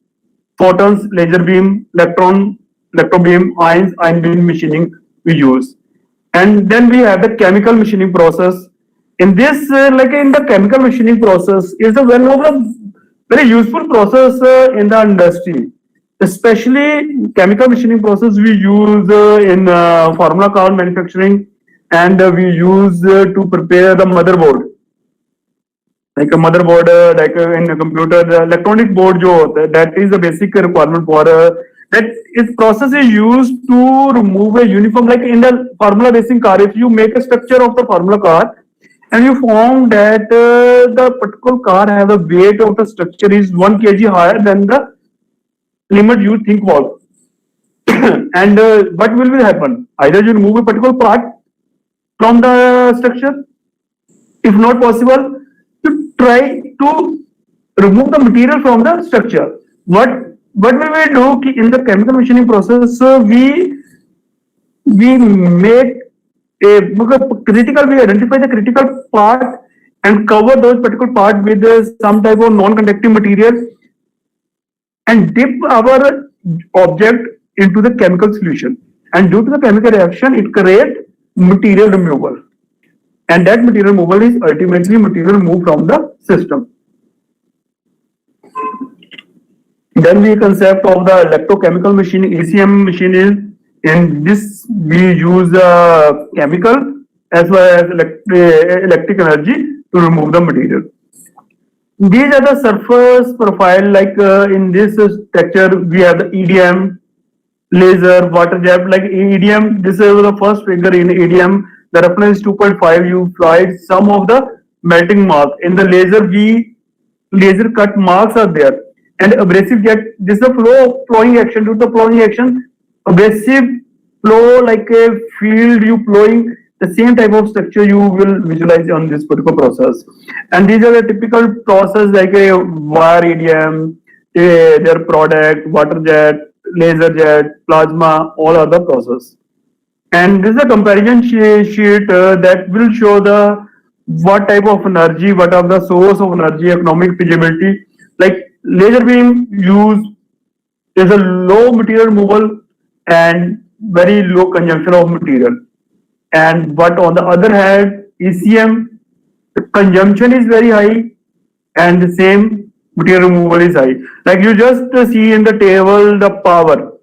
Photons, laser beam, electron beam, ion beam machining we use. And then we have the chemical machining process. In this, like in the chemical machining process, is the one of the very useful process in the industry. Especially chemical machining process we use in formula car manufacturing, and we use to prepare the motherboard. Like a motherboard, like in a computer, the electronic board, that is the basic requirement for that its process is used to remove a uniform, like in the formula racing car. If you make a structure of the formula car and you found that the particular car has a weight of the structure is 1 kg higher than the limit you think about, and what will happen? Either you remove a particular part from the structure. If not possible, you try to remove the material from the structure. What what we will do in the chemical machining process, we make we identify the critical part and cover those particular part with some type of non-conductive material and dip our object into the chemical solution. And due to the chemical reaction, it creates material removal. And that material removal is ultimately material removed from the system. Then the concept of the electrochemical machine, ECM machine is, in this we use chemical as well as electric energy to remove the material. These are the surface profile, like in this structure we have the EDM, laser, water jet. Like EDM, this is the first figure in EDM. The reference 2.5, you slide some of the melting mark. In the laser cut marks are there. And abrasive jet, this is the flowing action. Due to the flowing action, abrasive flow like a field you flowing, the same type of structure you will visualize on this particular process. And these are the typical process like a wire EDM, their product, water jet, laser jet, plasma, all other process. And this is a comparison sheet that will show the what type of energy, what are the source of energy, economic feasibility. Like laser beam use is a low material removal and very low consumption of material. And but on the other hand, ECM, the consumption is very high and the same material removal is high. Like you just see in the table the power.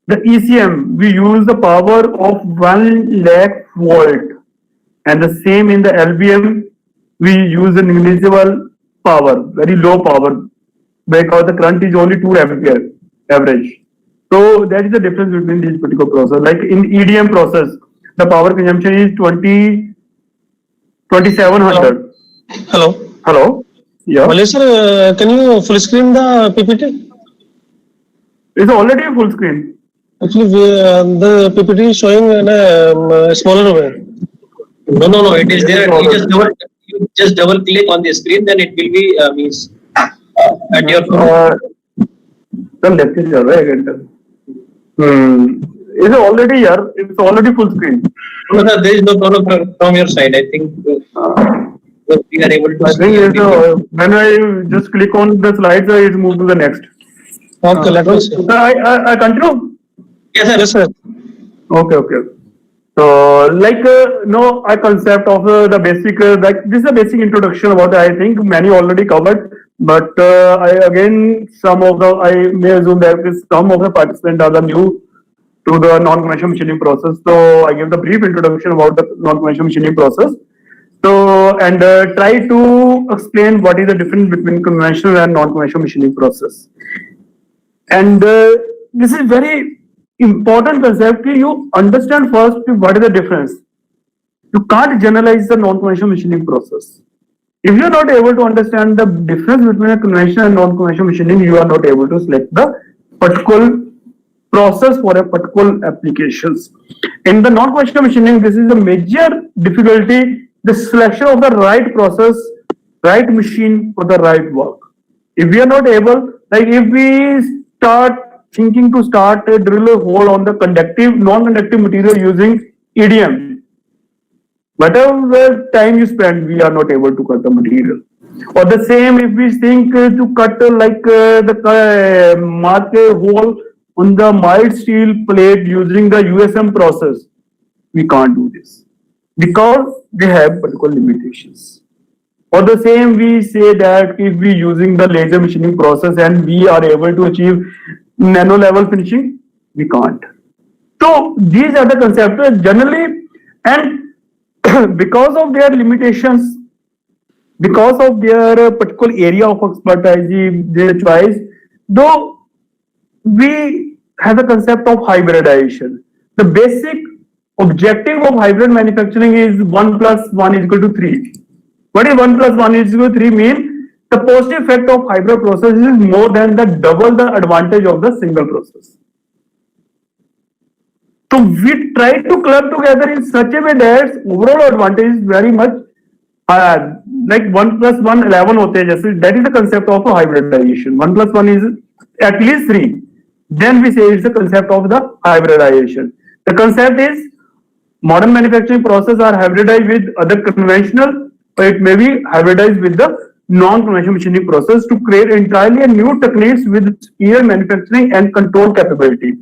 The ECM, we use the power of 1 lakh volt, and the same in the LBM, we use a negligible power, very low power, because the current is only 2 ampere average. So that is the difference between these particular process. Like in EDM process, the power consumption is 2700. Hello. Hello? Yeah. Well, sir, can you full screen the PPT? It's already a full screen. Actually, the PPT is showing in a smaller way. No. It is there. You just double click on the screen, then it will be at your phone. Left is here, right? It's already here. It's already full screen. No, sir, there is no problem from your side. I think we are able to. I think it's, when I just click on the slides, it's moved to the next. Okay, let us see. I continue. Yes, sir. Yes, sir. Okay. So, like, a concept of the basic, like, this is a basic introduction about, I think many already covered, but I may assume that some of the participants are new to the non-conventional machining process. So, I give the brief introduction about the non-conventional machining process. So, and try to explain what is the difference between conventional and non-conventional machining process. And this is very important concept. You understand first what is the difference. You can't generalize the non-conventional machining process. If you are not able to understand the difference between a conventional and non-conventional machining, you are not able to select the particular process for a particular applications. In the non-conventional machining, this is the major difficulty, the selection of the right process, right machine for the right work. If we are not able, like if we start thinking to start a drill a hole on the non-conductive material using EDM, whatever time you spend, we are not able to cut the material. Or the same, if we think to cut mark a hole on the mild steel plate using the USM process, we can't do this because they have particular limitations. Or the same, we say that if we using the laser machining process and we are able to achieve nano level finishing, we can't. So these are the concepts generally, and because of their limitations, because of their particular area of expertise, their choice, though we have a concept of hybridization. The basic objective of hybrid manufacturing is 1 + 1 = 3. What is 1 + 1 = 3 mean? The positive effect of hybrid process is more than the double the advantage of the single process. So we try to club together in such a way that overall advantage is very much like 1 + 1 11 होते हैं जैसे, that is the concept of a hybridization. 1 + 1 is at least 3. Then we say it's the concept of the hybridization. The concept is modern manufacturing process are hybridized with other conventional, or it may be hybridized with the non-conventional machining process to create entirely new techniques with superior manufacturing and control capability.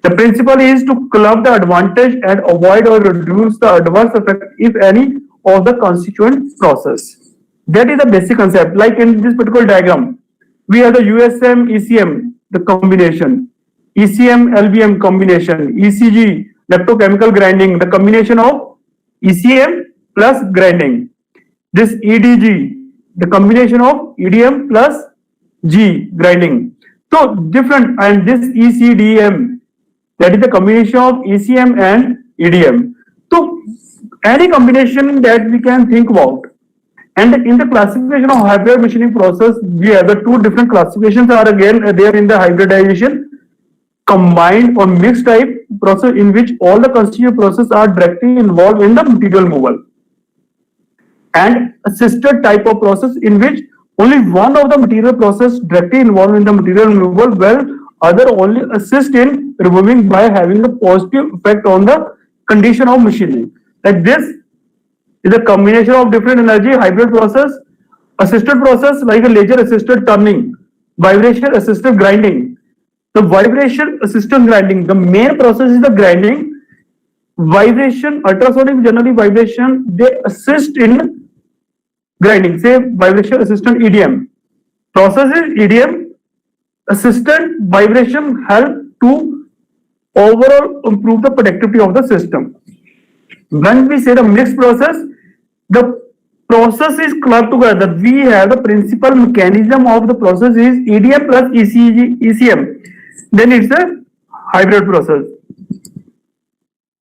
The principle is to club the advantage and avoid or reduce the adverse effect, if any, of the constituent process. That is the basic concept. Like in this particular diagram, we have the USM, ECM, the combination, ECM, LBM combination, ECG, electrochemical grinding, the combination of ECM plus grinding. This EDG, the combination of EDM plus G grinding. So different, and this ECDM, that is the combination of ECM and EDM. So any combination that we can think about. And in the classification of hybrid machining process, we have the 2 different classifications are again there in the hybridization, combined or mixed type process in which all the constituent processes are directly involved in the material removal, and assisted type of process in which only one of the material process directly involved in the material removal, while other only assist in removing by having a positive effect on the condition of machining. Like this is a combination of different energy hybrid process, assisted process like a laser assisted turning, vibration assisted grinding. The vibration assisted grinding, the main process is the grinding. Vibration, ultrasonic generally vibration, they assist in grinding. Say vibration assistant EDM. Process is EDM, assistant vibration help to overall improve the productivity of the system. When we say the mixed process, the process is clubbed together. We have the principal mechanism of the process is EDM plus ECM. Then it's a hybrid process.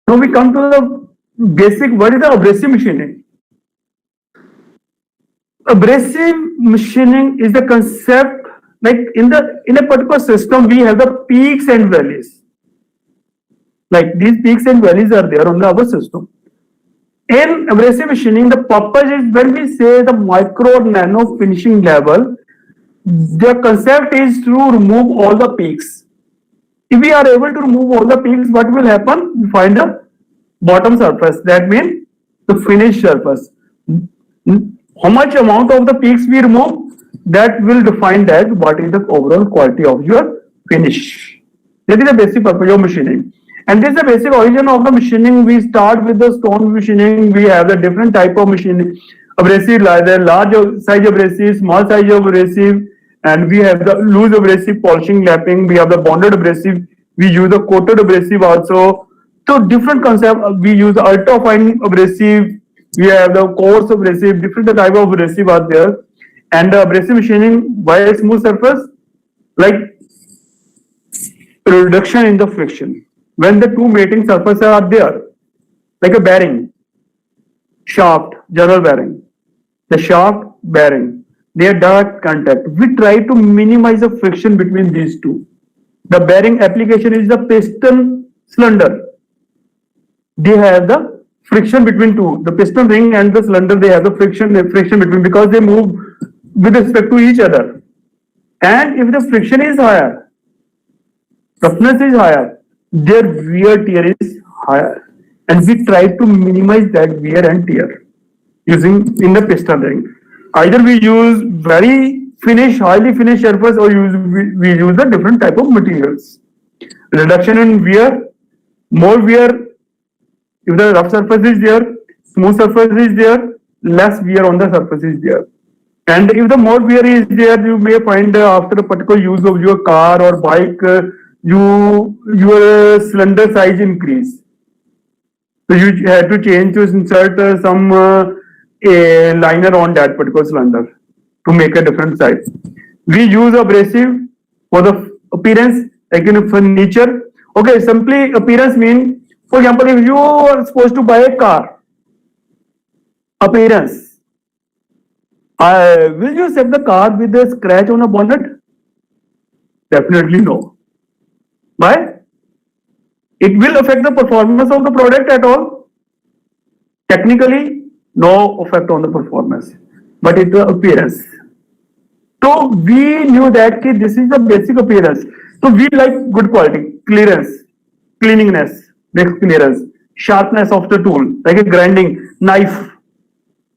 Now we come to the basic, what is the abrasive machining? Abrasive machining is the concept, like in a particular system we have the peaks and valleys. Like these peaks and valleys are there on our system. In abrasive machining, the purpose is when we say the micro or nano finishing level, the concept is to remove all the peaks. If we are able to remove all the peaks, what will happen? We find the bottom surface. That means the finished surface. How much amount of the peaks we remove, that will define that what is the overall quality of your finish. That is the basic purpose of machining. And this is the basic origin of the machining. We start with the stone machining. We have the different type of machining. Abrasive, large size abrasive, small size abrasive, and we have the loose abrasive, polishing, lapping. We have the bonded abrasive. We use the coated abrasive also. So different concept. We use the ultra fine abrasive. We have the coarse abrasive. Different type of abrasive are there. And the abrasive machining, why a smooth surface? Like reduction in the friction. When the 2 mating surfaces are there, like a bearing, shaft, general bearing, the shaft, bearing, they are direct contact. We try to minimize the friction between these 2. The bearing application is the piston cylinder. They have the friction between 2. The piston ring and the cylinder, they have the friction between, because they move with respect to each other. And if the friction is higher, roughness is higher, their wear tear is higher, and we try to minimize that wear and tear using in the piston ring. Either we use very finished, highly finished surface, or we use a different type of materials. Reduction in wear, more wear. If the rough surface is there, smooth surface is there, less wear on the surface is there. And if the more wear is there, you may find after a particular use of your car or bike, your cylinder size increase. So you have to change to insert some a liner on that particular cylinder to make a different size. We use abrasive for the appearance, like in furniture. Okay, simply appearance mean, for example, if you are supposed to buy a car, appearance, will you accept the car with a scratch on a bonnet? Definitely no. Why? It will affect the performance of the product at all? Technically, no effect on the performance, but it's the appearance. So we knew that okay, this is the basic appearance. So we like good quality, clearance, cleanliness, next clearance, sharpness of the tool, like a grinding knife.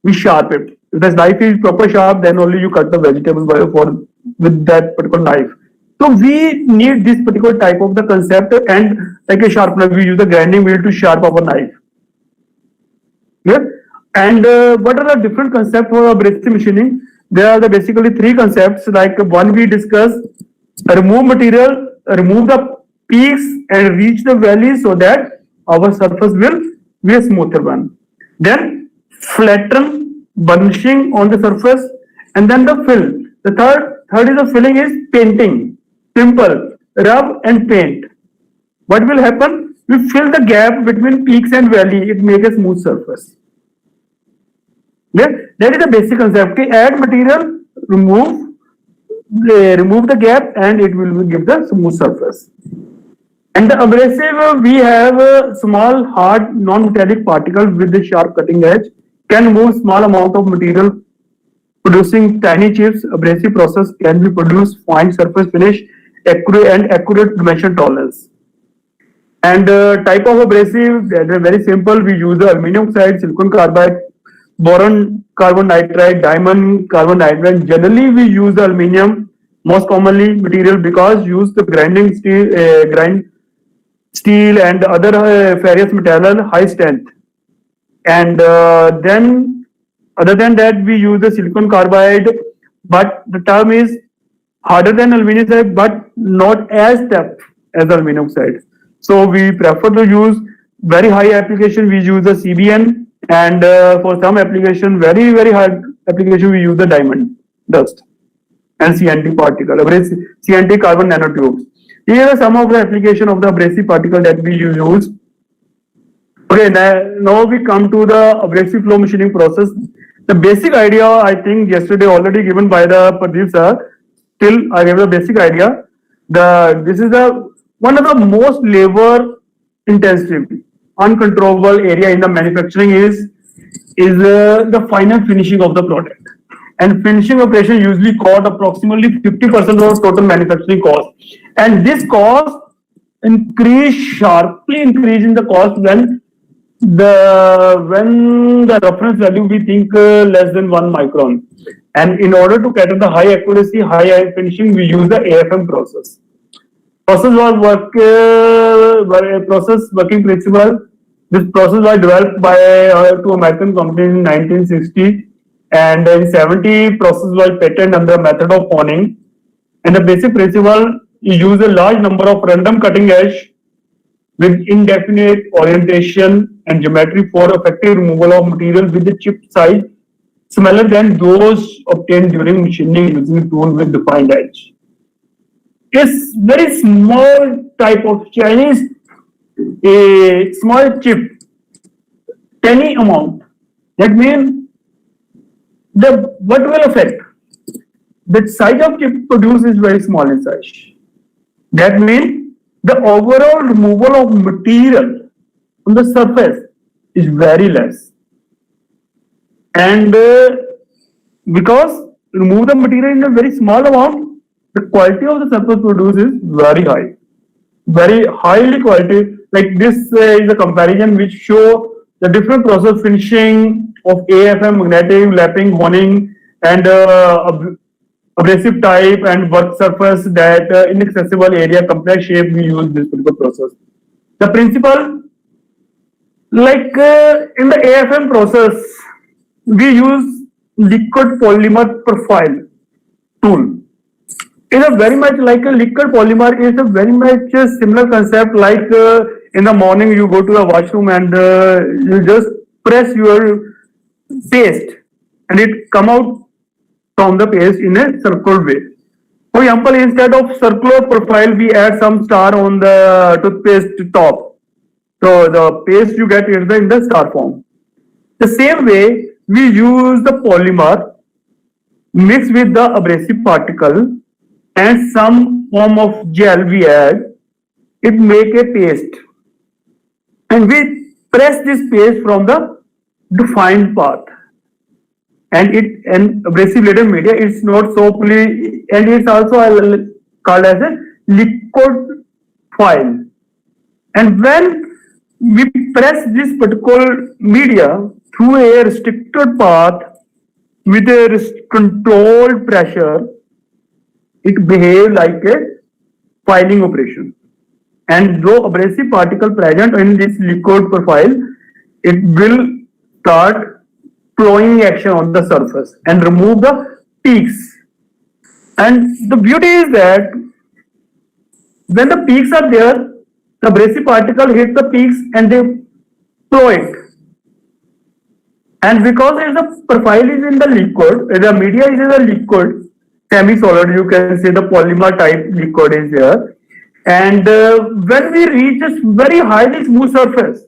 We sharp it. If the knife is proper sharp, then only you cut the vegetable for with that particular knife. So we need this particular type of the concept and like a sharpener, we use the grinding wheel to sharp our knife. Yeah. And what are the different concepts for abrasive machining? There are the basically three concepts. Like one we discussed, remove material, remove the peaks and reach the valleys so that our surface will be a smoother one. Then flatten, burnishing on the surface, and then the fill. The third is the filling is painting. Simple, rub and paint. What will happen? We fill the gap between peaks and valley. It makes a smooth surface. Yeah, that is the basic concept. Okay, add material, remove the gap, and it will give the smooth surface. And the abrasive, we have a small, hard, non-metallic particle with the sharp cutting edge. Can move small amount of material, producing tiny chips. Abrasive process can be produced fine surface finish, accurate dimension tolerance. And type of abrasive, that is very simple. We use the aluminum oxide, silicon carbide, boron carbon nitride, diamond carbon nitride. Generally, we use the aluminum most commonly material because use the grinding steel and other ferrous material high strength. And then other than that, we use the silicon carbide, but the term is harder than aluminum oxide, but not as tough as aluminum oxide. So we prefer to use very high application. We use the CBN, and for some application, very high application, we use the diamond dust and CNT particle, CNT carbon nanotubes. Here are some of the application of the abrasive particle that we use. Okay, now we come to the abrasive flow machining process. The basic idea, I think, yesterday already given by the Pradeep sir. Still, I gave the basic idea. This is one of the most labor intensive, uncontrollable area in the manufacturing is the final finishing of the product. And finishing operation usually cost approximately 50% of total manufacturing cost. And this cost sharply increase in the cost when the reference value we think less than 1 micron. And in order to cater the high accuracy, high finishing, we use the AFM process. Process working principle. This process was developed by two American companies in 1960, and in 70 process was patented under method of honing. And the basic principle is use a large number of random cutting edge with indefinite orientation and geometry for effective removal of material with the chip size smaller than those obtained during machining using tool with defined edge. It's very small type of Chinese, a small chip, tiny amount. That means what will affect? The size of chip produced is very small in size. That means the overall removal of material on the surface is very less. And because remove the material in a very small amount, the quality of the surface produced is very high, very highly quality. Like this is a comparison which show the different process finishing of AFM, magnetic, lapping, honing, and abrasive type and work surface that inaccessible area, complex shape we use this particular process. The principle, like in the AFM process, we use liquid polymer profile tool. It is very much like a liquid polymer. Is a very much a similar concept. Like in the morning, you go to the washroom and you just press your paste, and it come out from the paste in a circular way. For example, instead of circular profile, we add some star on the toothpaste top. So the paste you get is in the star form. The same way, we use the polymer mixed with the abrasive particle and some form of gel we add, it make a paste. And we press this paste from the defined path. and abrasive laden media, it's not so fully, and it's also called as a liquid foil. And when we press this particular media through a restricted path with a controlled pressure, it behaves like a filing operation. And though abrasive particle present in this liquid profile, it will start flowing action on the surface and remove the peaks. And the beauty is that when the peaks are there, the abrasive particle hit the peaks and they flow it. And because the profile is in the liquid, the media is in the liquid, semi-solid, you can say the polymer type liquid is there. And when we reach a very highly smooth surface,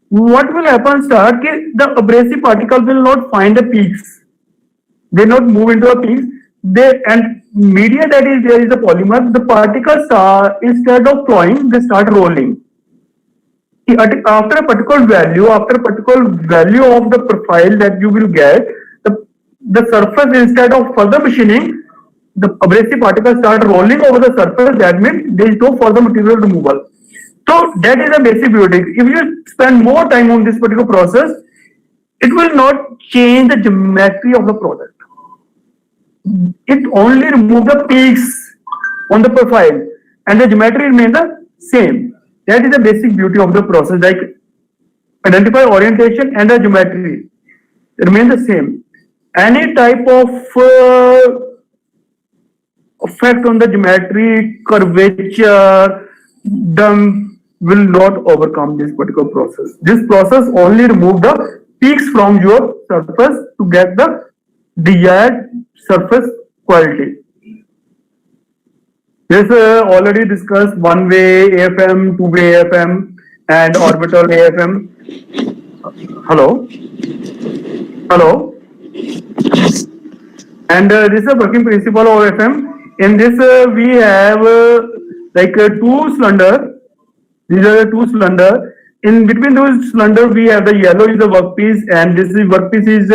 what will happen, start, the abrasive particle will not find the peaks. They not move into the peaks. And media that is there is a polymer, the particles are, instead of flowing, they start rolling. After a particular value of the profile that you will get, the surface, instead of further machining, the abrasive particles start rolling over the surface. That means there is no further material removal. So that is a basic beauty. If you spend more time on this particular process, it will not change the geometry of the product. It only remove the peaks on the profile and the geometry remains the same. That is the basic beauty of the process. Like identify orientation and the geometry remain the same. Any type of effect on the geometry, curvature, dump will not overcome this particular process. This process only remove the peaks from your surface to get the desired surface quality. This already discussed one-way AFM, two-way AFM, and orbital AFM. Hello? Hello? And this is a working principle of AFM. In this, we have two cylinder. These are the two cylinder. In between those cylinder, we have the yellow is the workpiece, and this is workpiece is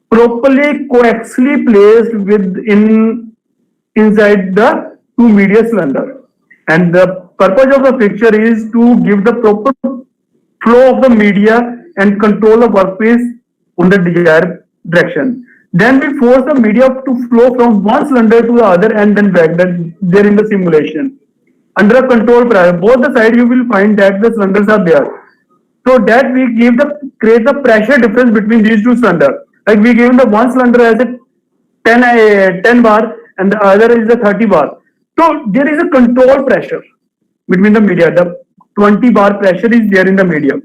properly coaxially placed inside the two media cylinder. And the purpose of the fixture is to give the proper flow of the media and control the workpiece on the desired direction. Then we force the media to flow from one cylinder to the other and then back. That there in the simulation. Under a control pressure, both the sides you will find that the cylinders are there. So that we create the pressure difference between these two cylinders. Like we given the one cylinder as a 10 bar and the other is the 30 bar. So there is a control pressure between the media. The 20 bar pressure is there in the media.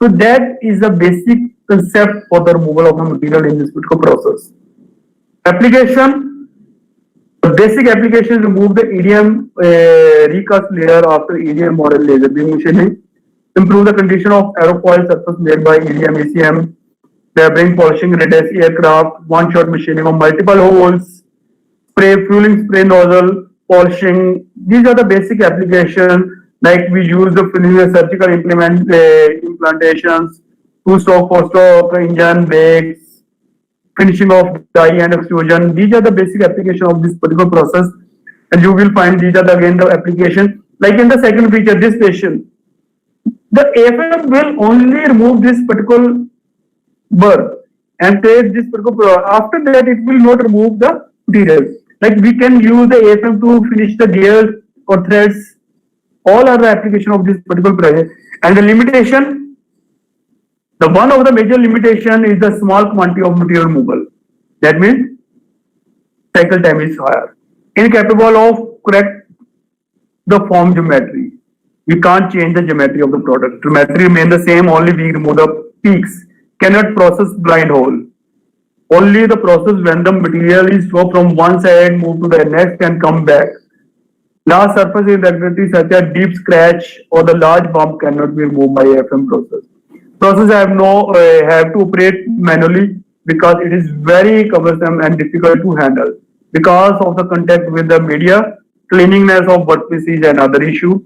So that is the basic concept for the removal of the material in this particular process. Application. The basic application is remove the EDM recast layer after EDM model laser beam machining. Improve the condition of aerofoil surface made by EDM ECM. Bring polishing radius aircraft, one-shot machining of multiple holes, fueling spray nozzle, polishing. These are the basic applications. Like we use the surgical implantations, two-stroke, four-stroke, engine, brakes, finishing of die and extrusion. These are the basic application of this particular process. And you will find these are again the application. Like in the second feature, this patient, the AFM will only remove this particular burr and create this particular. After that, it will not remove the material. Like we can use the AFM to finish the gears or threads. All are the application of this particular project. And the limitation, the one of the major limitation is the small quantity of material removal. That means cycle time is higher. Incapable of correct the form geometry. We can't change the geometry of the product. Geometry remain the same, only we remove the peaks. Cannot process blind hole. Only the process when the material is flow from one side, move to the next and come back. Large surface irregularity such as deep scratch or the large bump cannot be removed by AFM process. Process have to operate manually because it is very cumbersome and difficult to handle. Because of the contact with the media, cleanliness of workpiece is another issue.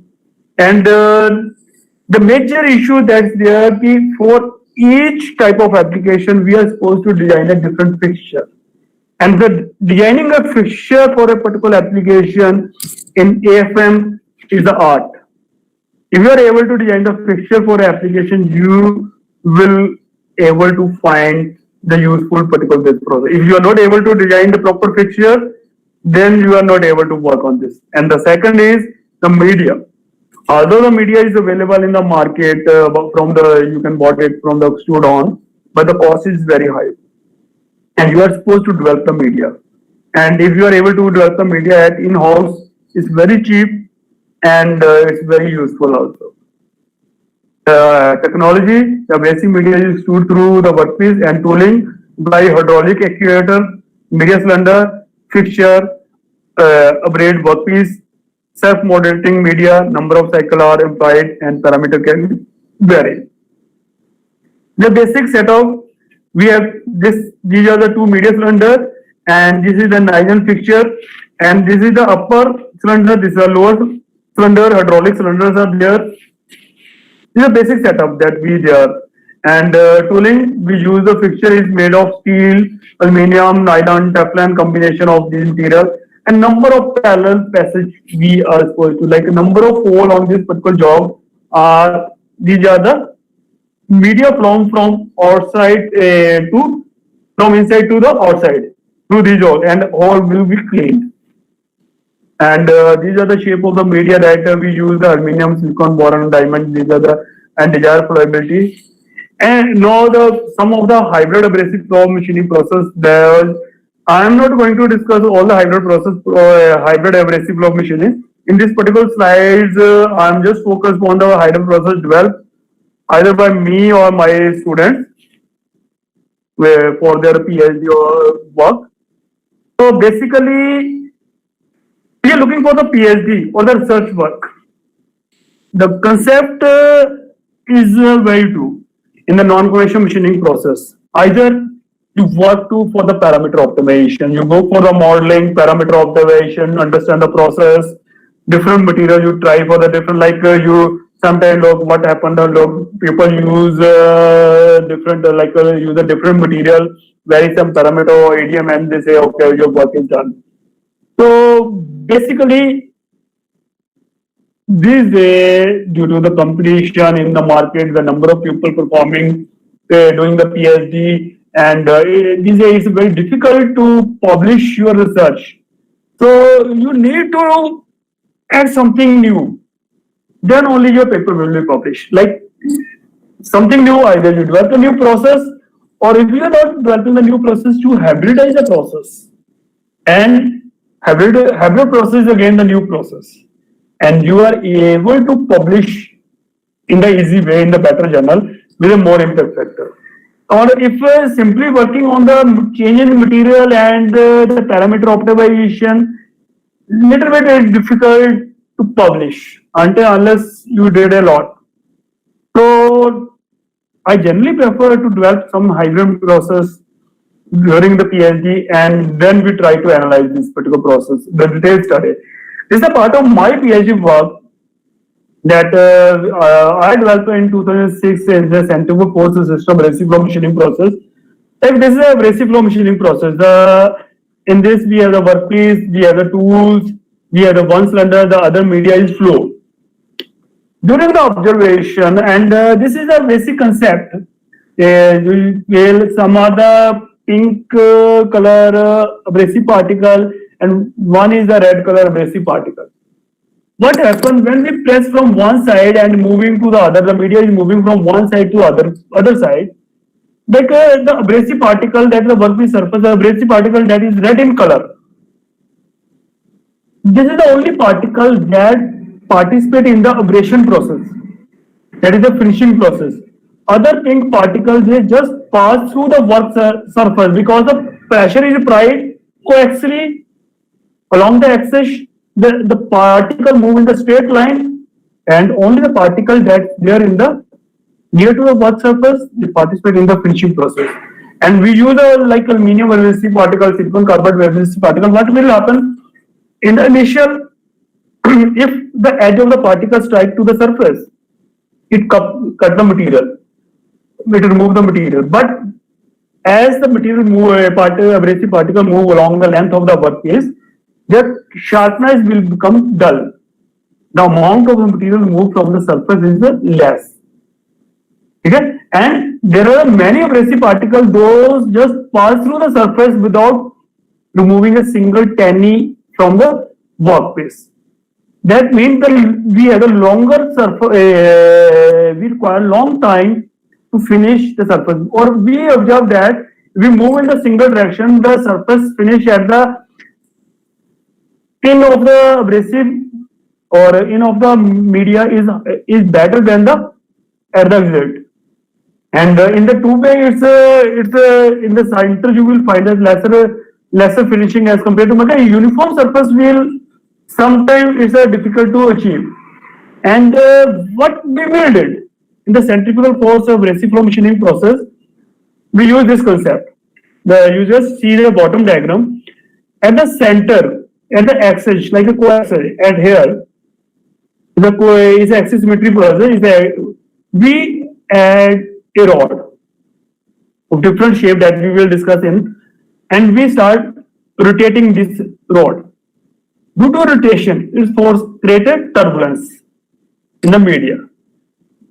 And the major issue that's there for each type of application, we are supposed to design a different fixture. And the designing a fixture for a particular application in AFM is the art. If you are able to design the fixture for an application, you will able to find the useful particular this process. If you are not able to design the proper fixture, then you are not able to work on this. And the second is the media. Although the media is available in the market, from the you can bought it from the store on, but the cost is very high, and you are supposed to develop the media. And if you are able to develop the media at in-house, it's very cheap and it's very useful also. Technology, the basic media is stored through the workpiece and tooling by hydraulic actuator, media cylinder, fixture, upgrade workpiece, self-modulating media, number of cycle are implied and parameter can vary. The basic setup, we have these are the two media cylinder and this is the nozzle fixture and this is the upper cylinder, this is the lower cylinder, hydraulic cylinders are there. This is a basic setup that we there. And tooling, we use the fixture is made of steel, aluminum, nylon, Teflon combination of these material. And number of parallel passage we are supposed to, like a number of hole on this particular job are, these are the media from outside from inside to the outside through these hole and all will be cleaned. And these are the shape of the media that we use, the aluminum, silicon, boron, diamond, these are the and desired flowability. And now some of the hybrid abrasive flow machining process there. I am not going to discuss all the hybrid process, hybrid abrasive flow machining. In this particular slides, I am just focused on the hybrid process developed either by me or my students for their PhD or work. So basically, we are looking for the PhD or the research work. The concept is very true in the non-conventional machining process. Either you work for the parameter optimization, you go for the modeling, parameter optimization, understand the process, different material you try for the different, like you sometimes look what happened, look people use different, use a different material, vary some parameter or ADM and they say, okay, your work is done. So basically, this day, due to the competition in the market, the number of people performing, doing the PhD, and these days it's very difficult to publish your research. So you need to add something new. Then only your paper will be published. Like something new, either you develop a new process, or if you are not developing the new process, you hybridize the process. And hybrid process is again the new process. And you are able to publish in the easy way in the better journal with a more impact factor. Or if simply working on the change in material and the parameter optimization, little bit is difficult to publish unless you did a lot. So I generally prefer to develop some hybrid process during the PhD and then we try to analyze this particular process, the detailed study. This is a part of my PhD work that I developed in 2006 in the centrifugal force system abrasive flow machining process. Like this is a abrasive flow machining process. In this we have the workpiece, we have the tools, we have the one cylinder, the other media is flow. During the observation, and this is a basic concept, some are the pink color abrasive particle and one is the red color abrasive particle. What happens when we press from one side and moving to the other, the media is moving from one side to other side, like the abrasive particle that is the workpiece surface, the abrasive particle that is red in color. This is the only particle that participate in the abrasion process, that is the finishing process. Other pink particles, they just pass through the work surface because the pressure is applied coaxially along the axis. The particle move in the straight line and only the particle that they are in the near to the work surface, they participate in the finishing process. And we use like aluminum abrasive particle, silicon carbide abrasive particle. What will happen in the initial, if the edge of the particle strike to the surface, it cut the material. remove the material. But as the material abrasive particle move along the length of the workpiece, their sharpness will become dull. The amount of the material moved from the surface is less. Okay? And there are many abrasive particles, those just pass through the surface without removing a single tiny from the workpiece. That means that we have a longer surface, we require long time to finish the surface. Or we observe that we move in the single direction, the surface finish at the end of the abrasive or end of the media is better than the at the result. And in the two-way, it's in the center you will find a lesser finishing as compared to a uniform surface will sometimes it's difficult to achieve. And what we did in the centrifugal force of abrasive flow machining process, we use this concept. You just see the bottom diagram. At the center, at the axis, like a coaxial, at here, the axis symmetry process we add a rod of different shape that we will discuss in, and we start rotating this rod. Due to rotation, its force created turbulence in the media.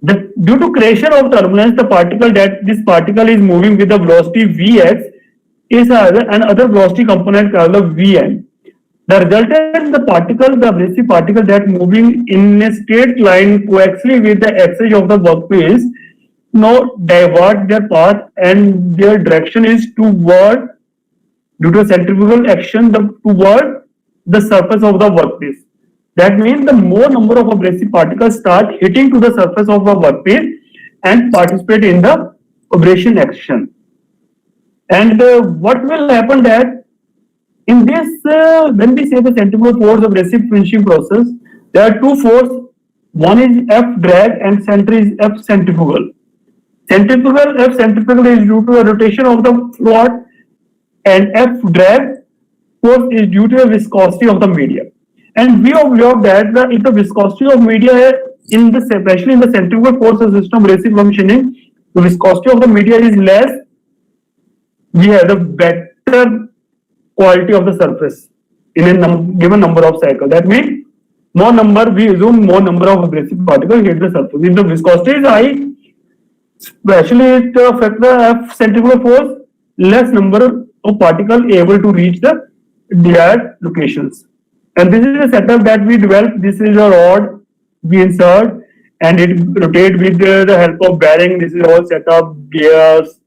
Due to creation of turbulence, this particle is moving with the velocity Vx is another velocity component called the Vn. The resultant the abrasive particle that moving in a straight line coaxially with the axis of the workpiece now divert their path and their direction is toward, due to centrifugal action, toward the surface of the workpiece. That means the more number of abrasive particles start hitting to the surface of the workpiece and participate in the abrasion action. And what will happen that in this, when we say the centrifugal force abrasive finishing process, there are two forces. One is F drag and center is F centrifugal. F centrifugal is due to the rotation of the rod, and F drag force is due to the viscosity of the media. And we observe that if the viscosity of media especially in the centrifugal force system abrasive flow machining, the viscosity of the media is less, we have the better quality of the surface in a given number of cycles. That means more number, we assume more number of abrasive particles hit the surface. If the viscosity is high, especially it affects the F centrifugal force, less number of particles able to reach the desired locations. And this is a setup that we developed. This is a rod we insert and it rotates with the help of bearing. This is all set up, gears,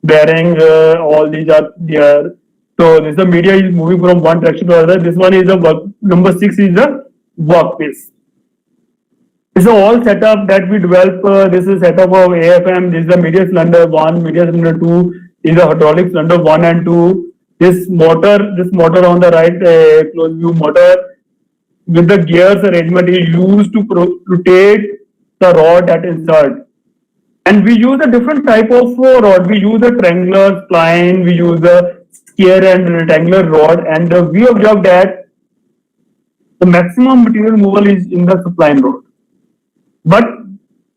bearing, all these are there. So this the media is moving from one direction to another. This one is the number 6 is the workpiece. This is all setup that we develop. This is setup of AFM. This is the media cylinder 1, media cylinder 2. Is the hydraulic cylinder 1 and 2. This motor on the right, closed view motor with the gears arrangement is used to rotate the rod that insert. And we use a different type of rod. We use a triangular spline. We use a square and rectangular rod, and we observe that the maximum material removal is in the spline rod. But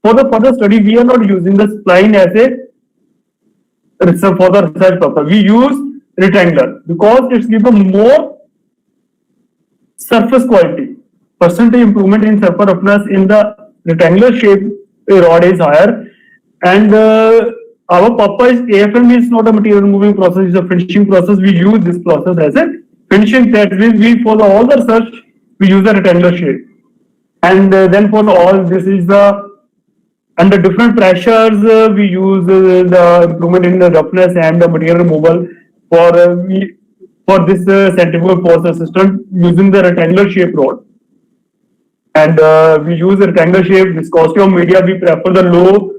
for the further study, we are not using the spline as for the research purpose. We use rectangular because it's gives a more surface quality. Percentage improvement in surface roughness in the rectangular shape rod is higher, and our purpose AFM is not a material removing process, it's a finishing process. We use this process as a finishing. That means we for all the research we use a rectangular shape, and then for all this is the under different pressures we use the improvement in the roughness and the material removal for this centrifugal force system using the rectangular shape rod. And we use the rectangular shape. Viscosity of media, we prefer the low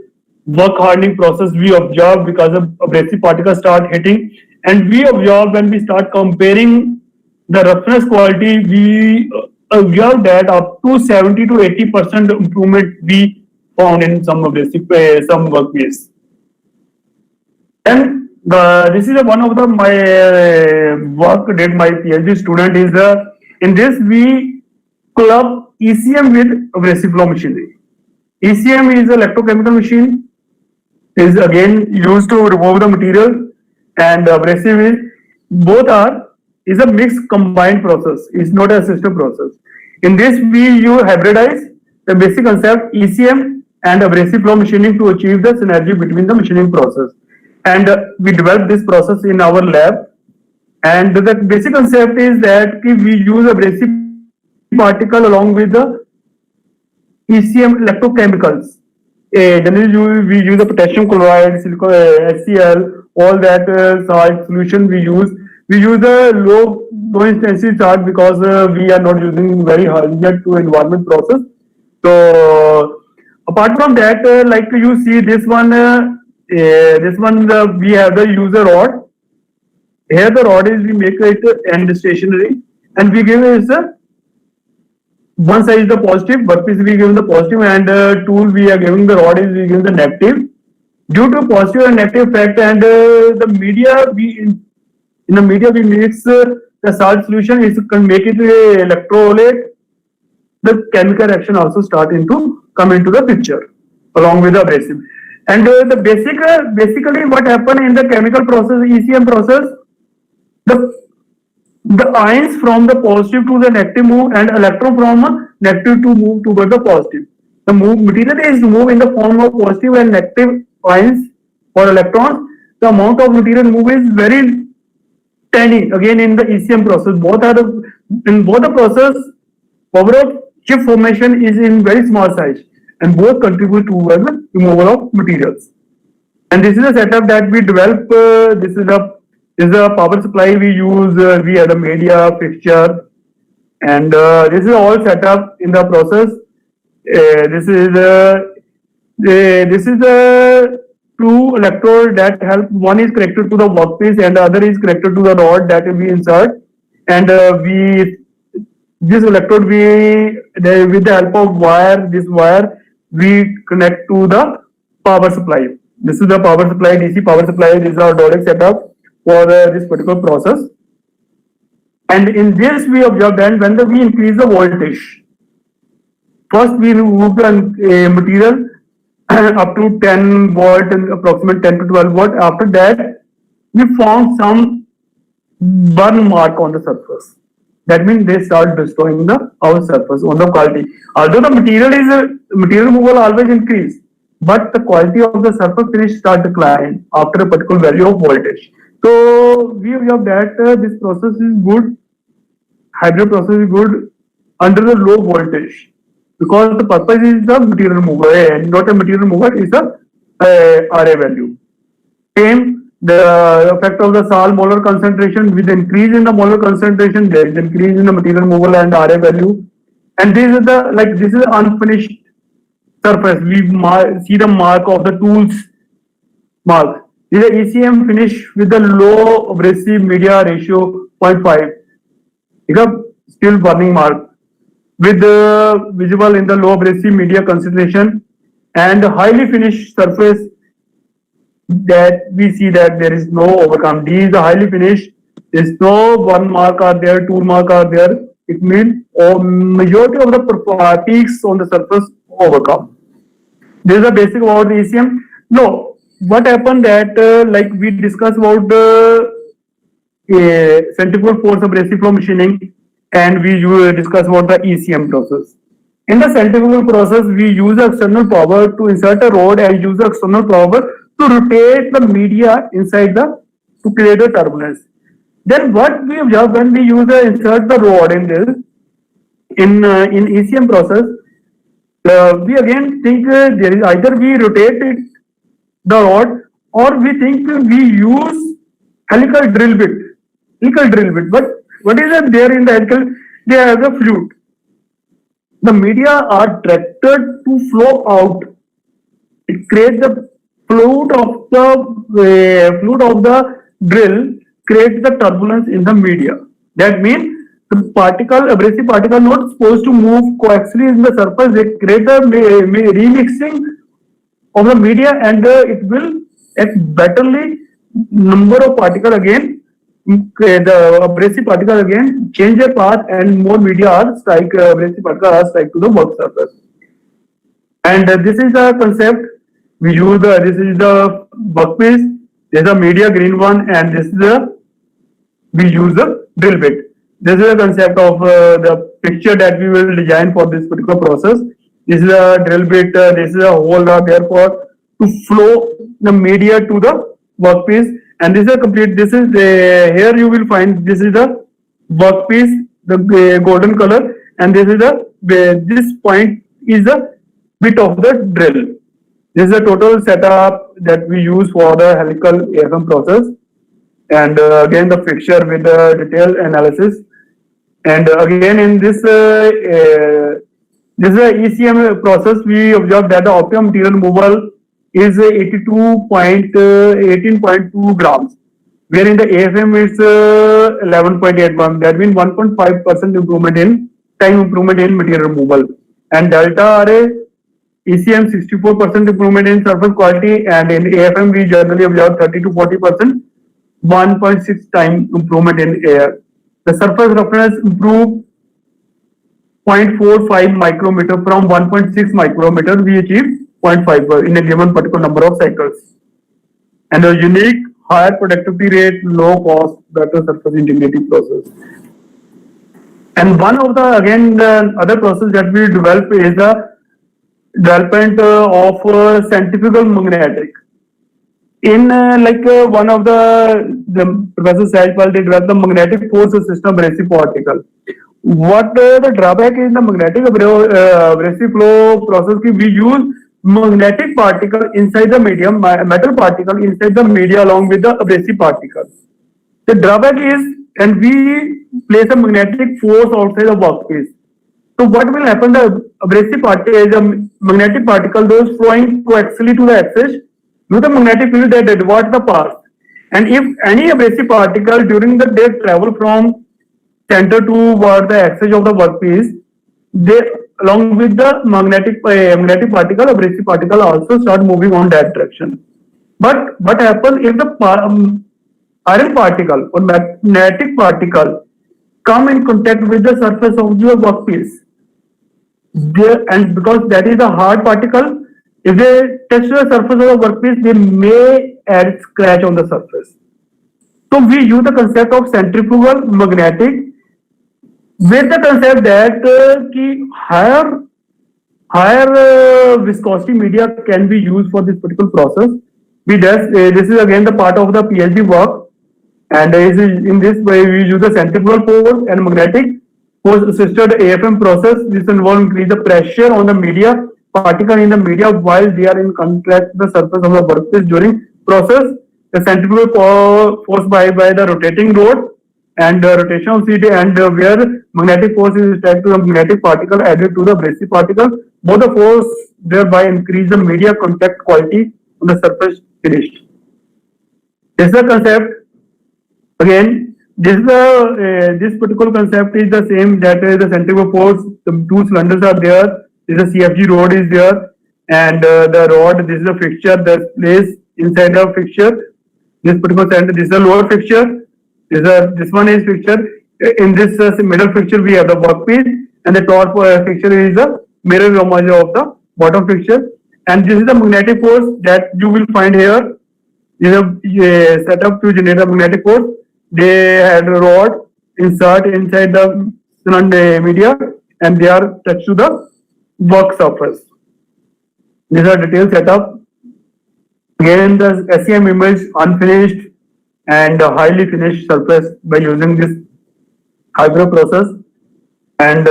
work hardening process we observe because of abrasive particles start hitting, and we observe when we start comparing the roughness quality, we observe that up to 70 to 80% improvement we found in some abrasive some workpiece. And this is one of the my work did my PhD student is in this we club ECM with abrasive flow machinery. ECM is an electrochemical machine. is again used to remove the material, and abrasive is both are is a mixed combined process. It's not a system process. In this we use hybridize the basic concept ECM and abrasive flow machining to achieve the synergy between the machining process. And we developed this process in our lab. And the basic concept is that we use abrasive particle along with the ECM electrochemicals. Generally, we use the potassium chloride, silicon, HCl, all that salt solution we use. We use a low intensity charge because we are not using very hazard to environment process. So apart from that, like you see this one, we have the user rod. Here the rod is we make it end stationary, and we give it one side is the positive, workpiece we give the positive, and tool we are giving the rod is we give the negative. Due to positive and negative effect, and the media in the media we mix the salt solution, it can make it electrolyte. The chemical reaction also start into come into the picture along with the abrasive. And the basically what happen in the chemical process, ECM process, the ions from the positive to the negative move, and electron from negative to move toward the positive. The material is moved in the form of positive and negative ions or electrons. The amount of material move is very tiny. Again, in the ECM process, in both the process, overall chip formation is in very small size, and both contribute towards the removal of materials. And this is a setup that we develop. This is a power supply we use. We have a media fixture, and this is all set up in the process. This is a two electrode that help. One is connected to the workpiece, and the other is connected to the rod that we insert. And this electrode with the help of this wire we connect to the power supply. This is the power supply, DC power supply. This is our dodec setup for this particular process. And in this we observe that when we increase the voltage, first we remove the material up to 10 volt and approximate 10 to 12 volt. After that, we found some burn mark on the surface. That means they start destroying our surface on the quality. Although the material removal always increase, but the quality of the surface finish start decline after a particular value of voltage. So we observe that this process is good. Hybrid process is good under the low voltage, because the purpose is the material removal and not a material removal is a RA value. Same, the effect of the salt molar concentration, with increase in the molar concentration, there is increase in the material removal and RA value. And this is unfinished surface. We see the mark of the tools mark. This is ECM finish with the low abrasive media ratio 0.5. Still burning mark with visible in the low abrasive media concentration, and highly finished surface that we see that there is no overcome. These are highly finished. There is no burn mark are there, tool mark are there. It means majority of the peaks on the surface overcome. This is the basic about the ECM. No, what happened that like we discussed about the centrifugal force abrasive flow machining, and we discuss about the ECM process. In the centrifugal process, we use external power to insert a rod and use external power to rotate the media inside to create a turbulence. Then what we observe when we insert the rod in this, in ECM process, we again think there is either we rotate the rod, or we think we use helical drill bit. But what is there in the helical? They have the fluid. The media are directed to flow out. It creates the fluid of the drill, creates the turbulence in the media. That means the abrasive particle not supposed to move coaxially in the surface. They create the remixing of the media, and it will act betterly. Number of particle again, the abrasive particle again change their path, and more media are abrasive particle are strike to the work surface. And this is a concept we use this is the workpiece, this is the media green one, and this is we use the drill bit. This is the concept of the picture that we will design for this particular process. This is a drill bit, this is a hole therefore to flow the media to the workpiece, and this is a complete, this is here you will find this is the workpiece, the golden color, and this is this point is the bit of the drill. This is a total setup that we use for the helical AFM process, and again the fixture with the detailed analysis. And again in this this is a ECM process. We observe that the optimum material removal is 18.2 grams, wherein the AFM is 11.81. That means 1.5% improvement in time improvement in material removal. And delta RA ECM 64% improvement in surface quality, and in AFM we generally observe 30 to 40%, 1.6 time improvement in air. The surface roughness improved 0.45 micrometer from 1.6 micrometer. We achieved 0.5 in a given particular number of cycles. And a unique higher productivity rate, low cost, better surface integrity process. And one of the again the other process that we develop is the development of centrifugal magnetic. In one of the Professor Sahajpal, they developed the magnetic force system abrasive particle. What the drawback is the magnetic abrasive flow process? We use magnetic particle inside the medium, metal particle inside the media along with the abrasive particle. The drawback is, and we place a magnetic force outside the workpiece. So what will happen? The abrasive particle, the magnetic particle, those flowing coaxially to the axis, with the magnetic field that divert the path. And if any abrasive particle during the day travel from center toward the axis of the workpiece, they along with the magnetic particle, abrasive particle also start moving on that direction. But what happens if the iron particle or magnetic particle come in contact with the surface of your workpiece? And because that is a hard particle, if they touch the surface of the workpiece, they may add scratch on the surface. So we use the concept of centrifugal magnetic with the concept that higher viscosity media can be used for this particular process. This is again the part of the PhD work, and in this way we use the centrifugal force and magnetic force assisted AFM process. This involves increase the pressure on the media particle in the media while they are in contact with the surface of the workpiece during process. The centrifugal force by the rotating rod and rotation of CD, and where magnetic force is tied to the magnetic particle added to the abrasive particle. Both the force thereby increase the media contact quality on the surface finished. This is the concept. Again, this particular concept is the same, that is the centrifugal force. The two cylinders are there. This is a CFG rod is there, and the rod. This is a fixture that's placed inside the fixture. This particular center. This is a lower fixture. This one is fixture. In this middle fixture, we have the workpiece, and the top fixture is the mirror image of the bottom fixture. And this is the magnetic force that you will find here. This is a setup to generate the magnetic force. They had a rod insert inside the cylinder media, and they are touched to the work surface. These are detailed setup. Again, the SEM image unfinished and highly finished surface by using this hybrid process, and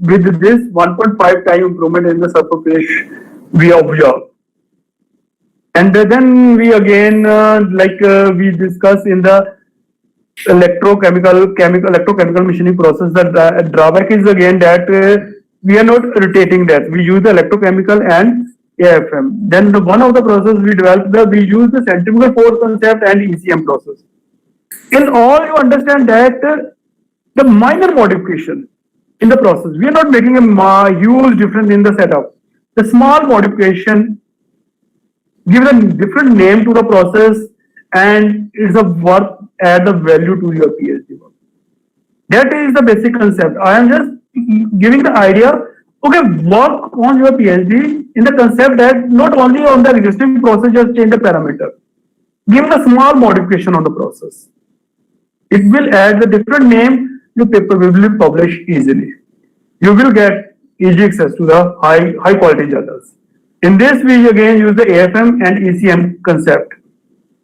with this 1.5 time improvement in the surface finish we observe. And then we again we discuss in the electrochemical machining process. The drawback is again that we are not rotating that. We use the electrochemical and AFM. Then one of the process we developed, we use the centrifugal force concept and ECM process. In all, you understand that the minor modification in the process, we are not making a huge difference in the setup. The small modification gives a different name to the process, and it's a work add the value to your PhD work. That is the basic concept. I am just giving the idea Okay, work on your PhD in the concept that not only on the existing process, just change the parameter. Give a small modification on the process. It will add the different name, your paper will be published easily. You will get easy access to the high quality journals. In this, we again use the AFM and ECM concept.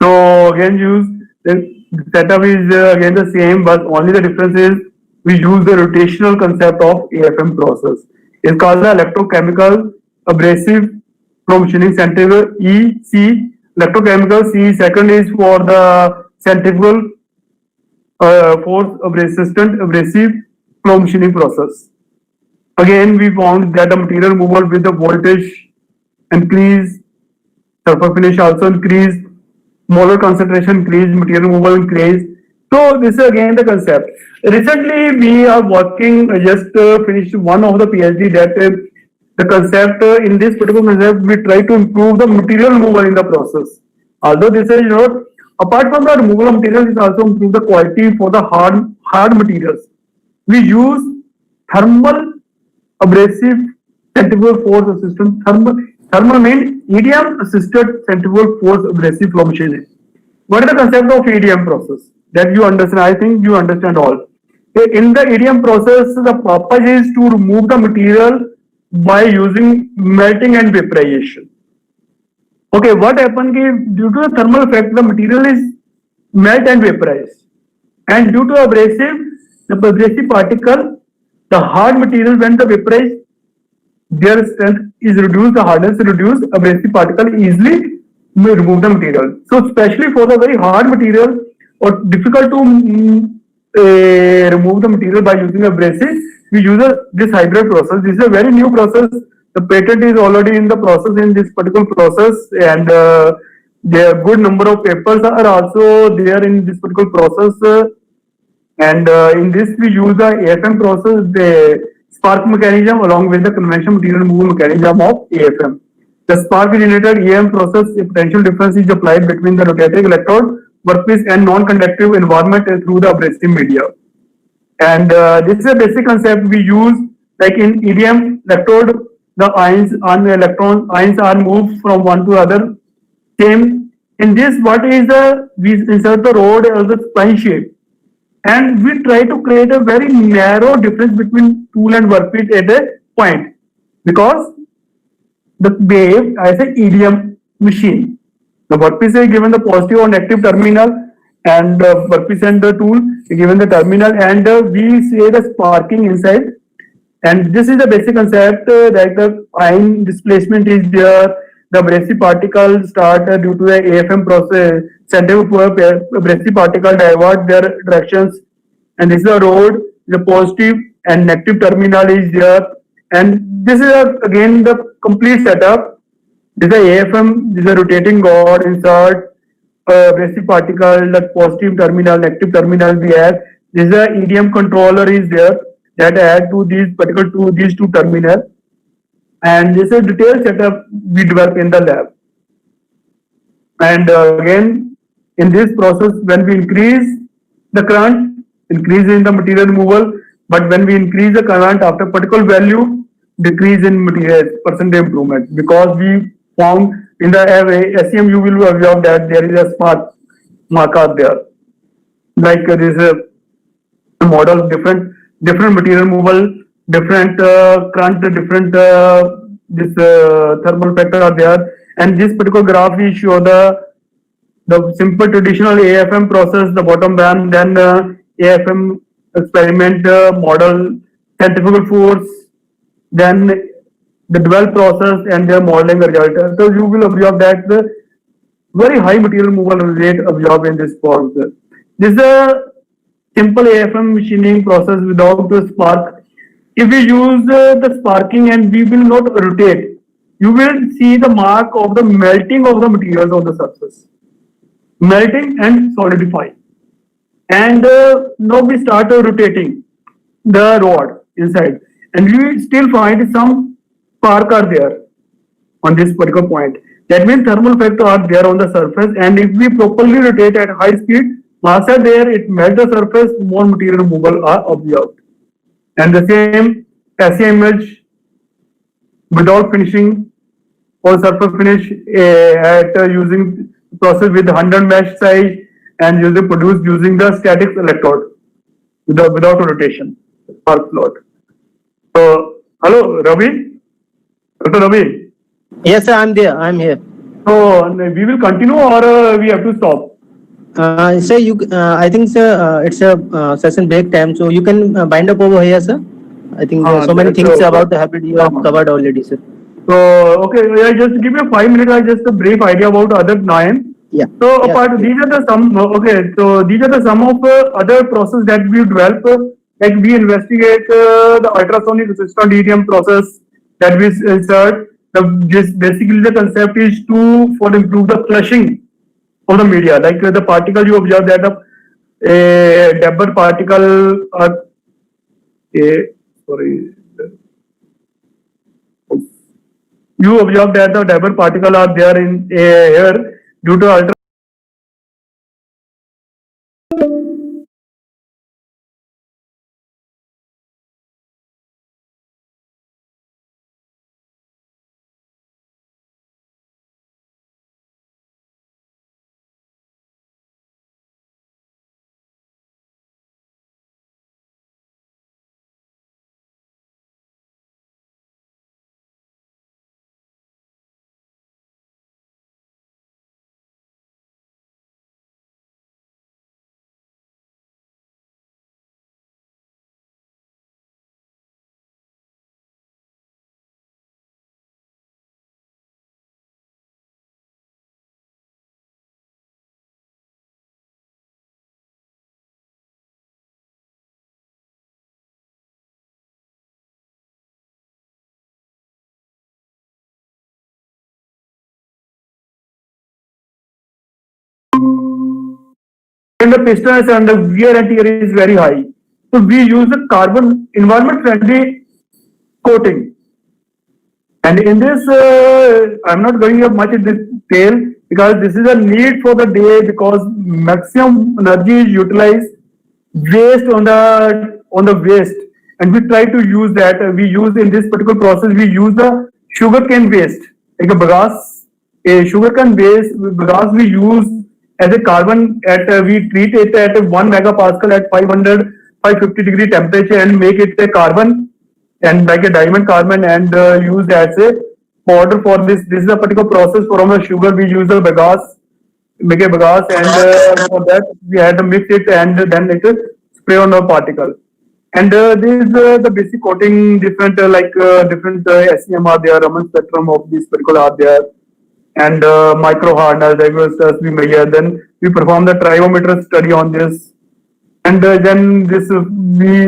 So again, use the setup is again the same, but only the difference is we use the rotational concept of AFM process. It's called the electrochemical abrasive flow machining centrifugal EC. Electrochemical C second is for the centrifugal force resistant abrasive flow machining process. Again, we found that the material removal with the voltage increase, surface finish also increase, molar concentration increase, material removal increase. So this is again the concept. Recently, we are working, just finished one of the PhD that the concept in this particular concept, we try to improve the material removal in the process. Although this is not, apart from the removal of materials, it also improve the quality for the hard materials. We use thermal abrasive centrifugal force system. Thermal means EDM assisted centrifugal force abrasive flow machining. What is the concept of EDM process? That you understand, I think you understand all. In the EDM process, the purpose is to remove the material by using melting and vaporization. Okay, what happened is due to the thermal effect, the material is melt and vaporized. And due to the abrasive particle, the hard material when the vaporized, their strength is reduced, the hardness is reduced, abrasive particle easily may remove the material. So especially for the very hard material or difficult to remove the material by using abrasive, we use this hybrid process. This is a very new process. The patent is already in the process in this particular process, and there are good number of papers are also there in this particular process. And in this we use the AFM process, the spark mechanism along with the conventional material removal mechanism of AFM. The spark generated EM process, a potential difference is applied between the rotating electrode workpiece and non-conductive environment through the abrasive media. And this is a basic concept we use, like in EDM electrode, the ions and electrons, ions are moved from one to other. Same in this, what is the, we insert the rod as a spine shape, and we try to create a very narrow difference between tool and workpiece at a point, because the wave as an EDM machine, the workpiece is given the positive or negative terminal, and the workpiece and the tool is given the terminal, and we say the sparking inside. And this is the basic concept that the ion displacement is there. The abrasive particles start due to the AFM process. Centrifugal abrasive particle divert their directions, and this is a rod. The positive and negative terminal is there, and this is again the complete setup. This is a AFM. This is a rotating rod. Insert abrasive particle, the positive terminal, negative terminal we have. This is a EDM controller is there that add to these two terminals, and this is a detailed setup we develop in the lab. And again, in this process, when we increase the current, increase in the material removal, but when we increase the current after particular value, decrease in material percentage improvement, because we found in the SEM you will observe that there is a spark marker there, like this model, different material removal, different current, different this thermal factor are there, and this particular graph will show the simple traditional AFM process, the bottom one, then AFM experiment model, centrifugal force, then the develop process and their modeling result. So you will observe that the very high material removal rate observed in this process. This is a simple AFM machining process without the spark. If we use the sparking and we will not rotate, you will see the mark of the melting of the materials on the surface. Melting and solidifying. And now we start rotating the rod inside, and we still find some spark are there on this particular point. That means thermal effects are there on the surface, and if we properly rotate at high speed, mass are there, it melts the surface, more material removal are observed. And the same SEM image without finishing or surface finish at using process with 100 mesh size and produced using the static electrode without rotation or float. So, hello, Ravi, Dr. Ravi. Yes, sir, I'm there. I'm here. So, we will continue or we have to stop? Sir, I think, sir, it's a session break time, so you can bind up over here, sir. I think there are so many things about the habit you have covered already, sir. So, okay, I just give you 5 minutes. I just a brief idea about other 9. Yeah. So, Yes, apart these are the some. Okay, so these are the some of other process that we develop. Like we investigate the ultrasonic resistant DTM process that we insert. Basically the concept is to for improve the flushing of the media. Like the particle you observe that a Debber particle sorry. You observe that the Debber particle are there in air due to ultra. And the pistons and the wear and tear is very high. So we use a carbon environment friendly coating. And in this, I'm not going up much in this detail because this is a need for the day because maximum energy is utilized waste on the waste, and we try to use that. We use in this particular process we use the sugarcane waste like a bagasse, a sugarcane waste bagasse we use as a carbon at we treat it at 1 megapascal at 500 550-degree temperature and make it a carbon and like a diamond carbon and use as a powder for this. This is a particular process from the sugar. We use the bagasse, make a bagasse, and for that we had to mix it and then it spray on the particle. And this is the basic coating. Different different SEM are there, Raman spectrum of this particular are there, and micro hardness, diverse we measure. Then we perform the triometer study on this, and then this we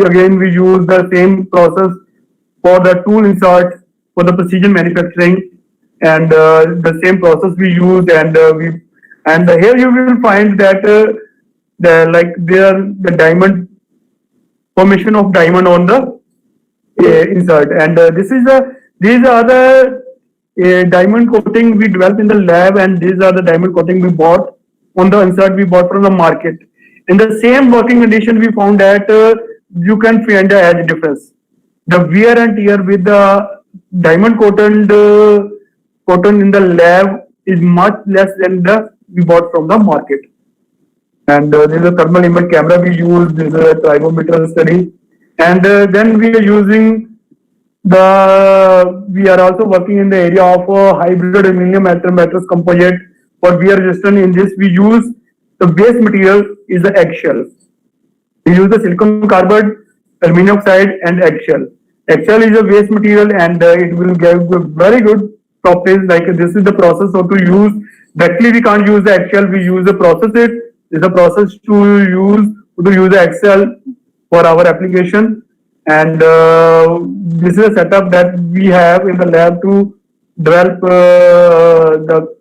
use the same process for the tool insert for the precision manufacturing, and the same process we use, and here you will find that the diamond formation of diamond on the insert, and these are the diamond coating we developed in the lab, and these are the diamond coating we bought on the insert we bought from the market. In the same working condition, we found that you can find the edge difference. The wear and tear with the diamond cotton in the lab is much less than the we bought from the market. And this is a thermal image camera we use. This is a trigonometer study, and then we are using we are also working in the area of hybrid aluminum mattress composite. For wear resistance in this, we use the base material is the eggshell. We use the silicon carbide, aluminum oxide, and eggshell. Eggshell is a waste material, and it will give very good properties. Like this is the process how to use. Directly we can't use the eggshell. We use the process it. Is a process to use the eggshell for our application, and this is a setup that we have in the lab to develop the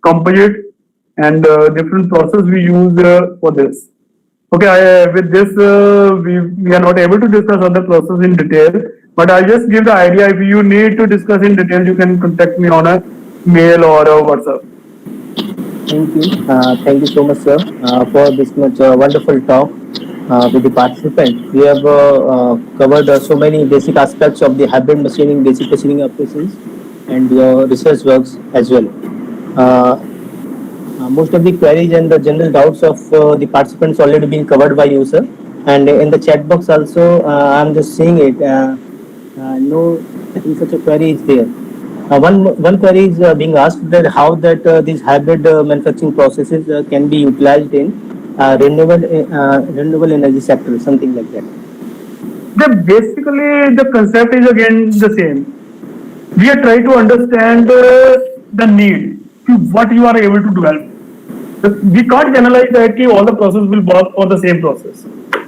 composite and different process we use for this. Okay, with this we are not able to discuss other process in detail, but I just give the idea. If you need to discuss in detail, you can contact me on a mail or a WhatsApp. Thank you. Thank you so much, sir, for this much wonderful talk. with the participant. We have covered so many basic aspects of the hybrid machining, basic machining operations, and your research works as well. Uh, most of the queries and the general doubts of the participants already been covered by you, sir. And in the chat box also, I'm just seeing it. No, I think such a query is there. One query is being asked that how that these hybrid manufacturing processes can be utilized in renewable energy sector, something like that. Basically, the concept is again the same. We are trying to understand the need, what you are able to develop. We can't generalize that all the process will work on the same process.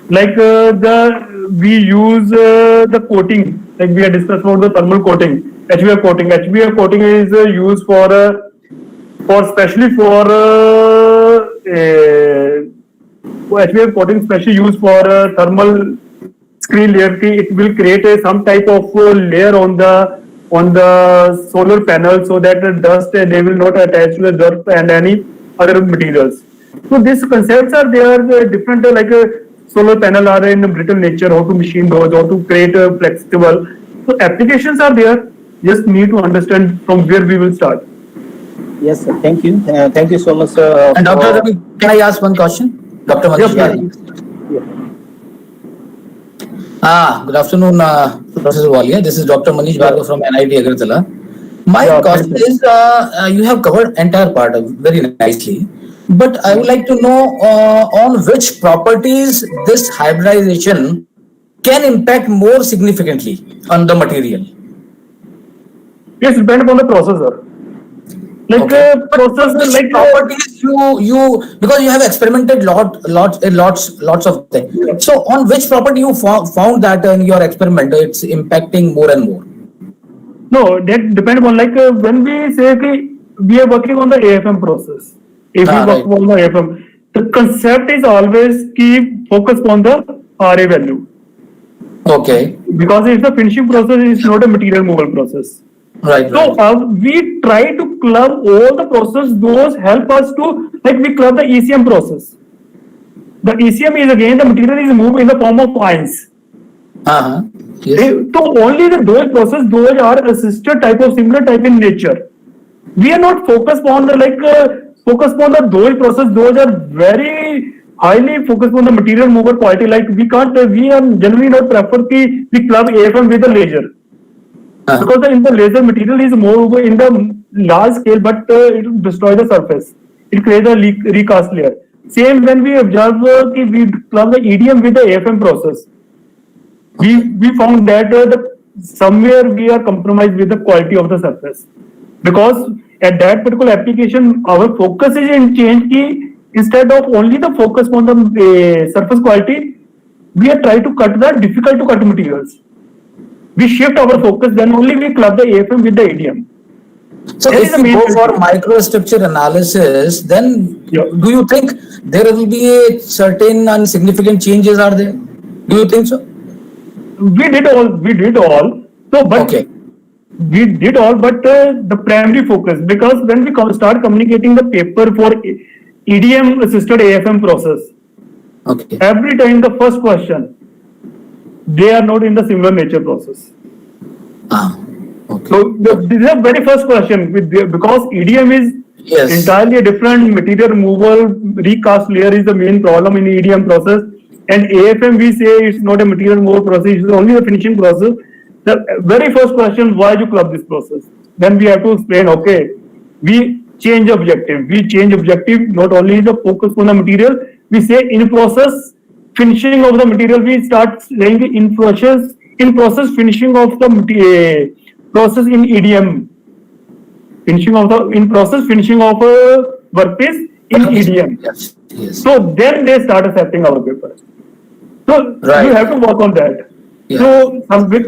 Like we use the coating, like we have discussed about the thermal coating, HVF coating. HVF coating is used for especially for HVF coating, especially used for thermal screen layer. It will create some type of layer on the solar panel so that the dust they will not attach to the dirt and any other materials. So these concepts are there different like solar panel are in brittle nature, how to machine those, how to create flexible. So applications are there. Just need to understand from where we will start. Yes, sir. Thank you. Thank you so much, sir. And Dr. Ravi, can I ask one question? Dr. Manish Bhargava. Good afternoon, Professor Walia. This is Dr. Manish Bhargava from NIT Agartala. My question is, you have covered entire part very nicely, but I would like to know on which properties this hybridization can impact more significantly on the material. Yes, depend upon the processor. Like process, like properties you because you have experimented lots of things. Yeah. So on which property you found that in your experiment it's impacting more and more? No, that depends on like when we say we are working on the AFM process. If we work on the AFM, the concept is always keep focus on the RA value. Okay. Because it's the finishing process, is not a material movable process. Right. So we try to club all the process. Those help us to like we club the ECM process. The ECM is again the material is moved in the form of ions. Yes. So only those process, those are assisted type of similar type in nature. We are not focused on the focused on the those process. Those are very highly focused on the material mover quality. Like we can't, we are generally not prefer we club AFM with the laser. Because in the laser material is more in the large scale, but it destroys the surface. It creates a recast layer. Same when we observe we club the EDM with the AFM process. We found that somewhere we are compromised with the quality of the surface. Because at that particular application, our focus is in change key. Instead of only the focus on the surface quality, we are trying to cut the difficult to cut materials. We shift our focus, then only we club the AFM with the ADM. So if we go for microstructure analysis, then do you think there will be a certain and significant changes are there? Do you think so? We did all. So, but we did all, but the primary focus, because when we start communicating the paper for EDM assisted AFM process, every time the first question, they are not in the similar nature process. So this is the very first question because EDM is entirely a different material removal, recast layer is the main problem in EDM process, and AFM we say it's not a material removal process, it's only the finishing process. The very first question, why do you club this process? Then we have to explain, okay, we change objective. Not only the focus on the material, we say in process finishing of the material, we start saying in process finishing of the process in EDM. In process finishing of a workpiece in EDM. Yes. So then they start accepting our paper. So you have to work on that. Yeah. So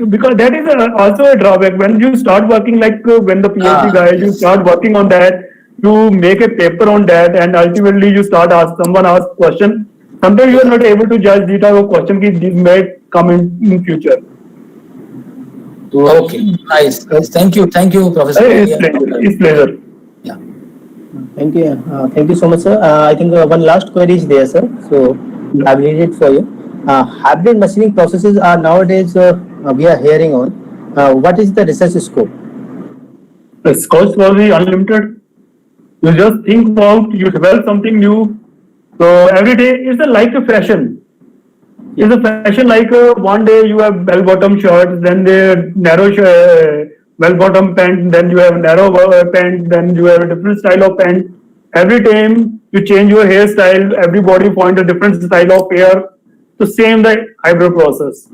because that is also a drawback when you start working like when the PhD guys, you start working on that, you make a paper on that, and ultimately you start someone asks question. Sometimes you are not able to judge the type of question these may come in future. Okay, nice. Thank you, Professor. It's pleasure. Yeah. Thank you so much, sir. I think one last query is there, sir. So I will read it for you. hybrid machining processes are nowadays we are hearing on. What is the research scope? The scope will be unlimited. You just think about, you develop something new. So every day is like a fashion. It's a fashion like one day you have bell bottom shirts, then the narrow bell bottom pant, then you have narrow pant, then you have a different style of pant. Every time you change your hairstyle, everybody find a different style of hair. So same the eyebrow process.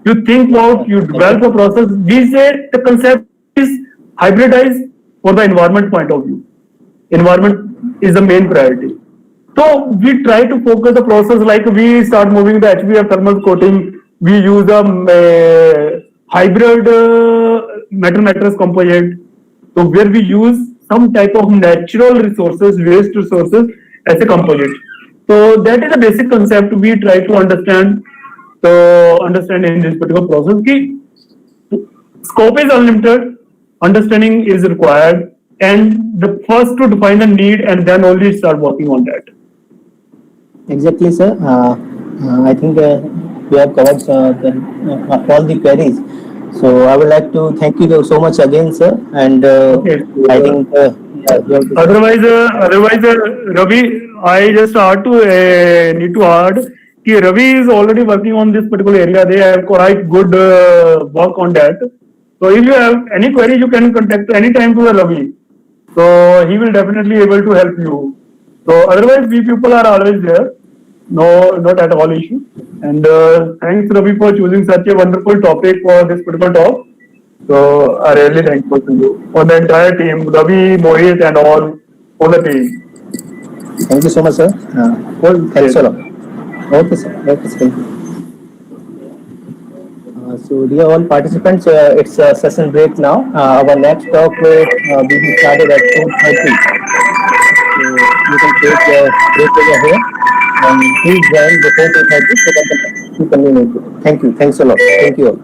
You think about, you develop a process. We say the concept is hybridized for the environment point of view. Environment is the main priority. So we try to focus the process like we start moving the HBF thermal coating. We use a hybrid metal mattress composite. So where we use some type of natural resources, waste resources as a composite. So that is the basic concept we try to understand. So understand in this particular process. Ki scope is unlimited, understanding is required, and the first to define the need and then only start working on that. Exactly, sir. I think we have covered all the queries. So I would like to thank you so much again, sir. And Okay. I think you have Otherwise, Ravi, I just need to add that Ravi is already working on this particular area. They have quite good work on that. So if you have any queries, you can contact anytime to Ravi. So he will definitely able to help you. So otherwise, we people are always there. No, not at all issue. And thanks Ravi for choosing such a wonderful topic for this particular talk. So I really thankful to you for the entire team, Ravi, Mohit, and all the team. thank you so much, sir. Well, Thanks yes. a lot. Okay, sir. Okay, sir. Thank you. So, dear all participants, it's a session break now. Our next talk will be started at 4:30. So, you can take a break over here and please join before 2:30 so that we continue. Thank you. Thanks a lot. Thank you all.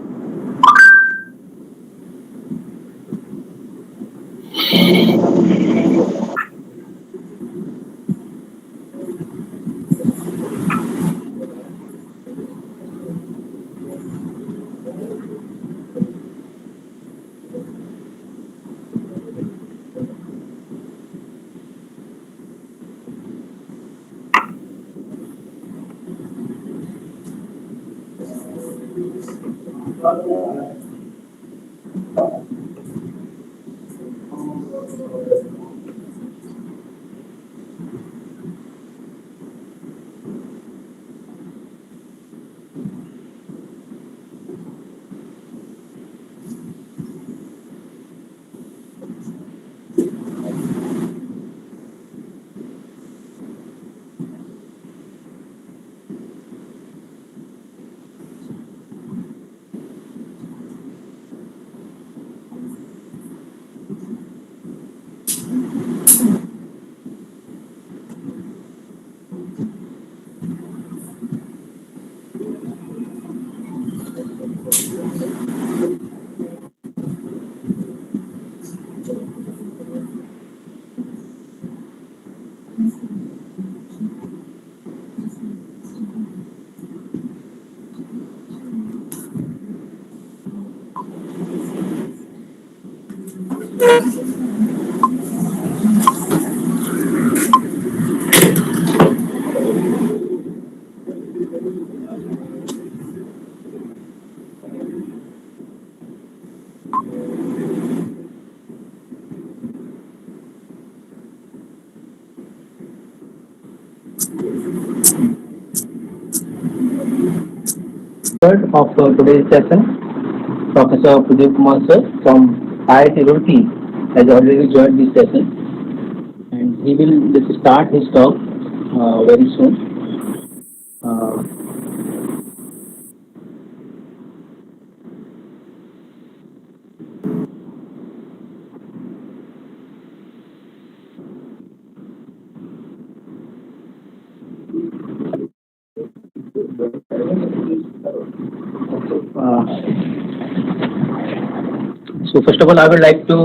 Third of today's session, Professor Pradeep Kumar sir from IIT Roorkee has already joined this session and he will just start his talk very soon. Uh, uh, so first of all, I would like to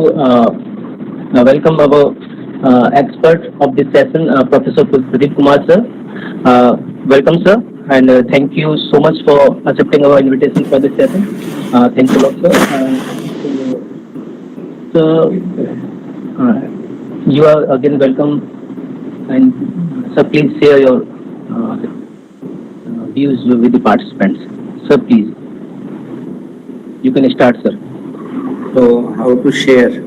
welcome our expert of this session, Professor Pradeep Kumar sir. Welcome, sir. and thank you so much for accepting our invitation for this session. Thanks a lot, sir. So, uh, you are again welcome, and sir, please share your views with the participants. Sir, please, you can start, sir. So how to share?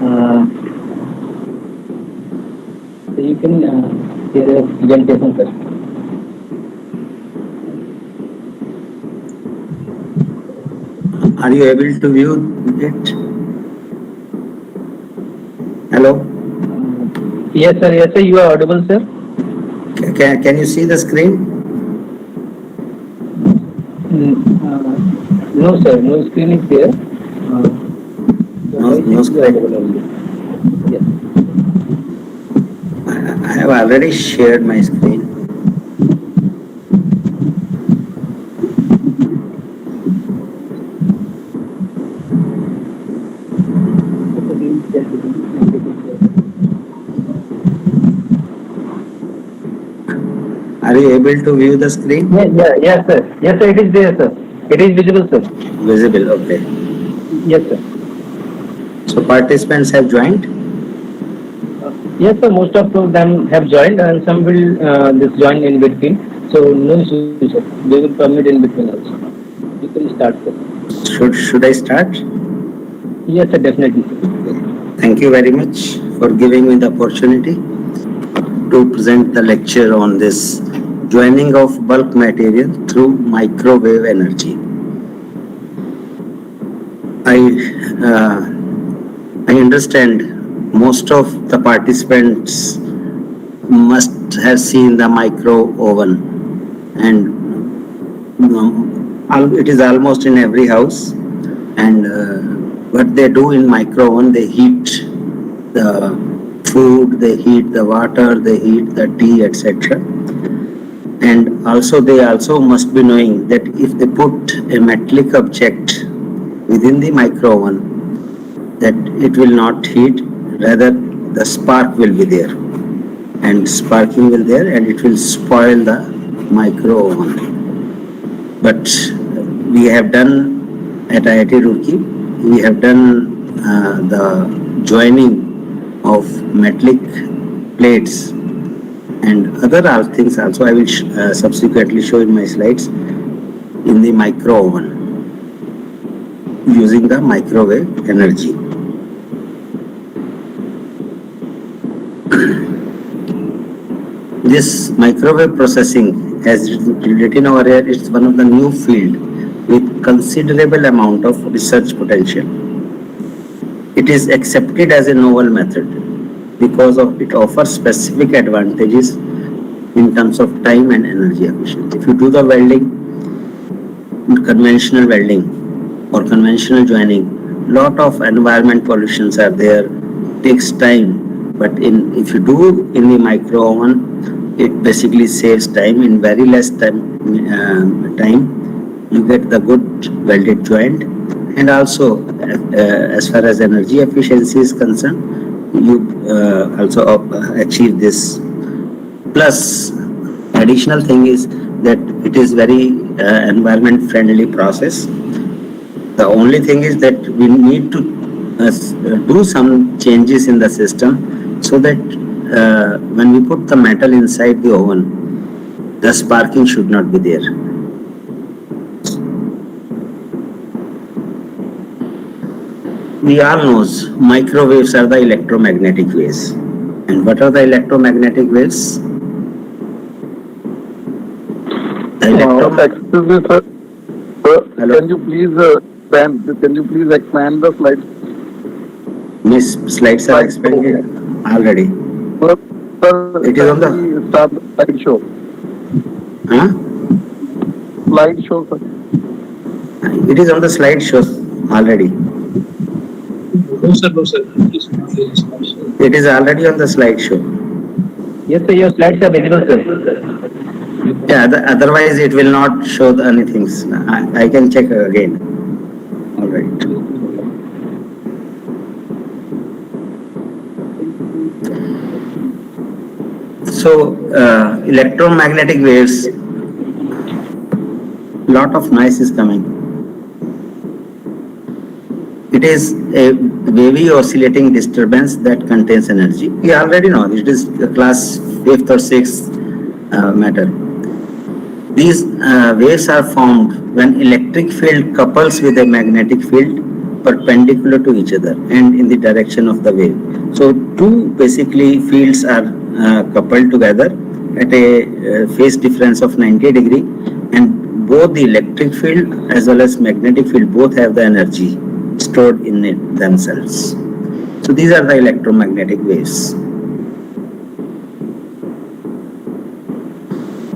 Uh, so you can share a presentation, sir. Are you able to view it? Hello? Yes, sir. Yes, sir. You are audible, sir. Can you see the screen? No, sir. No screen is there. No screen. Yes. I have already shared my screen. Are you able to view the screen? Yes, sir. Yes, sir. It is there, sir. It is visible, sir. Visible, okay. Yes, sir. So participants have joined? Yes, sir. Most of them have joined, and some will just join in between. So no issue, sir. They will permit in between also. You can start, sir. Should I start? Yes, sir. Definitely. Thank you very much for giving me the opportunity to present the lecture on this joining of bulk material through microwave energy. I understand most of the participants must have seen the micro oven, and it is almost in every house. And what they do in micro oven, they heat the food, they heat the water, they heat the tea, etc. And also they also must be knowing that if they put a metallic object within the micro oven, that it will not heat, rather the spark will be there, and sparking will there, and it will spoil the micro oven. But we have done at IIT Roorkee, we have done the joining of metallic plates and other things also. I will subsequently show in my slides in the micro oven using the microwave energy. This microwave processing, as written over here, is one of the new field with considerable amount of research potential. It is accepted as a novel method because of it offers specific advantages in terms of time and energy efficiency. If you do the welding, conventional welding or conventional joining, lot of environment pollutions are there, takes time. But if you do in the micro oven, it basically saves time. In very less time you get the good welded joint, and also as far as energy efficiency is concerned, you also achieve this. Plus, additional thing is that it is very environment friendly process. The only thing is that we need to do some changes in the system so that when we put the metal inside the oven, the sparking should not be there. We all knows microwaves are the electromagnetic waves. And what are the electromagnetic waves? Excuse me, sir. Hello? Can you please expand the slides? Miss, slides are expanded already. Sir, It is on the start the slideshow. huh? Slideshow, sir. It is on the slideshow already. No, sir, no, sir. It is already on the slideshow. Yes, sir. Your slides are visible, sir. Yeah, otherwise it will not show anything. I can check again. All right. So electromagnetic waves, lot of noise is coming. It is a wavy oscillating disturbance that contains energy. We already know it is class 5th or 6th matter. These waves are formed when electric field couples with a magnetic field perpendicular to each other and in the direction of the wave. So two basically fields are coupled together at a phase difference of 90 degree, and both the electric field as well as magnetic field both have the energy stored in it themselves. So these are the electromagnetic waves.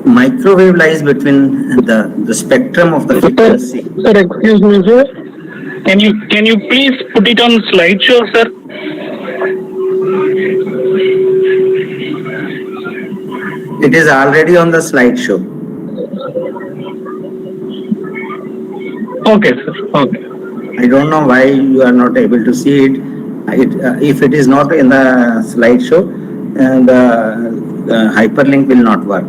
Microwave lies between the spectrum of the frequency. Sir, excuse me, sir. Can you please put it on slideshow, sir? It is already on the slideshow. Okay, sir. Okay. I don't know why you are not able to see it. If it is not in the slideshow, the hyperlink will not work.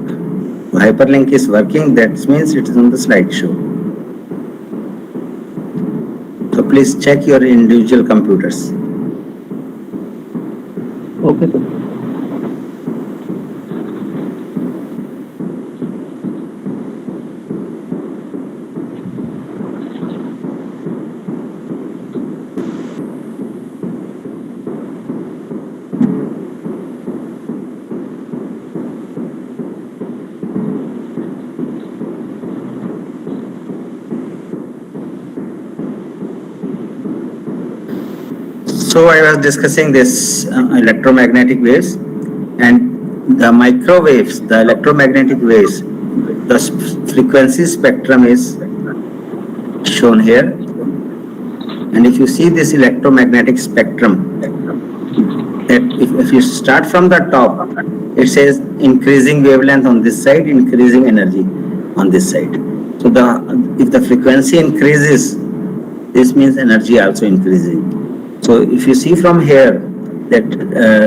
Hyperlink is working, that means it is on the slideshow. So please check your individual computers. Okay, sir. So I was discussing this electromagnetic waves, and the microwaves, the electromagnetic waves, the frequency spectrum is shown here. And if you see this electromagnetic spectrum, if you start from the top, it says increasing wavelength on this side, increasing energy on this side. So if the frequency increases, this means energy also increasing. So if you see from here that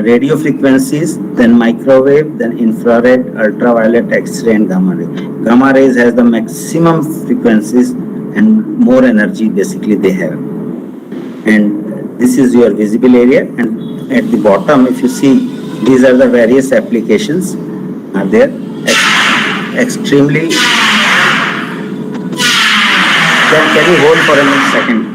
radio frequencies, then microwave, then infrared, ultraviolet, X-ray and gamma ray. Gamma rays has the maximum frequencies and more energy basically they have. And this is your visible area, and at the bottom if you see, these are the various applications are there. Extremely. Can you hold for a second?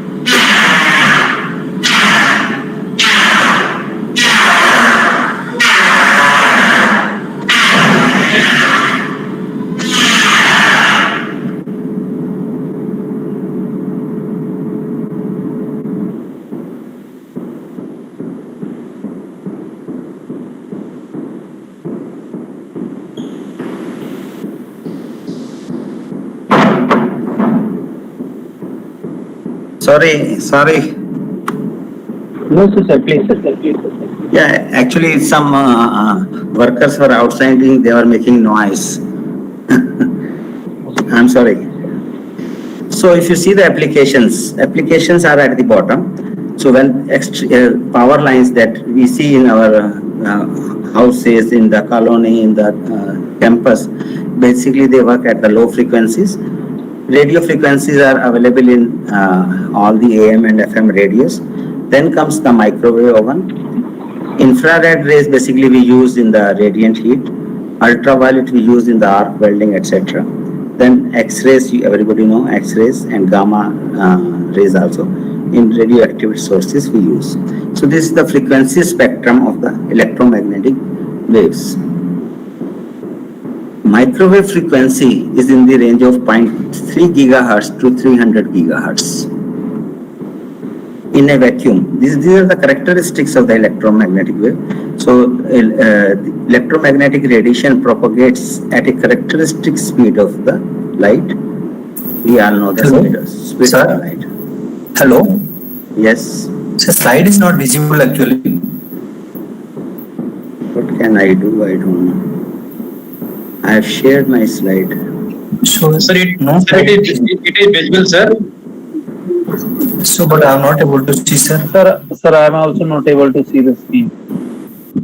Sorry. No, sir, please. Yeah, actually some workers were outside, they were making noise. I'm sorry. So if you see the applications are at the bottom. So when power lines that we see in our houses, in the colony, in the campus, basically they work at the low frequencies. Radio frequencies are available in all the AM and FM radios. Then comes the microwave oven. Infrared rays basically we use in the radiant heat. Ultraviolet we use in the arc welding, etc. Then X-rays, everybody know X-rays, and gamma rays also in radioactive sources we use. So this is the frequency spectrum of the electromagnetic waves. Microwave frequency is in the range of 0.3 gigahertz to 300 gigahertz. In a vacuum, these are the characteristics of the electromagnetic wave. So the electromagnetic radiation propagates at a characteristic speed of the light. We all know the speed of the light. Hello? Yes. The slide is not visible actually. What can I do? I don't know. I have shared my slide. So, Sir, it is visible, sir. So, but I am not able to see, sir. Sir, I am also not able to see the screen.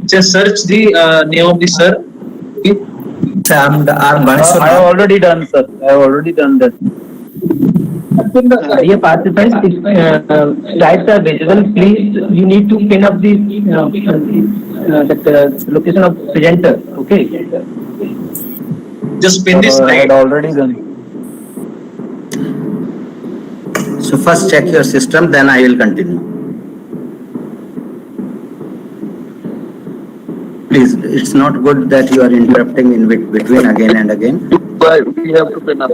Just search the name of the sir. I'm I Bansur. have already done, sir. I have already done that. Dear participants, if slides are visible, please you need to pin up the location of presenter. Okay. Just pin this I had slide. already done. So first check your system, then I will continue. Please, it's not good that you are interrupting in between again and again. Why we have to pin up?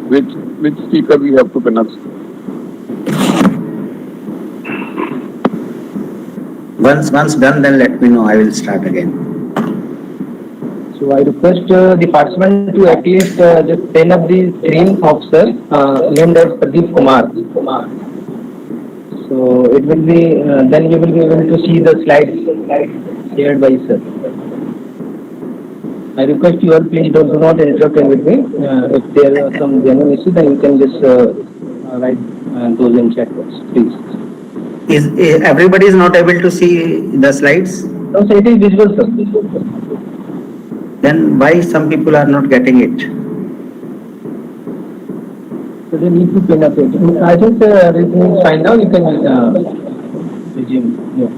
Which speaker we have to pin up? Once done, then let me know. I will start again. So I request the participant to at least just pin up the screen of sir named as Pradeep Kumar. So it will be then you will be able to see the slides shared by sir. I request you all please do not interrupt in between. If there are some genuine issue, then you can just write those in chat box, please. Is everybody is not able to see the slides? No, so it is visible, sir. Then why some people are not getting it? So they need to pin up it. I think everything is fine now. You can resume. Yeah.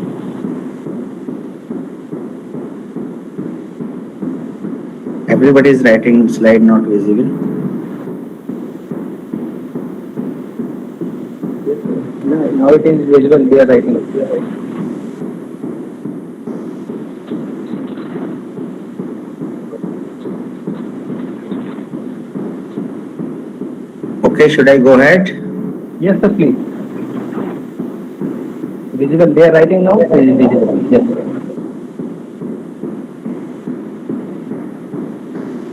Everybody is writing slide not visible. Now it is visible. They are writing. Okay, should I go ahead? Yes, sir, please. Visible. They are writing now. It is visible. Yes.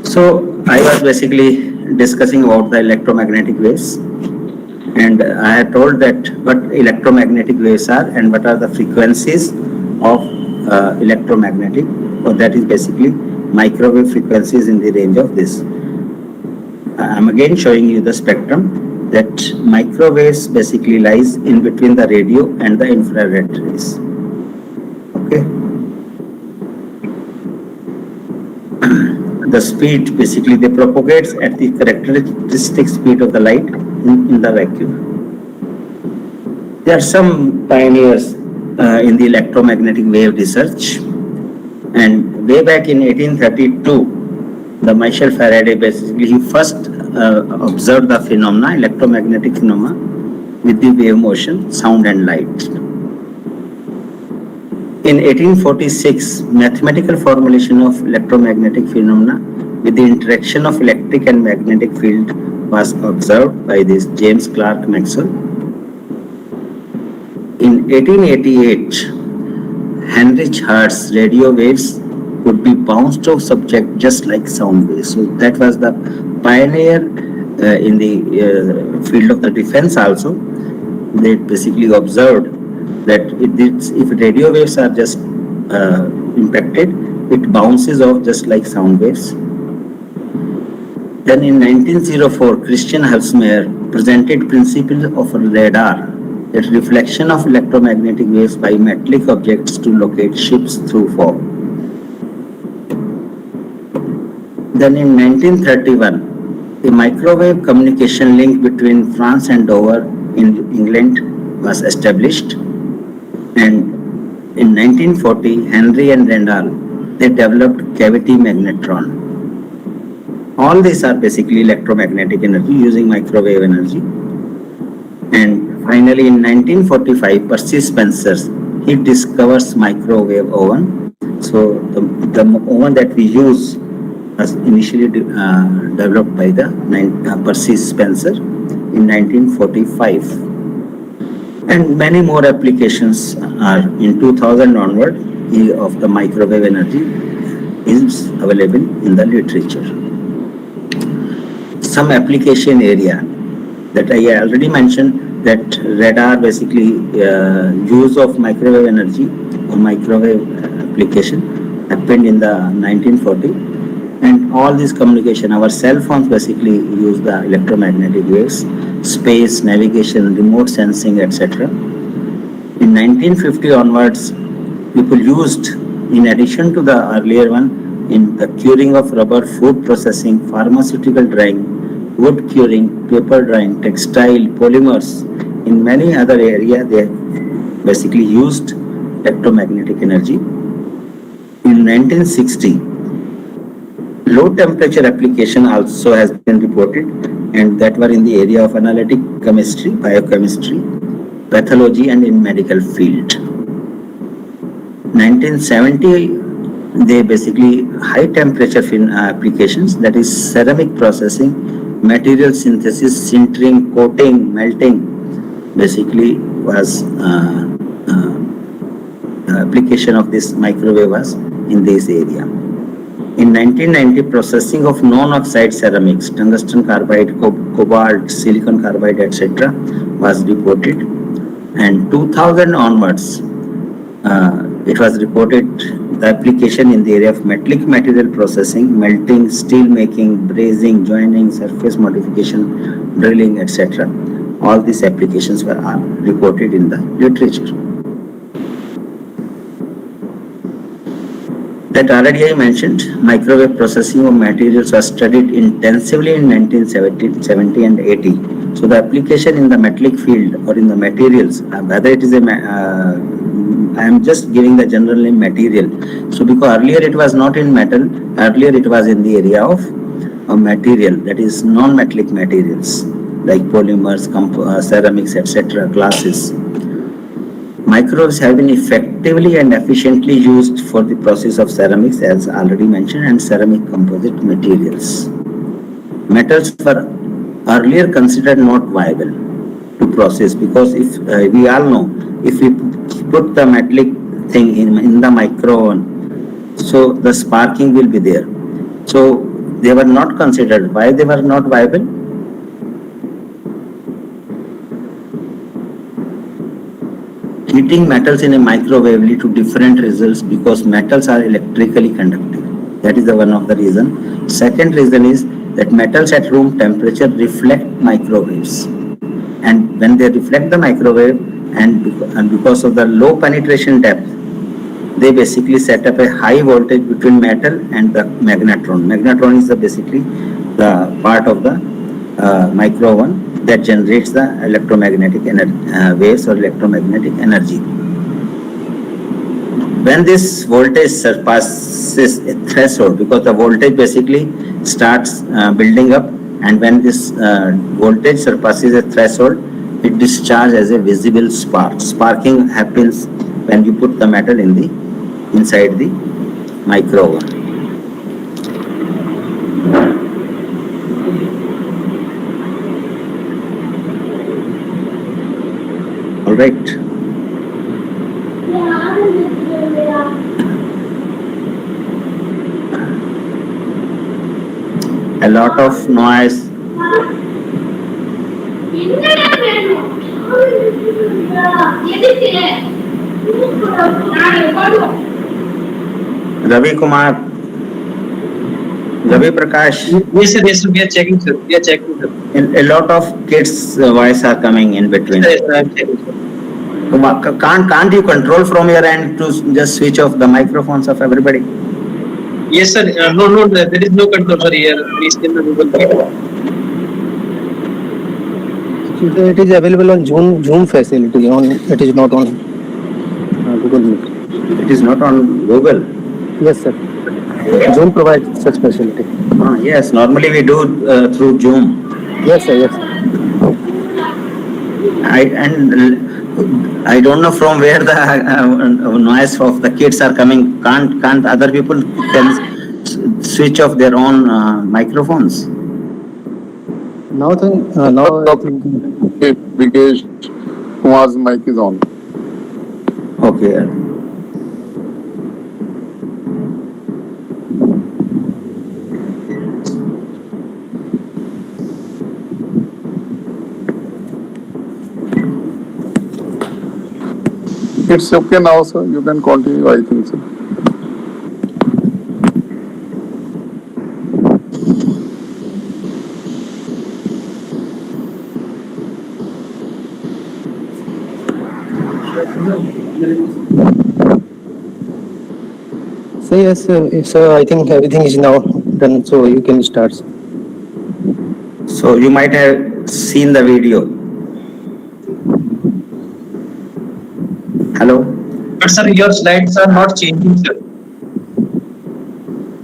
So I was basically discussing about the electromagnetic waves, and I had told that what electromagnetic waves are and what are the frequencies of electromagnetic, or that is basically microwave frequencies in the range of this. I'm again showing you the spectrum that microwaves basically lies in between the radio and the infrared rays. Okay. The speed basically they propagates at the characteristic speed of the light in the vacuum. There are some pioneers in the electromagnetic wave research, and way back in 1832, the Michael Faraday basically he first observed the phenomena, electromagnetic phenomena, with the wave motion, sound and light. In 1846, mathematical formulation of electromagnetic phenomena with the interaction of electric and magnetic field was observed by this James Clerk Maxwell. In 1888, Heinrich Hertz radio waves could be bounced off subject just like sound waves. So that was the pioneer in the field of the defense also. They basically observed that if radio waves are just impacted, it bounces off just like sound waves. Then in 1904, Christian Hülsmeyer presented principle of radar, that reflection of electromagnetic waves by metallic objects to locate ships through fog. Then in 1931, a microwave communication link between France and Dover in England was established. And in 1940, Henry and Randall, they developed cavity magnetron. All these are basically electromagnetic energy using microwave energy. And finally, in 1945, Percy Spencer, he discovers microwave oven. So the oven that we use was initially developed by the Percy Spencer in 1945. And many more applications are in 2000 onward of the microwave energy is available in the literature. Some application area that I already mentioned, that radar basically use of microwave energy or microwave application happened in the 1940, and all this communication, our cell phones basically use the electromagnetic waves, space, navigation, remote sensing, etc. In 1950 onwards, people used, in addition to the earlier one, in the curing of rubber, food processing, pharmaceutical drying, wood curing, paper drying, textile, polymers. In many other areas, they basically used electromagnetic energy. In 1960, low temperature application also has been reported, and that were in the area of analytic chemistry, biochemistry, pathology, and in medical field. 1970, they basically high temperature applications, that is ceramic processing, material synthesis, sintering, coating, melting, basically was application of this microwave was in this area. In 1990, processing of non-oxide ceramics, tungsten carbide, cobalt, silicon carbide, etc. was reported. And 2000 onwards, it was reported the application in the area of metallic material processing, melting, steel making, brazing, joining, surface modification, drilling, etc. All these applications were reported in the literature. That already I mentioned, microwave processing of materials was studied intensively in 1970 and 80. So the application in the metallic field or in the materials, whether it is I am just giving the general name material. So because earlier it was not in metal, earlier it was in the area of material, that is non-metallic materials like polymers, ceramics, etc., glasses. Microwaves have been effectively and efficiently used for the process of ceramics, as already mentioned, and ceramic composite materials. Metals were earlier considered not viable to process because if we all know, if we put the metallic thing in the micro oven, so the sparking will be there. So they were not considered. Why they were not viable? Heating metals in a microwave lead to different results because metals are electrically conductive. That is the one of the reason. Second reason is that metals at room temperature reflect microwaves. And when they reflect the microwave and because of the low penetration depth, they basically set up a high voltage between metal and the magnetron. Magnetron is basically the part of the micro one that generates the electromagnetic waves or electromagnetic energy. When this voltage surpasses a threshold, because the voltage basically starts building up, and when this voltage surpasses a threshold, it discharges as a visible spark. Sparking happens when you put the metal in the inside the micro oven. All right. A lot of noise. Ravi Kumar, Ravi Prakash. Yes, sir, we are checking, sir. We are checking, sir. A lot of kids' voice are coming in between. Yes, sir, I am checking, sir. Can't you control from your end to just switch off the microphones of everybody? Yes, sir. No, there is no control, sir, here. Please in the Google Meet. It is available on Zoom facility. It is not on Google Meet. It is not on Google. Yes, sir. Zoom provides such facility. Yes, normally we do through Zoom. Yes, sir. Yes. I don't know from where the noise of the kids are coming. Can't other people can switch off their own microphones? Now I think. Vikesh Kumar's mic is on. Okay. It's okay now, sir. You can continue, I think, sir. So yes, so I think everything is now done. So you can start. So you might have seen the video. Hello? But sir, your slides are not changing, sir.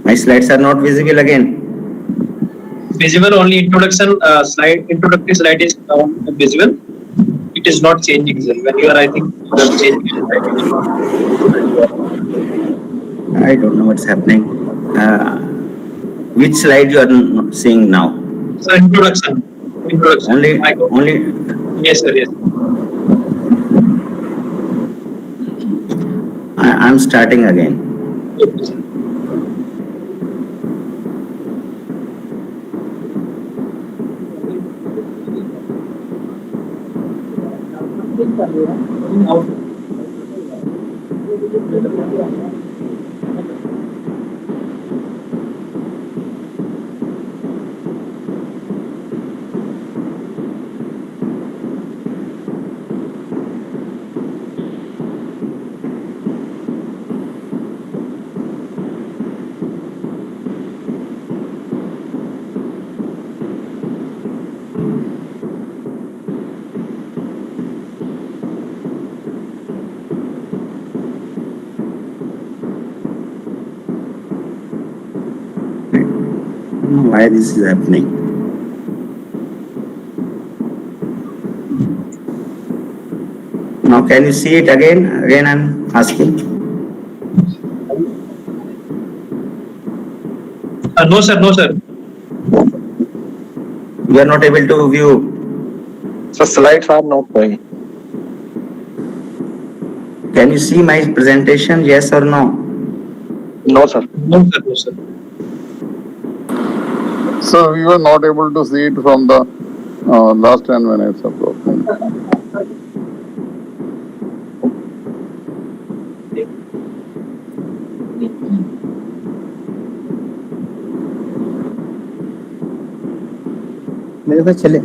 My slides are not visible again. Visible only introduction slide, introductory slide is visible. It is not changing, sir. When you are, I think, you are changing the slide, it is not. I don't know what's happening. Which slide you are seeing now? So introduction, introduction. Only. Yes, sir. Yes. I'm starting again. Okay, sir. I don't know why this is happening. Now can you see it again? Again I'm asking. No, sir. No, sir. You are not able to view. The slides are not going. Can you see my presentation? Yes or no? No, sir. No, sir. No, sir. So we were not able to see it from the last 10 minutes approximately. मेरे पास चले.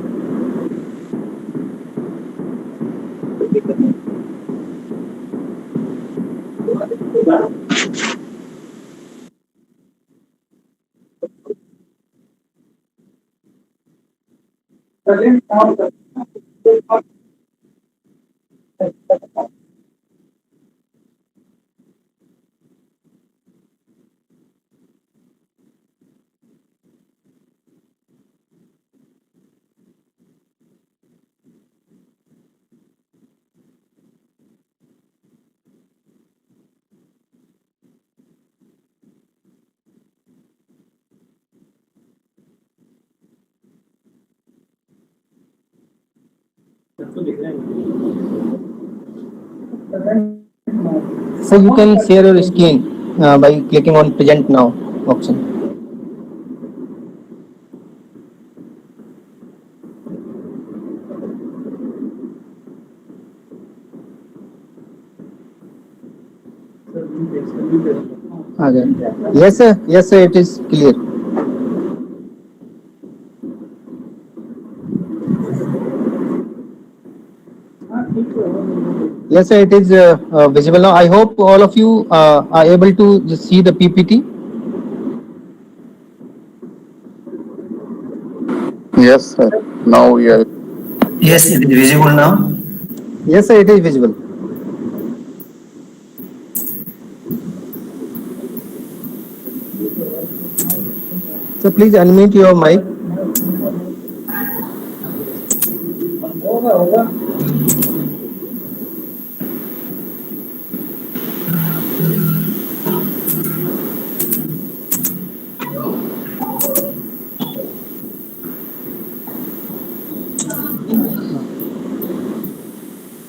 So you can share your screen by clicking on present now option. Yes sir, yes sir, it is clear. Yes sir, it is visible now. I hope all of you are able to see the PPT. Yes, sir. Now we are. Yes, it is visible now. Yes sir, it is visible. So please unmute your mic.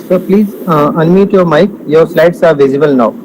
So please unmute your mic. Your slides are visible now.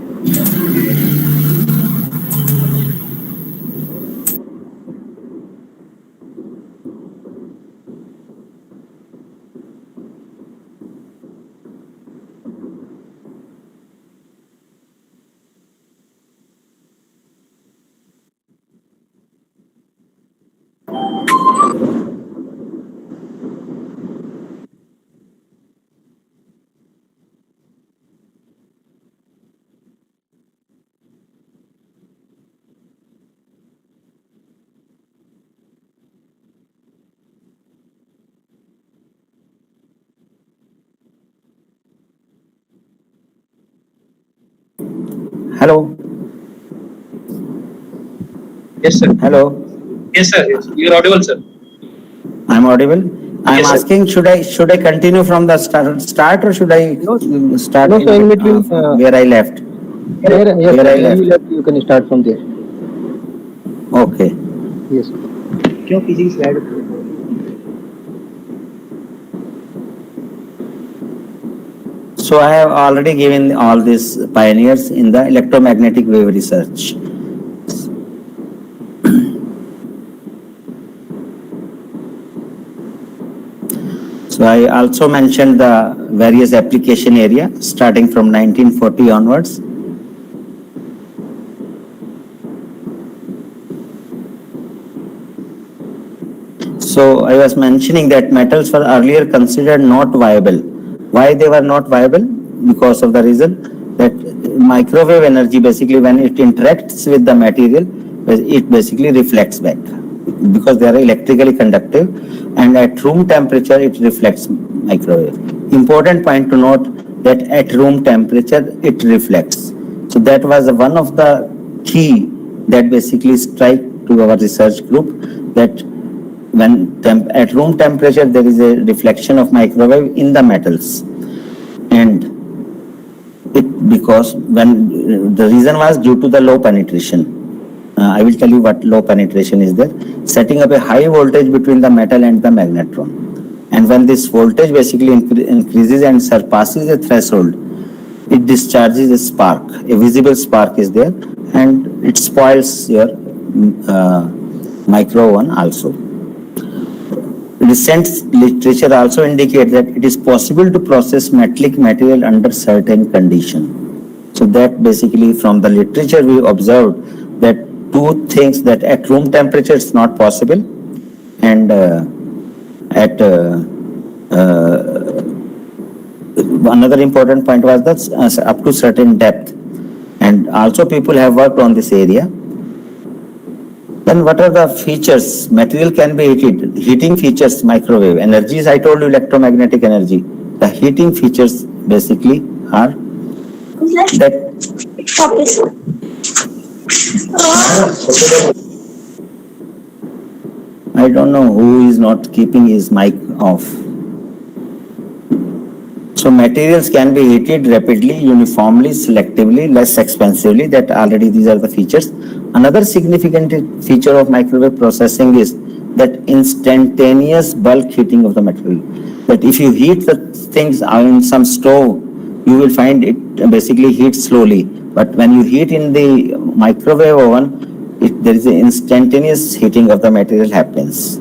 Hello, Yes, sir. hello. Yes, sir. Yes. You are audible, sir. I'm audible. I'm Yes, sir. asking, should I continue from the start or should I No, start no, so in between, from where I left? yes, Where I you left. left, you can start from there. Okay. Yes. क्यों किसी की slide पे? So I have already given all these pioneers in the electromagnetic wave research. So I also mentioned the various application area starting from 1940 onwards. So I was mentioning that metals were earlier considered not viable. Why they were not viable? Because of the reason that microwave energy, basically when it interacts with the material, it basically reflects back because they are electrically conductive, and at room temperature it reflects microwave. Important point to note that at room temperature it reflects. So that was one of the key that basically strike to our research group, that when at room temperature there is a reflection of microwave in the metals. And it, because when the reason was due to the low penetration. I will tell you what low penetration is there. Setting up a high voltage between the metal and the magnetron, and when this voltage basically increases and surpasses a threshold, it discharges a spark, a visible spark is there, and it spoils your micro one also. Recent literature also indicates that it is possible to process metallic material under certain conditions. So that basically from the literature we observed that two things, that at room temperature it's not possible, and at another important point was that up to certain depth, and also people have worked on this area. Then what are the features? Material can be heated. Heating features, microwave. Energies, I told you, electromagnetic energy. The heating features basically are that I don't know who is not keeping his mic off. So materials can be heated rapidly, uniformly, selectively, less expensively. That already these are the features. Another significant feature of microwave processing is that instantaneous bulk heating of the material. That if you heat the things in some stove, you will find it basically heats slowly. But when you heat in the microwave oven, there is an instantaneous heating of the material happens.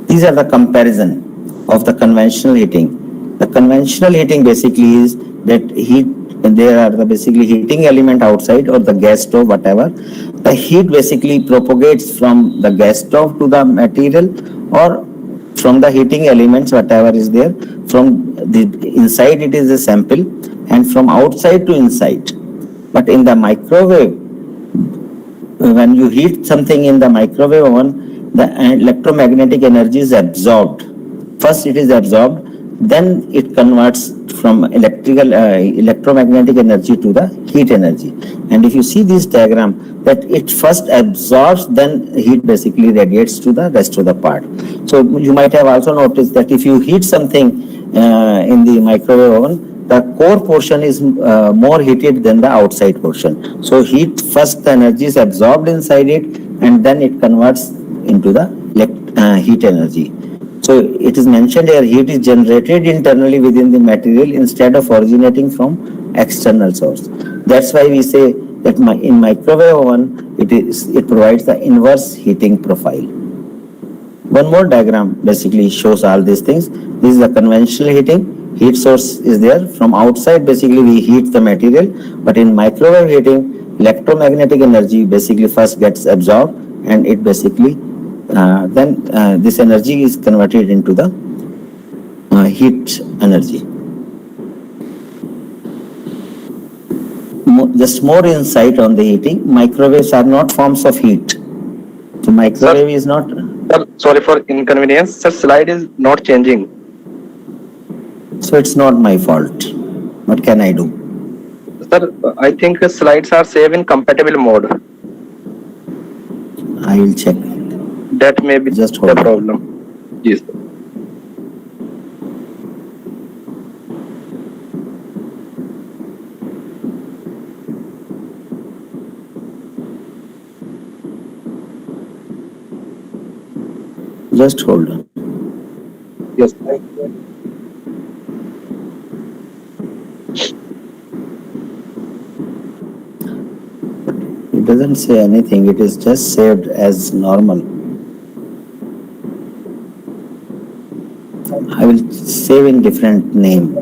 These are the comparison of the conventional heating. The conventional heating basically is that heat, there are the basically heating element outside or the gas stove, whatever. The heat basically propagates from the gas stove to the material or from the heating elements, whatever is there. From the inside it is a sample, and from outside to inside. But in the microwave, when you heat something in the microwave oven, the electromagnetic energy is absorbed. First it is absorbed, then it converts from electromagnetic energy to the heat energy. And if you see this diagram, that it first absorbs, then heat basically radiates to the rest of the part. So you might have also noticed that if you heat something in the microwave oven, the core portion is more heated than the outside portion. So heat, first the energy is absorbed inside it, and then it converts into the heat energy. So it is mentioned here, heat is generated internally within the material instead of originating from external source. That's why we say that in microwave oven, it provides the inverse heating profile. One more diagram basically shows all these things. This is the conventional heating. Heat source is there. From outside, basically we heat the material, but in microwave heating, electromagnetic energy basically first gets absorbed, and it basically then this energy is converted into the heat energy. Just more insight on the heating. Microwaves are not forms of heat. So microwave is not. Sir, sorry for inconvenience. Sir, slide is not changing. So it's not my fault. What can I do? Sir, I think the slides are saved in compatible mode. I will check. That may be Just the hold on. problem. Yes. Just hold on. Yes. It doesn't say anything. It is just saved as normal. I will save in different name.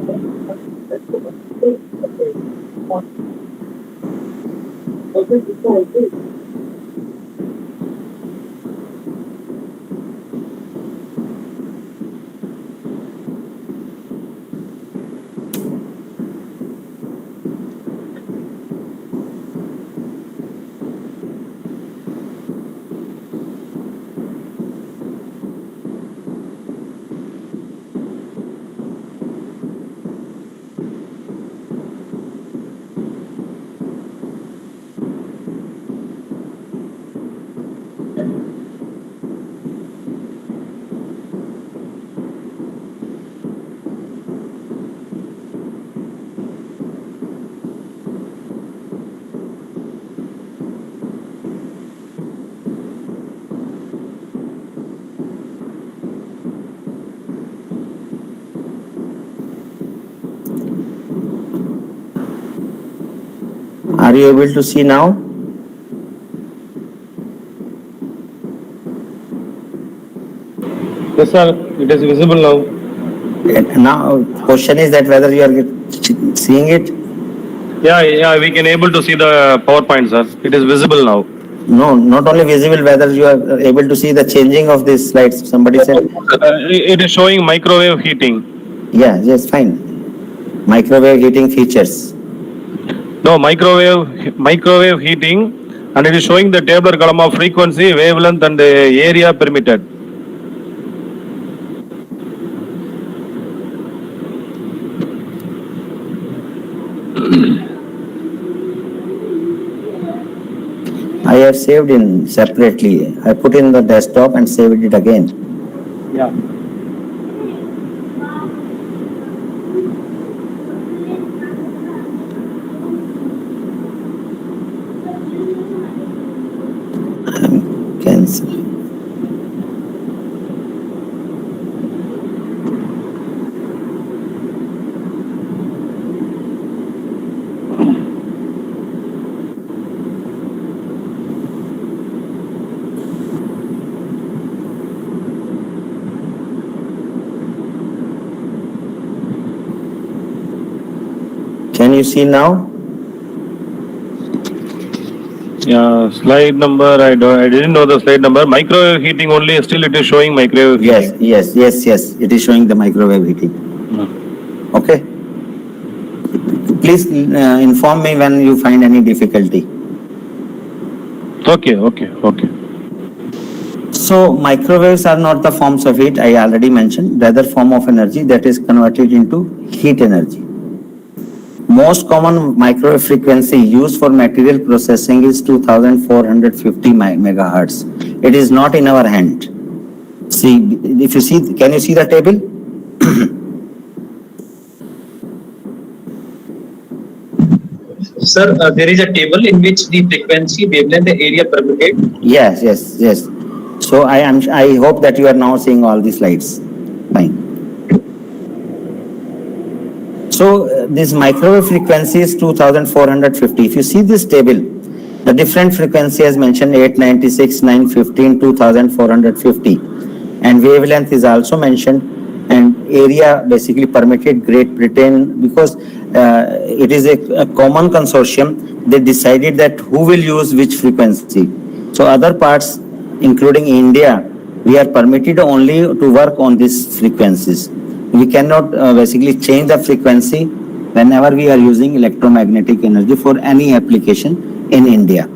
Are you able to see now? Yes, sir. It is visible now. Now, question is that whether you are seeing it? Yeah, we can able to see the PowerPoint, sir. It is visible now. No, not only visible, whether you are able to see the changing of these slides. Somebody said, It is showing microwave heating. yeah, yes, fine. Microwave heating features. No, microwave heating, and it is showing the tabular column of frequency, wavelength, and the area permitted. I have saved in separately. I put in the desktop and saved it again. Yeah. Cancel. Can you see now? Yeah, slide number. I didn't know the slide number. Microwave heating only. Still, it is showing microwave heating. Yes. It is showing the microwave heating. Okay. Please inform me when you find any difficulty. Okay. So microwaves are not the forms of heat I already mentioned. The other form of energy that is converted into heat energy. Most common microwave frequency used for material processing is 2450 megahertz. It is not in our hand. See, if you see, can you see the table? Sir, there is a table in which the frequency, wavelength, the area permitted. Yes. So I hope that you are now seeing all the slides. Fine. So this microwave frequency is 2450. If you see this table, the different frequency as mentioned 896, 915, 2450, and wavelength is also mentioned, and area basically permitted Great Britain because it is a common consortium. They decided that who will use which frequency. So other parts, including India, we are permitted only to work on these frequencies. We cannot basically change the frequency whenever we are using electromagnetic energy for any application in India.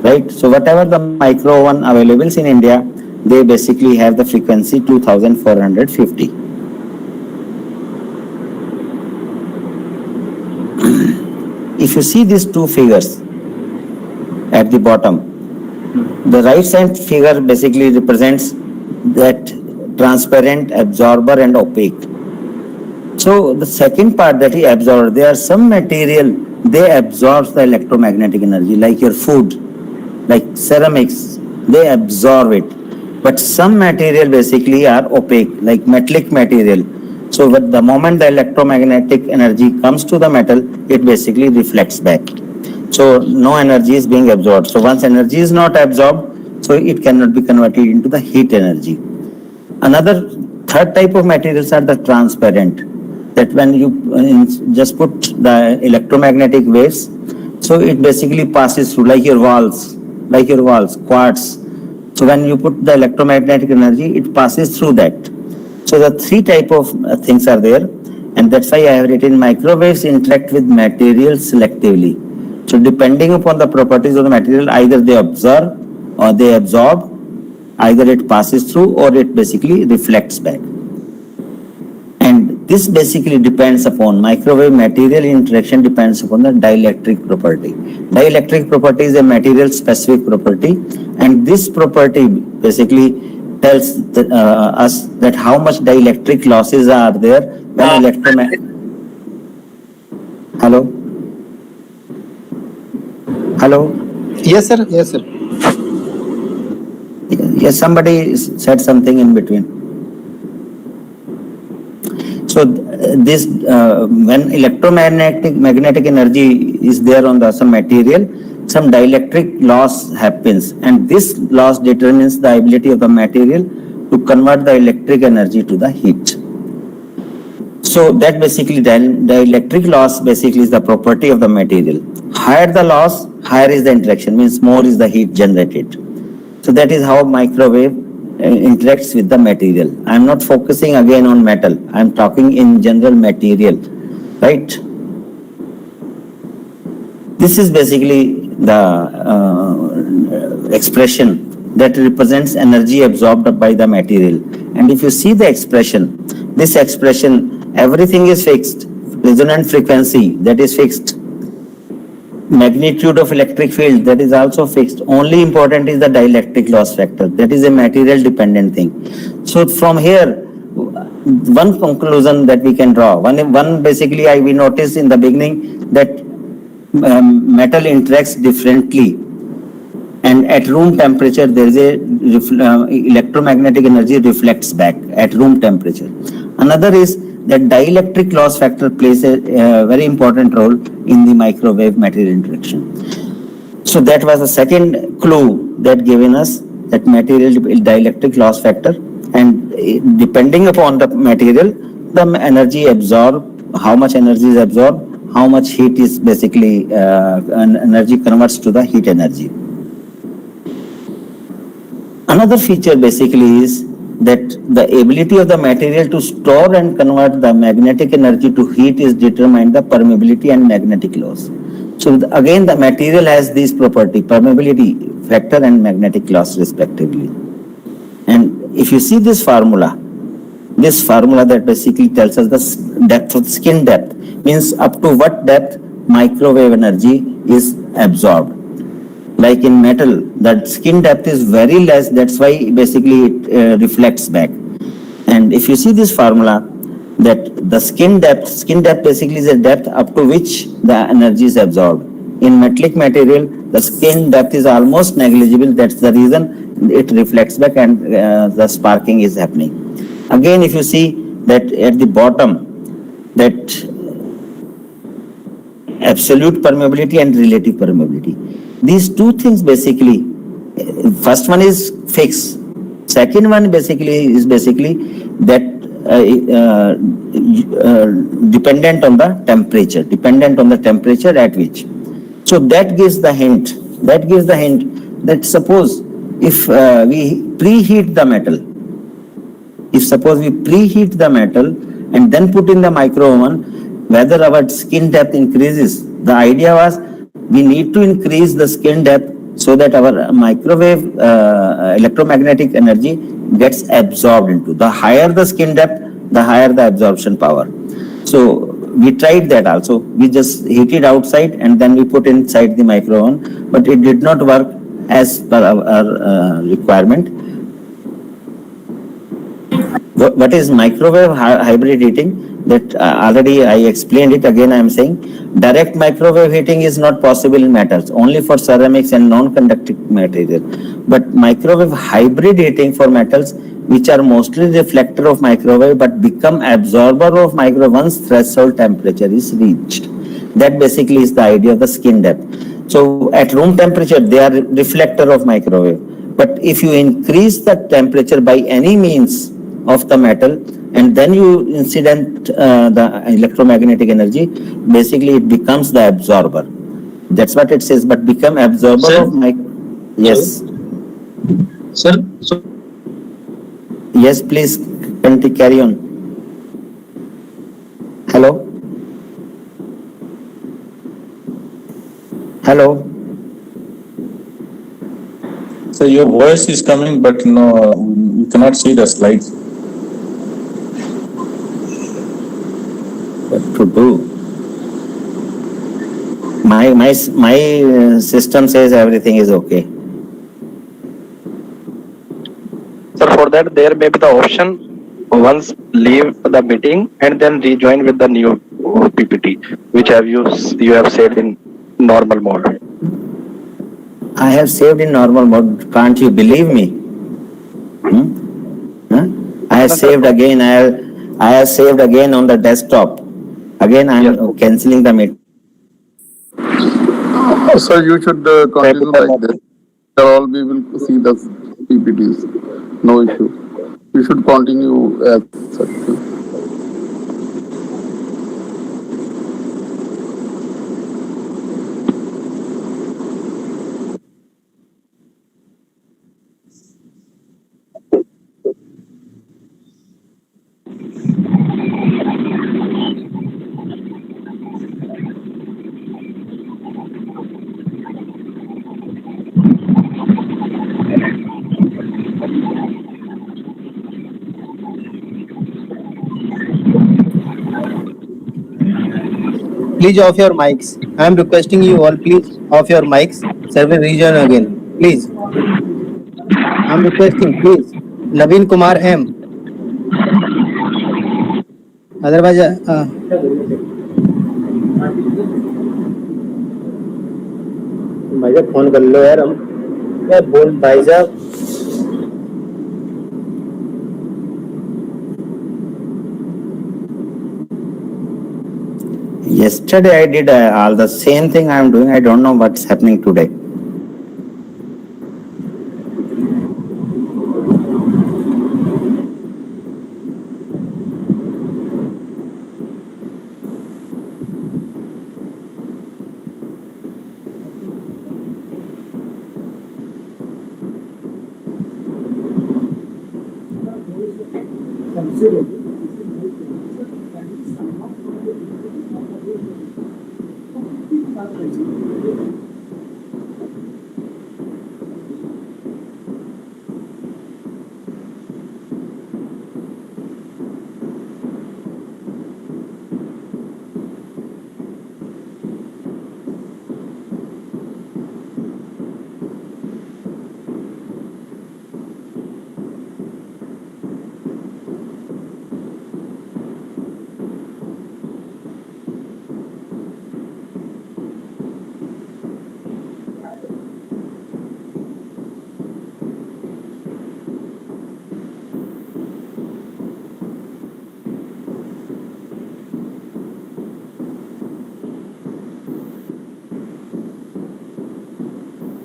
Right? So whatever the micro one available in India, they basically have the frequency 2450. if you see these two figures at the bottom, the right side figure basically represents that transparent, absorber and opaque. So the second part that he absorbed, there are some material, they absorb the electromagnetic energy, like your food, like ceramics, they absorb it. But some material basically are opaque, like metallic material. So with the moment the electromagnetic energy comes to the metal, it basically reflects back. So no energy is being absorbed. So once energy is not absorbed, so it cannot be converted into the heat energy. Another third type of materials are the transparent, that when you just put the electromagnetic waves, so it basically passes through, like your walls, quartz. So when you put the electromagnetic energy, it passes through that. So the three type of things are there, and that's why I have written microwaves interact with materials selectively. So depending upon the properties of the material, either they observe or they absorb, either it passes through or it basically reflects back. And this basically depends upon microwave material interaction, depends upon the dielectric property. Dielectric property is a material specific property, and this property basically tells us that how much dielectric losses are there when electromagnetic. Hello? Hello? Yes, sir. Yes, sir. Yes, somebody said something in between. So this when magnetic energy is there on some material, some dielectric loss happens, and this loss determines the ability of the material to convert the electric energy to the heat. So that basically dielectric loss basically is the property of the material. Higher the loss, higher is the interaction, means more is the heat generated. So that is how microwave interacts with the material. I am not focusing again on metal. I am talking in general material, right? This is basically the expression that represents energy absorbed by the material. And if you see the expression, this expression, everything is fixed. Resonant frequency, that is fixed. Magnitude of electric field, that is also fixed. Only important is the dielectric loss factor. That is a material dependent thing. So from here, one conclusion that we can draw, one basically we noticed in the beginning that metal interacts differently, and at room temperature there is a electromagnetic energy reflects back at room temperature. Another is that dielectric loss factor plays a very important role in the microwave material interaction. So that was the second clue that given us that material dielectric loss factor, and depending upon the material, the energy absorbed, how much energy is absorbed, how much heat is basically energy converts to the heat energy. Another feature basically is that the ability of the material to store and convert the magnetic energy to heat is determined by permeability and magnetic loss. So again, the material has these property, permeability factor and magnetic loss respectively. And if you see this formula that basically tells us the depth of skin depth, means up to what depth microwave energy is absorbed. Like in metal, that skin depth is very less, that's why basically it reflects back. And if you see this formula, that the skin depth basically is a depth up to which the energy is absorbed. In metallic material, the skin depth is almost negligible, that's the reason it reflects back and the sparking is happening. Again, if you see that at the bottom, that absolute permeability and relative permeability. These two things basically, first one is fixed. Second one basically is that dependent on the temperature at which. So that gives the hint that suppose if we preheat the metal, and then put in the micro oven, whether our skin depth increases. The idea was we need to increase the skin depth so that our microwave electromagnetic energy gets absorbed into. The higher the skin depth, the higher the absorption power. So we tried that also. We just heat it outside and then we put inside the micro oven, but it did not work as per our requirement. What is microwave hybrid heating? That already I explained it. Again, I am saying direct microwave heating is not possible in metals, only for ceramics and non-conductive material. But microwave hybrid heating for metals, which are mostly reflector of microwave but become absorber of microwave once threshold temperature is reached. That basically is the idea of the skin depth. So at room temperature, they are reflector of microwave. But if you increase the temperature by any means of the metal and then you incident the electromagnetic energy, basically it becomes the absorber. That's what it says, but become absorber Sir? of my. Yes. Sir, so Yes, please carry on. Hello? Hello? So your voice is coming, but no, you cannot see the slides. What to do? My system says everything is okay. Sir, for that there may be the option once leave the meeting and then rejoin with the new PPT, which you have said in normal mode. I have saved in normal mode. Can't you believe me? Huh? I have No, sir. saved again. I have saved again on the desktop. Again, I am Yes. cancelling the meeting. So you should Maybe continue the like this. All we will see the PPTs. No issue. You should continue as such. Please off your mics. I am requesting you all, please off your mics. Server region again. Please. I am requesting, please. Naveen Kumar M. Otherwise, भाई साहब phone कर लो यार हम मैं बोल भाई साहब Yesterday I did all the same thing I am doing. I don't know what's happening today.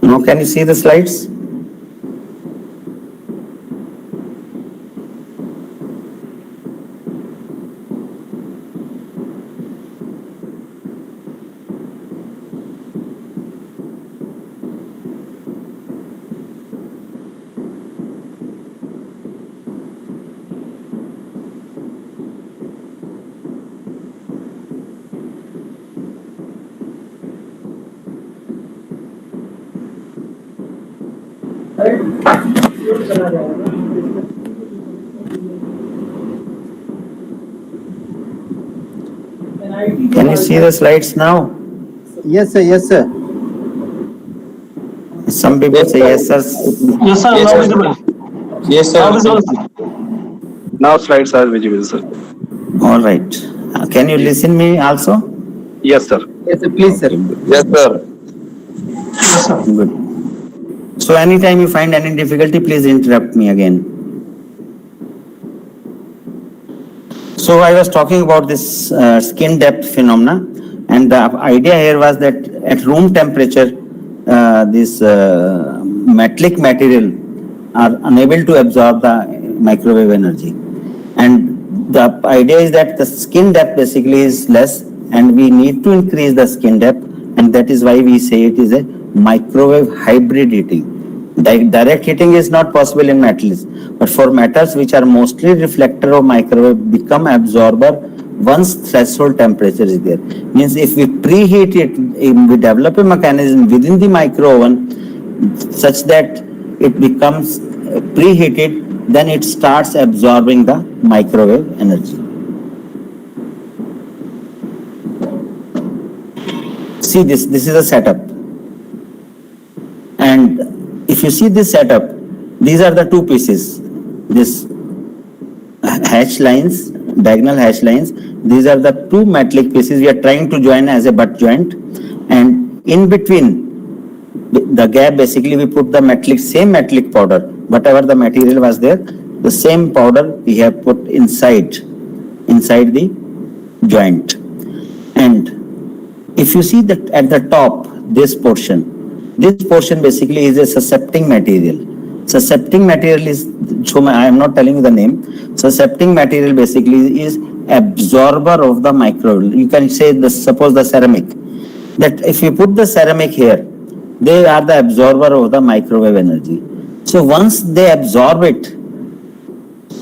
Now can you see the slides? Can you see the slides now? Yes, sir. Yes, sir. Some people say yes, sir. Yes, sir. Yes, Now sir. visible. Yes, Now sir. visible. Now slides are visible, sir. All right. Can you listen me also? Yes, sir. Yes, sir. Please, sir. Okay, good. Yes, sir. Yes, sir. Good. So anytime you find any difficulty, please interrupt me again. So I was talking about this skin depth phenomena, and the idea here was that at room temperature, this metallic material are unable to absorb the microwave energy, and the idea is that the skin depth basically is less, and we need to increase the skin depth, and that is why we say it is a microwave hybrid heating. Direct heating is not possible in metals, but for metals which are mostly reflector of microwave become absorber once threshold temperature is there. Means if we preheat it, if we develop a mechanism within the micro oven such that it becomes preheated, then it starts absorbing the microwave energy. See this is a setup. And if you see this setup, these are the two pieces. This hatch lines, diagonal hatch lines, these are the two metallic pieces we are trying to join as a butt joint. And in between the gap, basically we put the same metallic powder, whatever the material was there, the same powder we have put inside the joint. And if you see that at the top, this portion basically is a suscepting material. Suscepting material is, so I am not telling you the name. Suscepting material basically is absorber of the microwave. You can say suppose the ceramic. That if you put the ceramic here, they are the absorber of the microwave energy. So once they absorb it,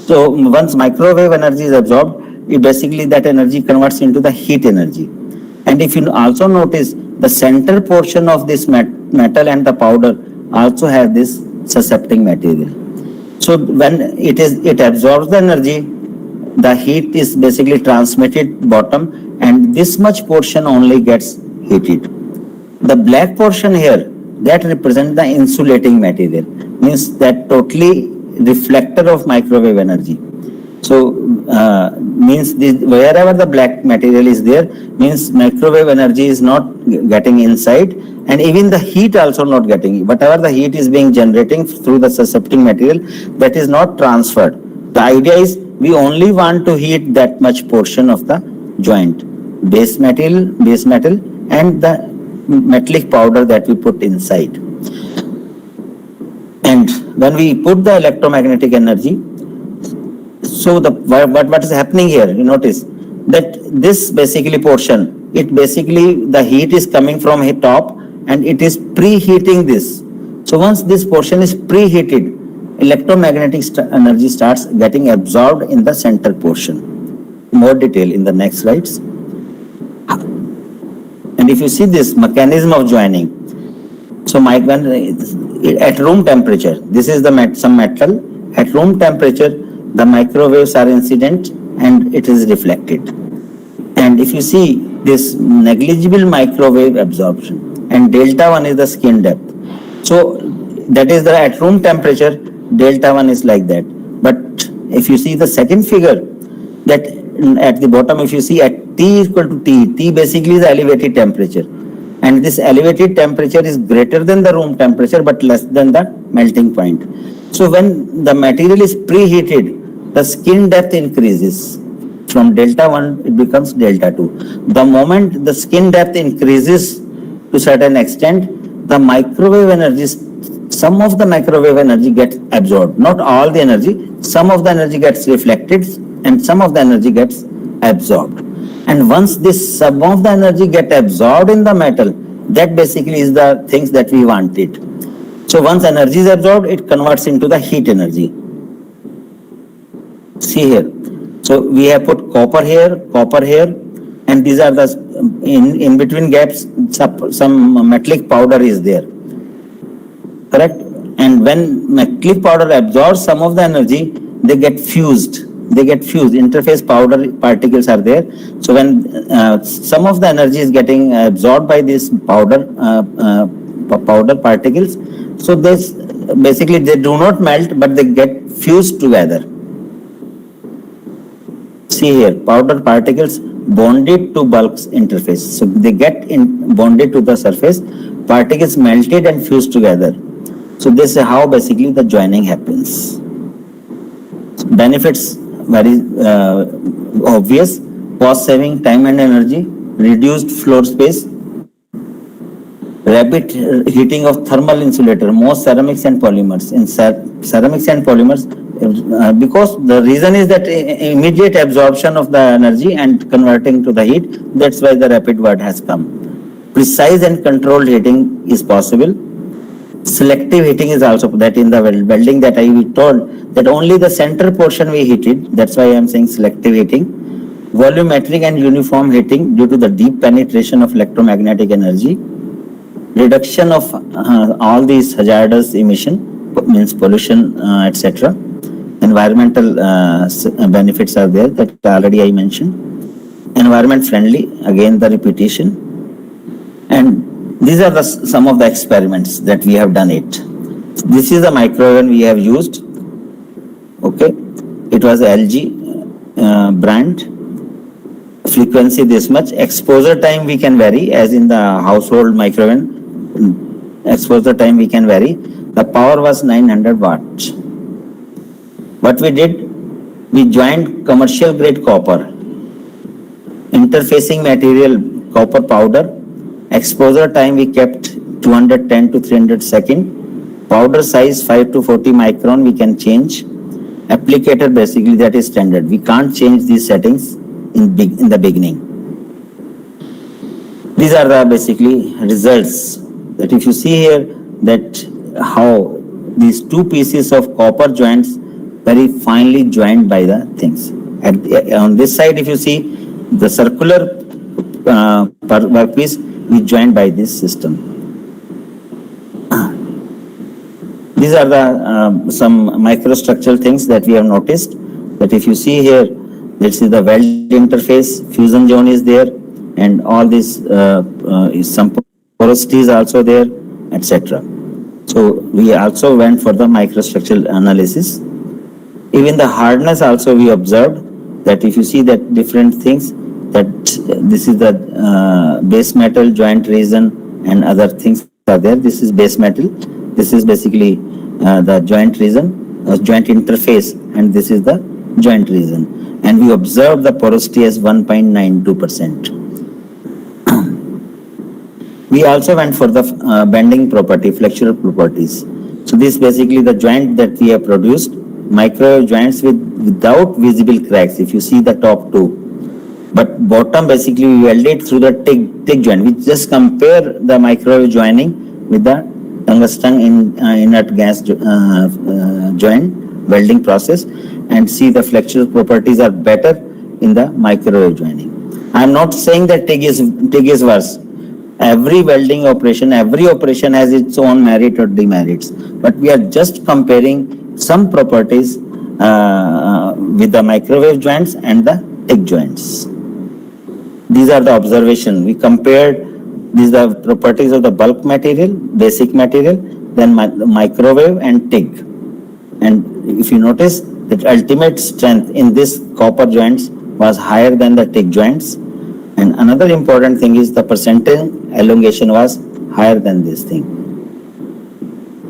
so once microwave energy is absorbed, it basically that energy converts into the heat energy. And if you also notice, the center portion of this metal and the powder also have this suscepting material. So when it absorbs the energy, the heat is basically transmitted bottom, and this much portion only gets heated. The black portion here, that represents the insulating material, means that totally reflector of microwave energy. So means wherever the black material is there, means microwave energy is not getting inside, and even the heat also not getting. Whatever the heat is being generating through the suscepting material, that is not transferred. The idea is we only want to heat that much portion of the joint, base metal, and the metallic powder that we put inside. And when we put the electromagnetic energy, so what is happening here, you notice that this basically portion, it basically the heat is coming from a top and it is preheating this. So once this portion is preheated, electromagnetic energy starts getting absorbed in the center portion. More detail in the next slides. And if you see this mechanism of joining, so at room temperature, this is some metal. At room temperature, the microwaves are incident and it is reflected. And if you see this negligible microwave absorption, and delta 1 is the skin depth. So that is at room temperature, delta 1 is like that. But if you see the second figure, that at the bottom, if you see at T equal to T basically is the elevated temperature. And this elevated temperature is greater than the room temperature but less than the melting point. So when the material is preheated, the skin depth increases. From delta 1, it becomes delta 2. The moment the skin depth increases to certain extent, the microwave energy, some of the microwave energy gets absorbed. Not all the energy, some of the energy gets reflected and some of the energy gets absorbed. And once this some of the energy get absorbed in the metal, that basically is the things that we wanted. So once energy is absorbed, it converts into the heat energy. See here. So we have put copper here, and these are the in between gaps. Some metallic powder is there. Correct. And when metallic powder absorbs some of the energy, they get fused. they get fused. Interface powder particles are there. So when some of the energy is getting absorbed by these powder particles, so this basically they do not melt, but they get fused together. See here, powder particles bonded to bulk's interface. So they get bonded to the surface, particles melted and fused together. So this is how basically the joining happens. Benefits very obvious: cost saving, time and energy, reduced floor space, rapid heating of thermal insulator, most ceramics and polymers. In ceramics and polymers, because the reason is that immediate absorption of the energy and converting to the heat, that's why the rapid word has come. Precise and controlled heating is possible. Selective heating is also that in the welding that I told that only the center portion we heated. That's why I am saying selective heating. Volumetric and uniform heating due to the deep penetration of electromagnetic energy. Reduction of all these hazardous emission, means pollution, etc. Environmental benefits are there that already I mentioned. Environment friendly, again the repetition. And these are some of the experiments that we have done it. This is the micro oven we have used. Okay, it was LG brand. Frequency this much. Exposure time we can vary, as in the household micro oven. Exposure time we can vary. The power was 900 watts. What we did, we joined commercial grade copper, interfacing material copper powder. Exposure time we kept 210 to 300 second. Powder size 5 to 40 micron we can change. Applicator basically that is standard. We can't change these settings in the beginning. These are the basically results that if you see here that how these two pieces of copper joints very finely joined by the things. On this side if you see the circular workpiece we joined by this system. These are the some microstructural things that we have noticed. That if you see here, this is the weld interface, fusion zone is there, and all this some porosity is also there, etc. So we also went for the microstructural analysis. Even the hardness also we observed that if you see that different things, that this is the base metal joint region and other things are there. This is base metal. This is basically the joint region, joint interface, and this is the joint region. And we observe the porosity as 1.92%. We also went for the bending property, flexural properties. So this basically the joint that we have produced, microwave joints without visible cracks. If you see the top two. But bottom basically we welded through the TIG joint. We just compare the microwave joining with the tungsten inert gas joint welding process and see the flexural properties are better in the microwave joining. I am not saying that TIG is worse. Every welding operation, every operation has its own merit or demerits. But we are just comparing some properties with the microwave joints and the TIG joints. These are the observation. We compared these are the properties of the bulk material, basic material, then microwave and TIG. And if you notice that ultimate strength in this copper joints was higher than the TIG joints. And another important thing is the percentage elongation was higher than this thing.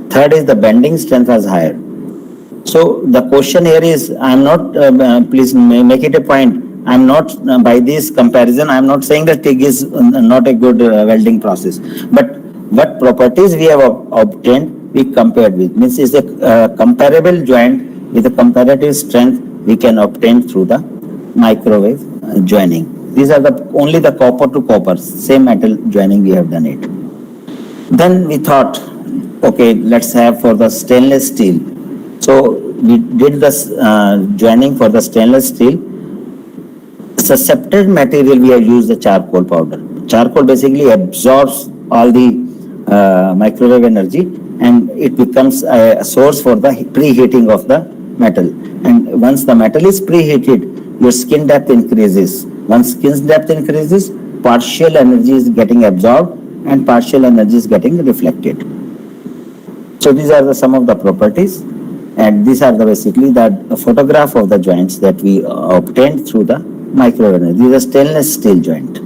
Third is the bending strength was higher. So the question here is, I am not, please make it a point, I am not, by this comparison, I am not saying that TIG is not a good welding process. But what properties we have obtained, we compared with. Means is a comparable joint with a comparative strength we can obtain through the microwave joining. These are only the copper to copper, same metal joining we have done it. Then we thought, okay, let's have for the stainless steel. So we did this joining for the stainless steel. Suscepted material we have used the charcoal powder. Charcoal basically absorbs all the microwave energy and it becomes a source for the preheating of the metal. And once the metal is preheated, your skin depth increases. Once skin depth increases, partial energy is getting absorbed and partial energy is getting reflected. So these are some of the properties, and these are basically the photograph of the joints that we obtained through the microwave energy. This is a stainless steel joint.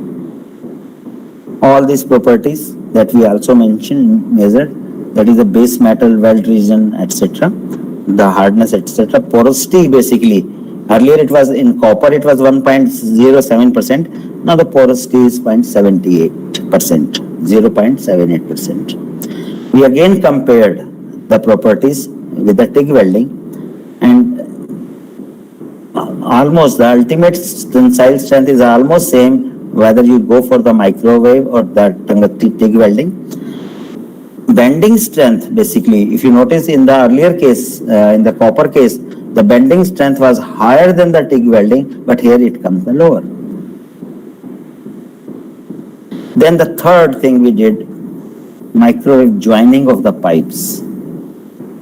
All these properties that we also mentioned, measured, that is the base metal, weld region, etc., the hardness, etc., porosity basically. Earlier it was in copper, it was 1.07%. Now the porosity is 0.78%, 0.78%. We again compared the properties with the TIG welding, and almost the ultimate tensile strength is almost same whether you go for the microwave or the TIG welding. Bending strength, basically, if you notice in the earlier case, in the copper case, the bending strength was higher than the TIG welding, but here it comes lower. Then the third thing we did, microwave joining of the pipes.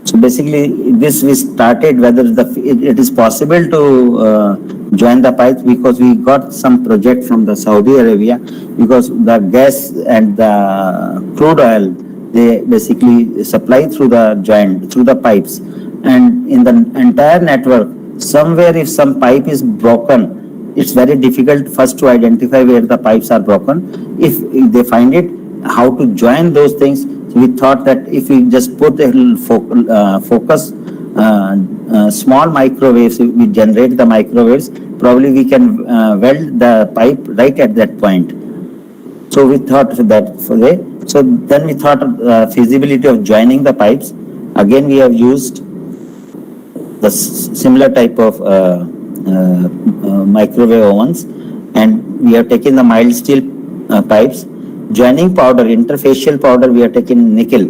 So basically, this we started whether it is possible to join the pipes, because we got some project from the Saudi Arabia, because the gas and the crude oil, they basically supply through the joint, through the pipes. And in the entire network, somewhere if some pipe is broken, it's very difficult first to identify where the pipes are broken. If they find it, how to join those things. So we thought that if we just put a little focus, small microwaves, we generate the microwaves, probably we can weld the pipe right at that point. So we thought that way. So then we thought feasibility of joining the pipes. Again, we have used the similar type of microwave ovens, and we have taken the mild steel pipes. Joining powder, interfacial powder, we have taken nickel.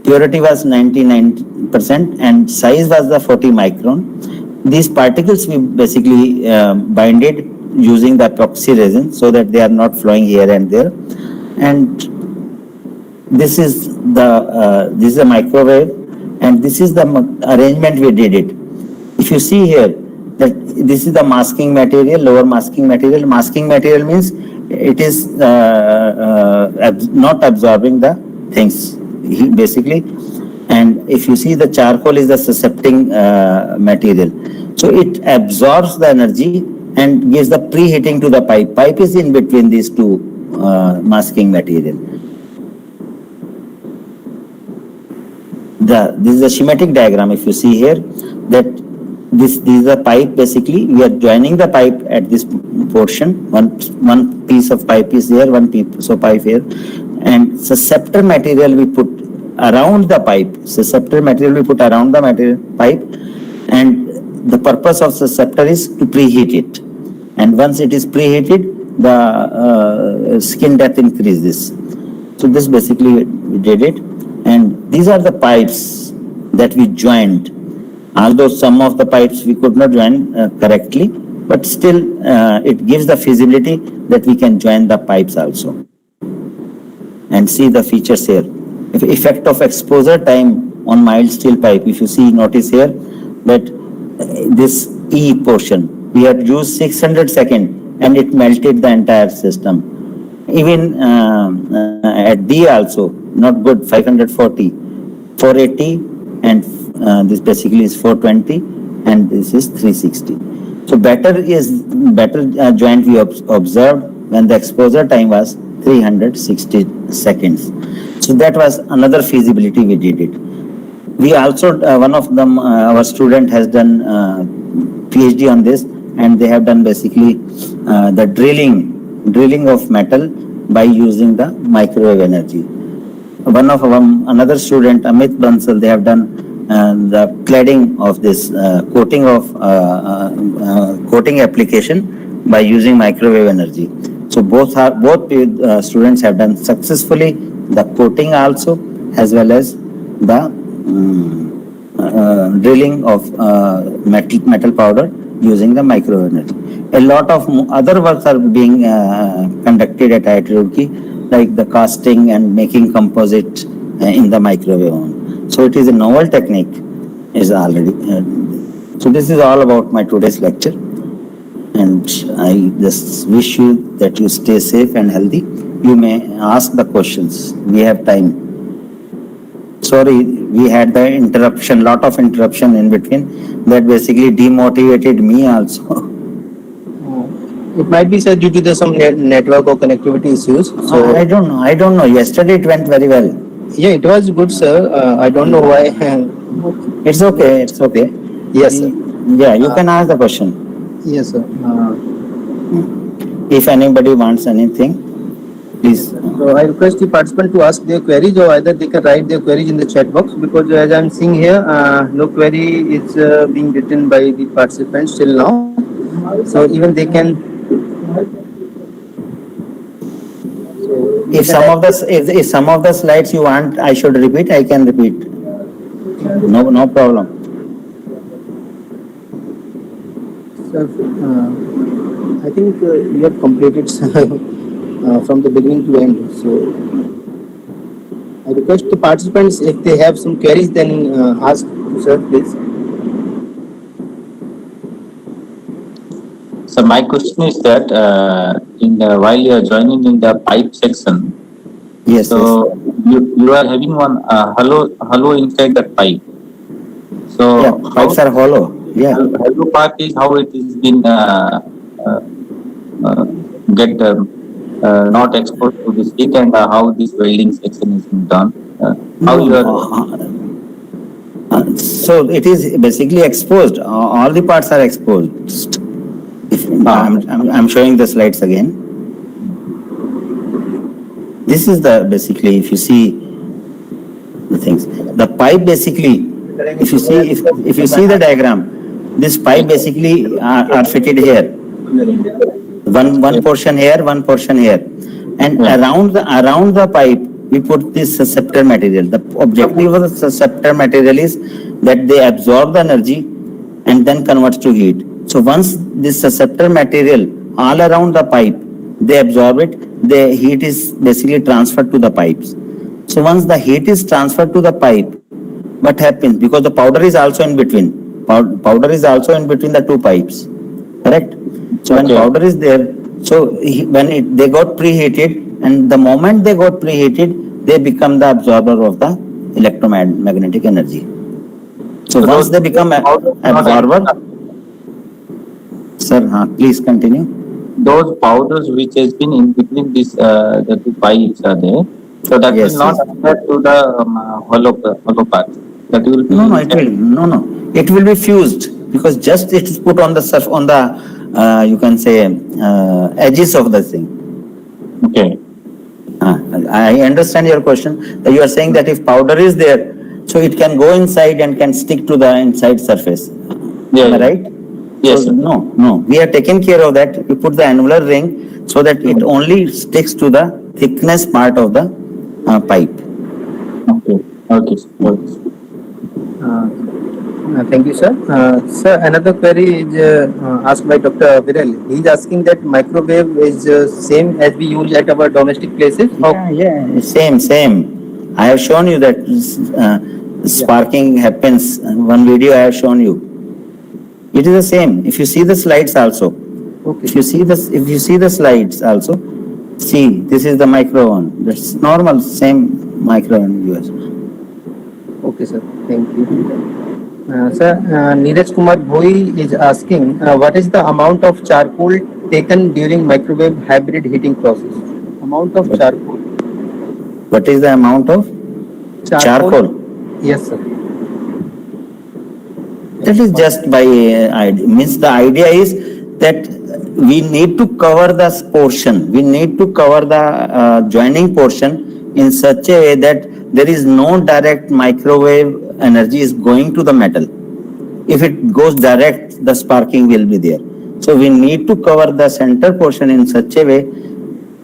Purity was 99% and size was the 40 micron. These particles we basically binded using the epoxy resin so that they are not flowing here and there. And this is a microwave, and this is the arrangement we did it. If you see here, that this is the masking material, lower masking material. Masking material means it is not absorbing the things basically. And if you see, the charcoal is the suscepting material, so it absorbs the energy and gives the preheating to the pipe. Pipe is in between these two masking material. This is a schematic diagram. If you see here, that this is a pipe. Basically, we are joining the pipe at this portion. One piece of pipe is here, one piece of pipe here, and susceptor material we put around the pipe. Susceptor material we put around the pipe, and the purpose of susceptor is to preheat it. And once it is preheated, the skin depth increases. So this basically we did it, and these are the pipes that we joined. Although some of the pipes we could not join correctly, but still it gives the feasibility that we can join the pipes also. And see the features here. Effect of exposure time on mild steel pipe. If you see, notice here that this E portion, we had used 600 seconds and it melted the entire system. Even at D also, not good, 540, 480, and this basically is 420, and this is 360. So better joint we observed when the exposure time was 360 seconds. So that was another feasibility we did it. We also, one of them, our student has done PhD on this, and they have done basically the drilling of metal by using the microwave energy. Another student, Amit Bansal, they have done the cladding of this coating application by using microwave energy. So both students have done successfully the coating also, as well as the drilling of metal powder using the microwave energy. A lot of other works are being conducted at IIT Roorkee, like the casting and making composite in the microwave oven. So it is a novel technique, is already. So this is all about my today's lecture, and I just wish you that you stay safe and healthy. You may ask the questions. We have time. Sorry, we had the interruption, lot of interruption in between. That basically demotivated me also. It might be, sir, due to some network or connectivity issues. So I don't know. I don't know. Yesterday it went very well. yeah, it was good, sir. I don't know why. It's okay. It's okay. Yes, sir. Yeah, you can ask the question. Yes, sir. If anybody wants anything, please. So I request the participant to ask their queries, or either they can write their queries in the chat box, because as I'm seeing here, no query is being written by the participants till now. So even they can. If some of the slides you want, I should repeat. I can repeat. No problem. Sir, I think you have completed from the beginning to end. So I request the participants, if they have some queries, then ask, sir, please. So my question is that while you are joining in the pipe section, Yes. so you are having one hollow inside that pipe. So Yeah, pipes are hollow. Yeah. hollow part is how it is been get not exposed to this heat, and how this welding section is being done. How you are So it is basically exposed. All the parts are exposed. I'm showing the slides again. This is the basically, if you see the things, the pipe basically, if you see the diagram, this pipe basically are fitted here. One portion here, one portion here, and around the pipe we put this susceptor material. The objective of the susceptor material is that they absorb the energy and then converts to heat. So once this susceptor material all around the pipe, they absorb it, the heat is basically transferred to the pipes. So once the heat is transferred to the pipe, what happens? Because the powder is also in between. Powder is also in between the two pipes. Correct? So when powder is there, so they got preheated, and the moment they got preheated, they become the absorber of the electromagnetic energy. So once they become absorber, sir, please continue. those powders which has been in between this the two pipes are there, so that will not enter to the hollow part. That will be it will be fused, because just it is put on the surface, on the you can say edges of the thing. Okay. I understand your question. You are saying that if powder is there, so it can go inside and can stick to the inside surface. Am I right? Yes. So, no. We are taking care of that. We put the annular ring so that it only sticks to the thickness part of the pipe. Okay. Thank you, sir. Sir, another query is asked by Dr. Viral. He is asking that microwave is same as we use at our domestic places. Yeah, same. I have shown you that sparking happens. One video I have shown you. It is the same. If you see the slides also. Okay. If you see the slides also, see, this is the micro one. That's normal, same micro one US. Okay, sir. Thank you. Sir, Neeraj Kumar Bhoi is asking, what is the amount of charcoal taken during microwave hybrid heating process? Amount of charcoal. What is the amount of charcoal? Yes, sir. That is just by means the idea is that we need to cover this portion. We need to cover the joining portion in such a way that there is no direct microwave energy is going to the metal. If it goes direct, the sparking will be there. So we need to cover the center portion in such a way.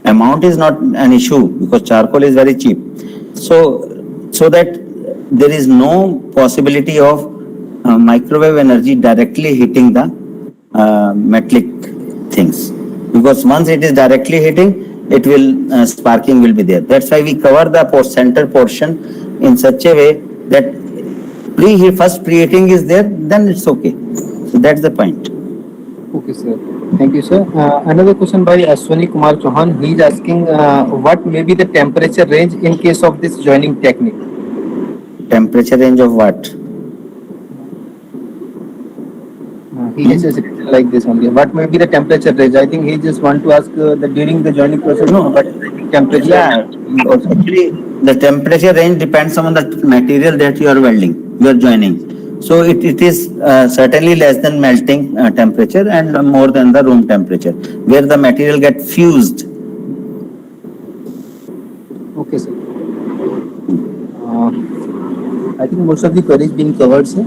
Amount is not an issue because charcoal is very cheap. So that there is no possibility of microwave energy directly hitting the metallic things. Because once it is directly hitting, it will sparking will be there. That's why we cover the center portion in such a way that First preheating is there, then it's okay. So that's the point. Okay, sir. Thank you, sir. Another question by Ashwani Kumar Chauhan. He is asking what may be the temperature range in case of this joining technique? Temperature range of what? He has written like this only. What may be the temperature range? I think he just want to ask that during the joining process, No. what is the temperature? Yeah, actually, the temperature range depends on the material that you are welding, you are joining. So it is certainly less than melting temperature and more than the room temperature, where the material get fused. Okay, sir. I think most of the queries been covered, sir.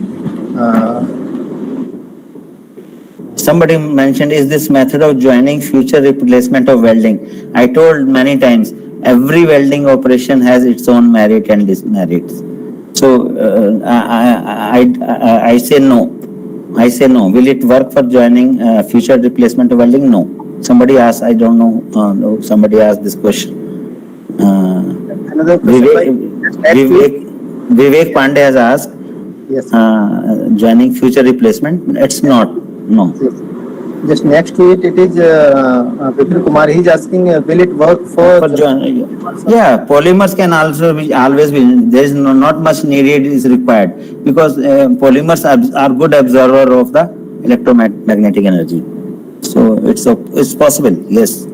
Somebody mentioned, is this method of joining future replacement of welding? I told many times, every welding operation has its own merit and dismerits. So I say no. I say no. Will it work for joining future replacement of welding? No. Somebody asked, I don't know, no, somebody asked this question. Another question. Vivek Pandey has asked, Yes. joining future replacement. It's not. No. Yes. Just next to it, it is Vipin Kumar. He's asking, will it work for? Yeah, polymers can also be always be. There is not much needed is required because polymers are good absorber of the electromagnetic energy. So it's possible. Yes.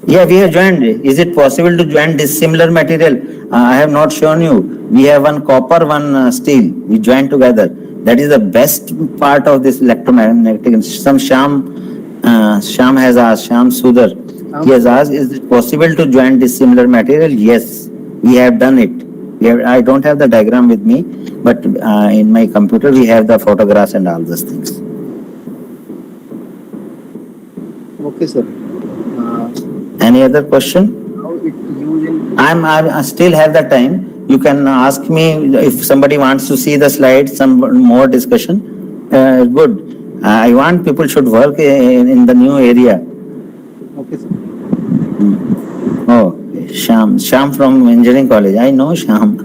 Yeah, we have joined. Is it possible to join dissimilar material? I have not shown you. We have one copper, one steel. We join together. That is the best part of this electromagnetic. Some Sham has asked, Sham Sudhar. He has asked, is it possible to join dissimilar material? Yes, we have done it. I don't have the diagram with me, but in my computer we have the photographs and all those things. Okay, sir. Any other question? I still have the time. You can ask me if somebody wants to see the slides, some more discussion. Good. I want people should work in the new area. Okay, sir. Oh, Sham from engineering college. I know Sham.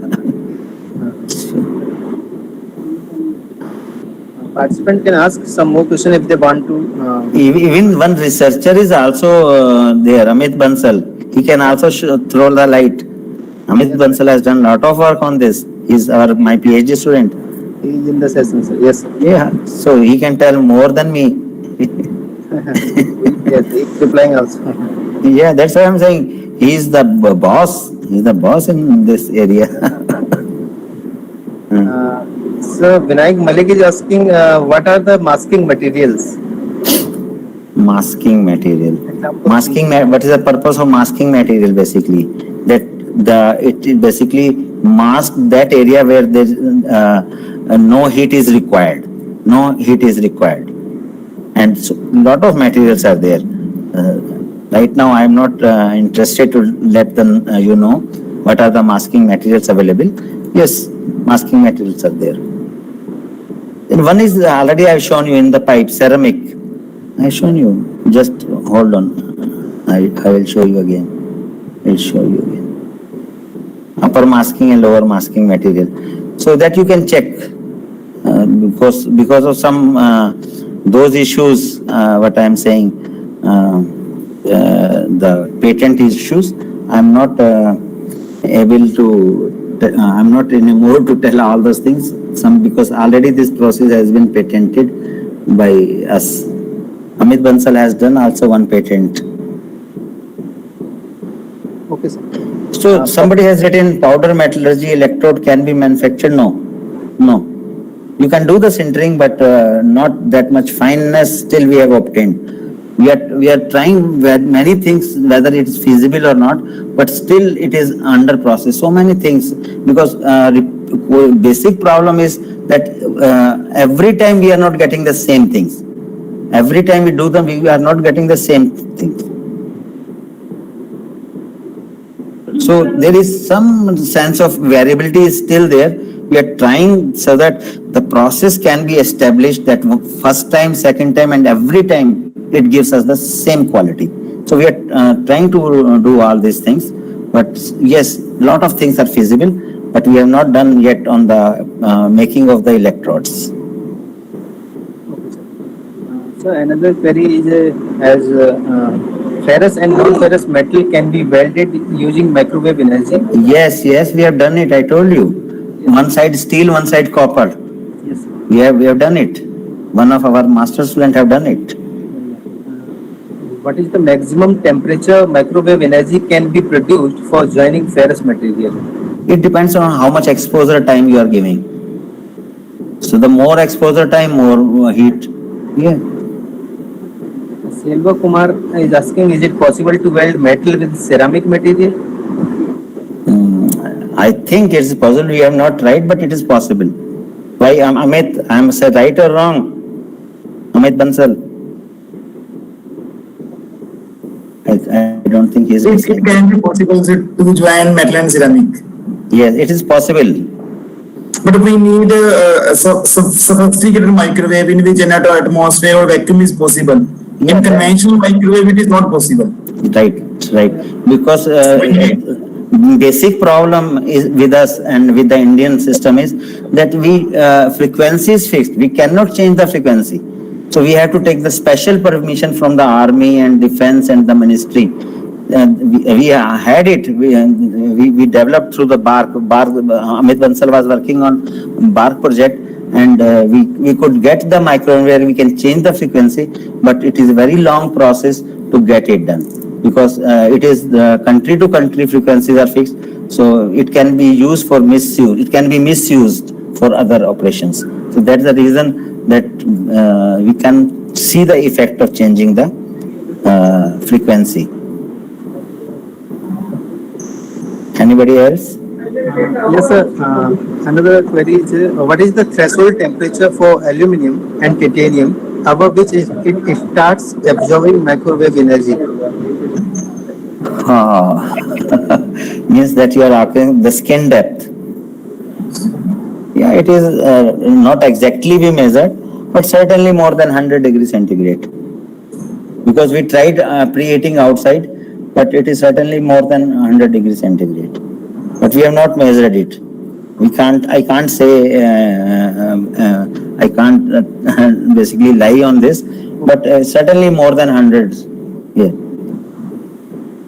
Participant can ask some more question if they want to. Even one researcher is also there, Amit Bansal. He can also throw the light. Amit Bansal has done a lot of work on this. He's my PhD student. He is in the session, sir. Yes, sir. Yeah, so he can tell more than me. Yes, he's replying also. Yeah, that's why I'm saying he's the boss. He's the boss in this area. So Vinayak Malik is asking, what are the masking materials? Masking material. What is the purpose of masking material? Basically, that it basically masks that area where there no heat is required. No heat is required, and so lot of materials are there. Right now, I am not interested to let them you know what are the masking materials available. Yes, masking materials are there. And one is already I have shown you in the pipe, ceramic. I have shown you. Just hold on. I will show you again. I'll show you again. Upper masking and lower masking material. So that you can check. Because of some those issues, what I am saying, the patent issues, I am not able to. I'm not in a mood to tell all those things. Because already this process has been patented by us. Amit Bansal has done also one patent. Okay, sir. So somebody has written powder metallurgy electrode can be manufactured. No. You can do the sintering, but not that much fineness still we have obtained. We are trying many things, whether it is feasible or not, but still it is under process. So many things, because basic problem is that every time we are not getting the same things. Every time we do them, we are not getting the same things. So there is some sense of variability is still there. We are trying so that the process can be established that first time, second time, and every time it gives us the same quality. So we are trying to do all these things. But yes, a lot of things are feasible, but we have not done yet on the making of the electrodes. So another query is as ferrous and non-ferrous metal can be welded using microwave energy. Yes, we have done it. I told you, one side steel, one side copper. Yes. We have done it. One of our master students have done it. What is the maximum temperature microwave energy can be produced for joining ferrous material? It depends on how much exposure time you are giving. So the more exposure time, more heat. Yeah. Selva Kumar is asking, is it possible to weld metal with ceramic material? I think it's possible. We have not tried, but it is possible. Why, Amit? I'm said right or wrong? Amit Bansal. I don't think he's. It can be possible to join metal and ceramic. Yes, it is possible. But we need a sophisticated microwave in which an atmosphere or vacuum is possible. In conventional microwave, it is not possible. Right. Because basic problem is with us and with the Indian system is that frequency is fixed. We cannot change the frequency. So we have to take the special permission from the army and defense and the ministry. We had it. We developed through the BARC. Amit Bansal was working on BARC project, and we could get the microwave where we can change the frequency, but it is a very long process to get it done because it is the country to country frequencies are fixed, so it can be used for misuse. It can be misused for other operations. So that's the reason that we can see the effect of changing the frequency. Anybody else? Yes, sir. Another query is, what is the threshold temperature for aluminum and titanium above which it starts absorbing microwave energy? Means that you are asking the skin depth. Yeah, it is not exactly we measured, but certainly more than 100 degrees centigrade. Because we tried preheating outside, but it is certainly more than 100 degrees centigrade. But we have not measured it. I can't say, I can't basically lie on this, but certainly more than 100. Yeah.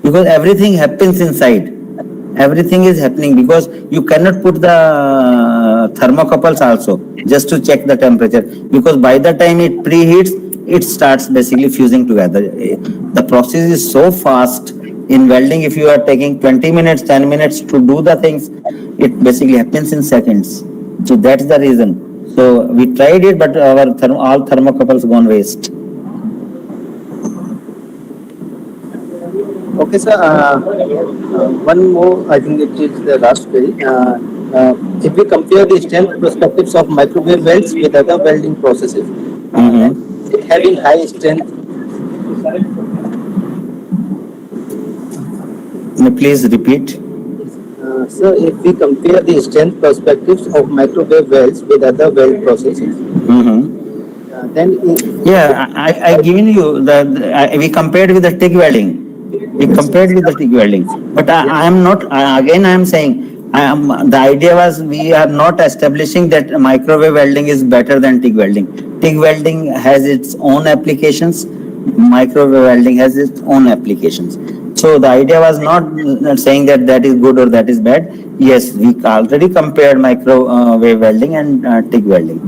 Because everything happens inside. Everything is happening because you cannot put the thermocouples also just to check the temperature, because by the time it preheats, it starts basically fusing together. The process is so fast in welding. If you are taking 20 minutes, 10 minutes to do the things, it basically happens in seconds. So that's the reason. So we tried it, but our all thermocouples gone waste. Okay, sir. One more, I think it is the last query. If we compare the strength perspectives of microwave welds with other welding processes, it having high strength. Please repeat. Sir, if we compare the strength perspectives of microwave welds with other weld processes, then yeah, I given you we compared with the TIG welding. We compared with the TIG welding, but I am not. Again, I am saying. The idea was we are not establishing that microwave welding is better than TIG welding. TIG welding has its own applications. Microwave welding has its own applications. So the idea was not saying that that is good or that is bad. Yes, we already compared microwave welding and TIG welding.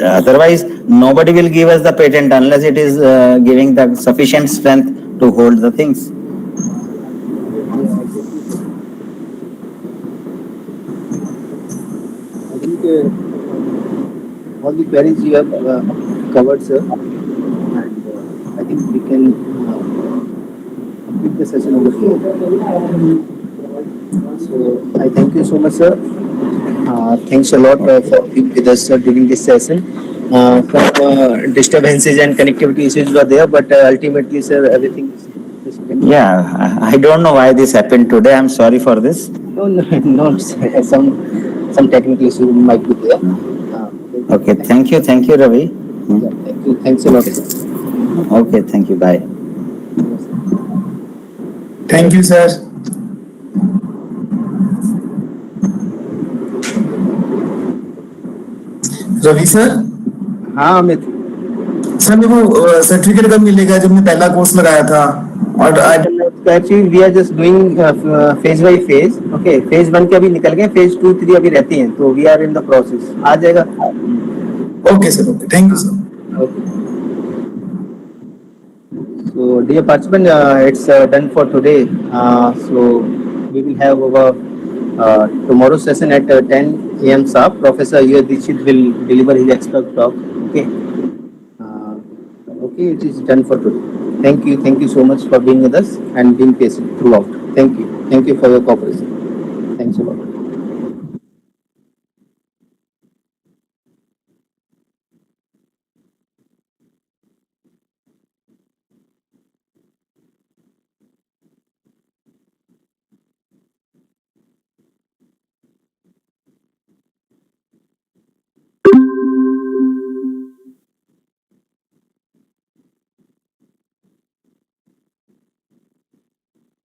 Otherwise, nobody will give us the patent unless it is giving the sufficient strength to hold the things. I think all the queries you have covered, sir, and I think we can complete the session over here. So I thank you so much, sir. Thanks a lot for being with us during this session. Some disturbances and connectivity issues were there, but ultimately, sir, everything is. Yeah, I don't know why this happened today. I'm sorry for this. No, some technical issue might be there. Okay, thank you, Ravi. Yeah, thank you. Thanks a lot. Okay, thank you. Bye. Thank you, sir. Ravi sir. हाँ Amit. Sir मेरे को certificate कब मिलेगा जब मैं पहला course लगाया था? और actually we are just doing phase by phase. Okay, phase 1 के अभी निकल गए, फेज 2 3 अभी रहती हैं, तो we are in the process, आ जाएगा। Okay sir, okay, thank you sir. So, dear participant, it's done for today. So, we will have our tomorrow session at 10 a.m. sharp. Professor Ayur Dixit will deliver his expert talk. Okay. Okay, it is done for today. Thank you so much for being with us and being patient throughout. Thank you for your cooperation. Thanks a lot.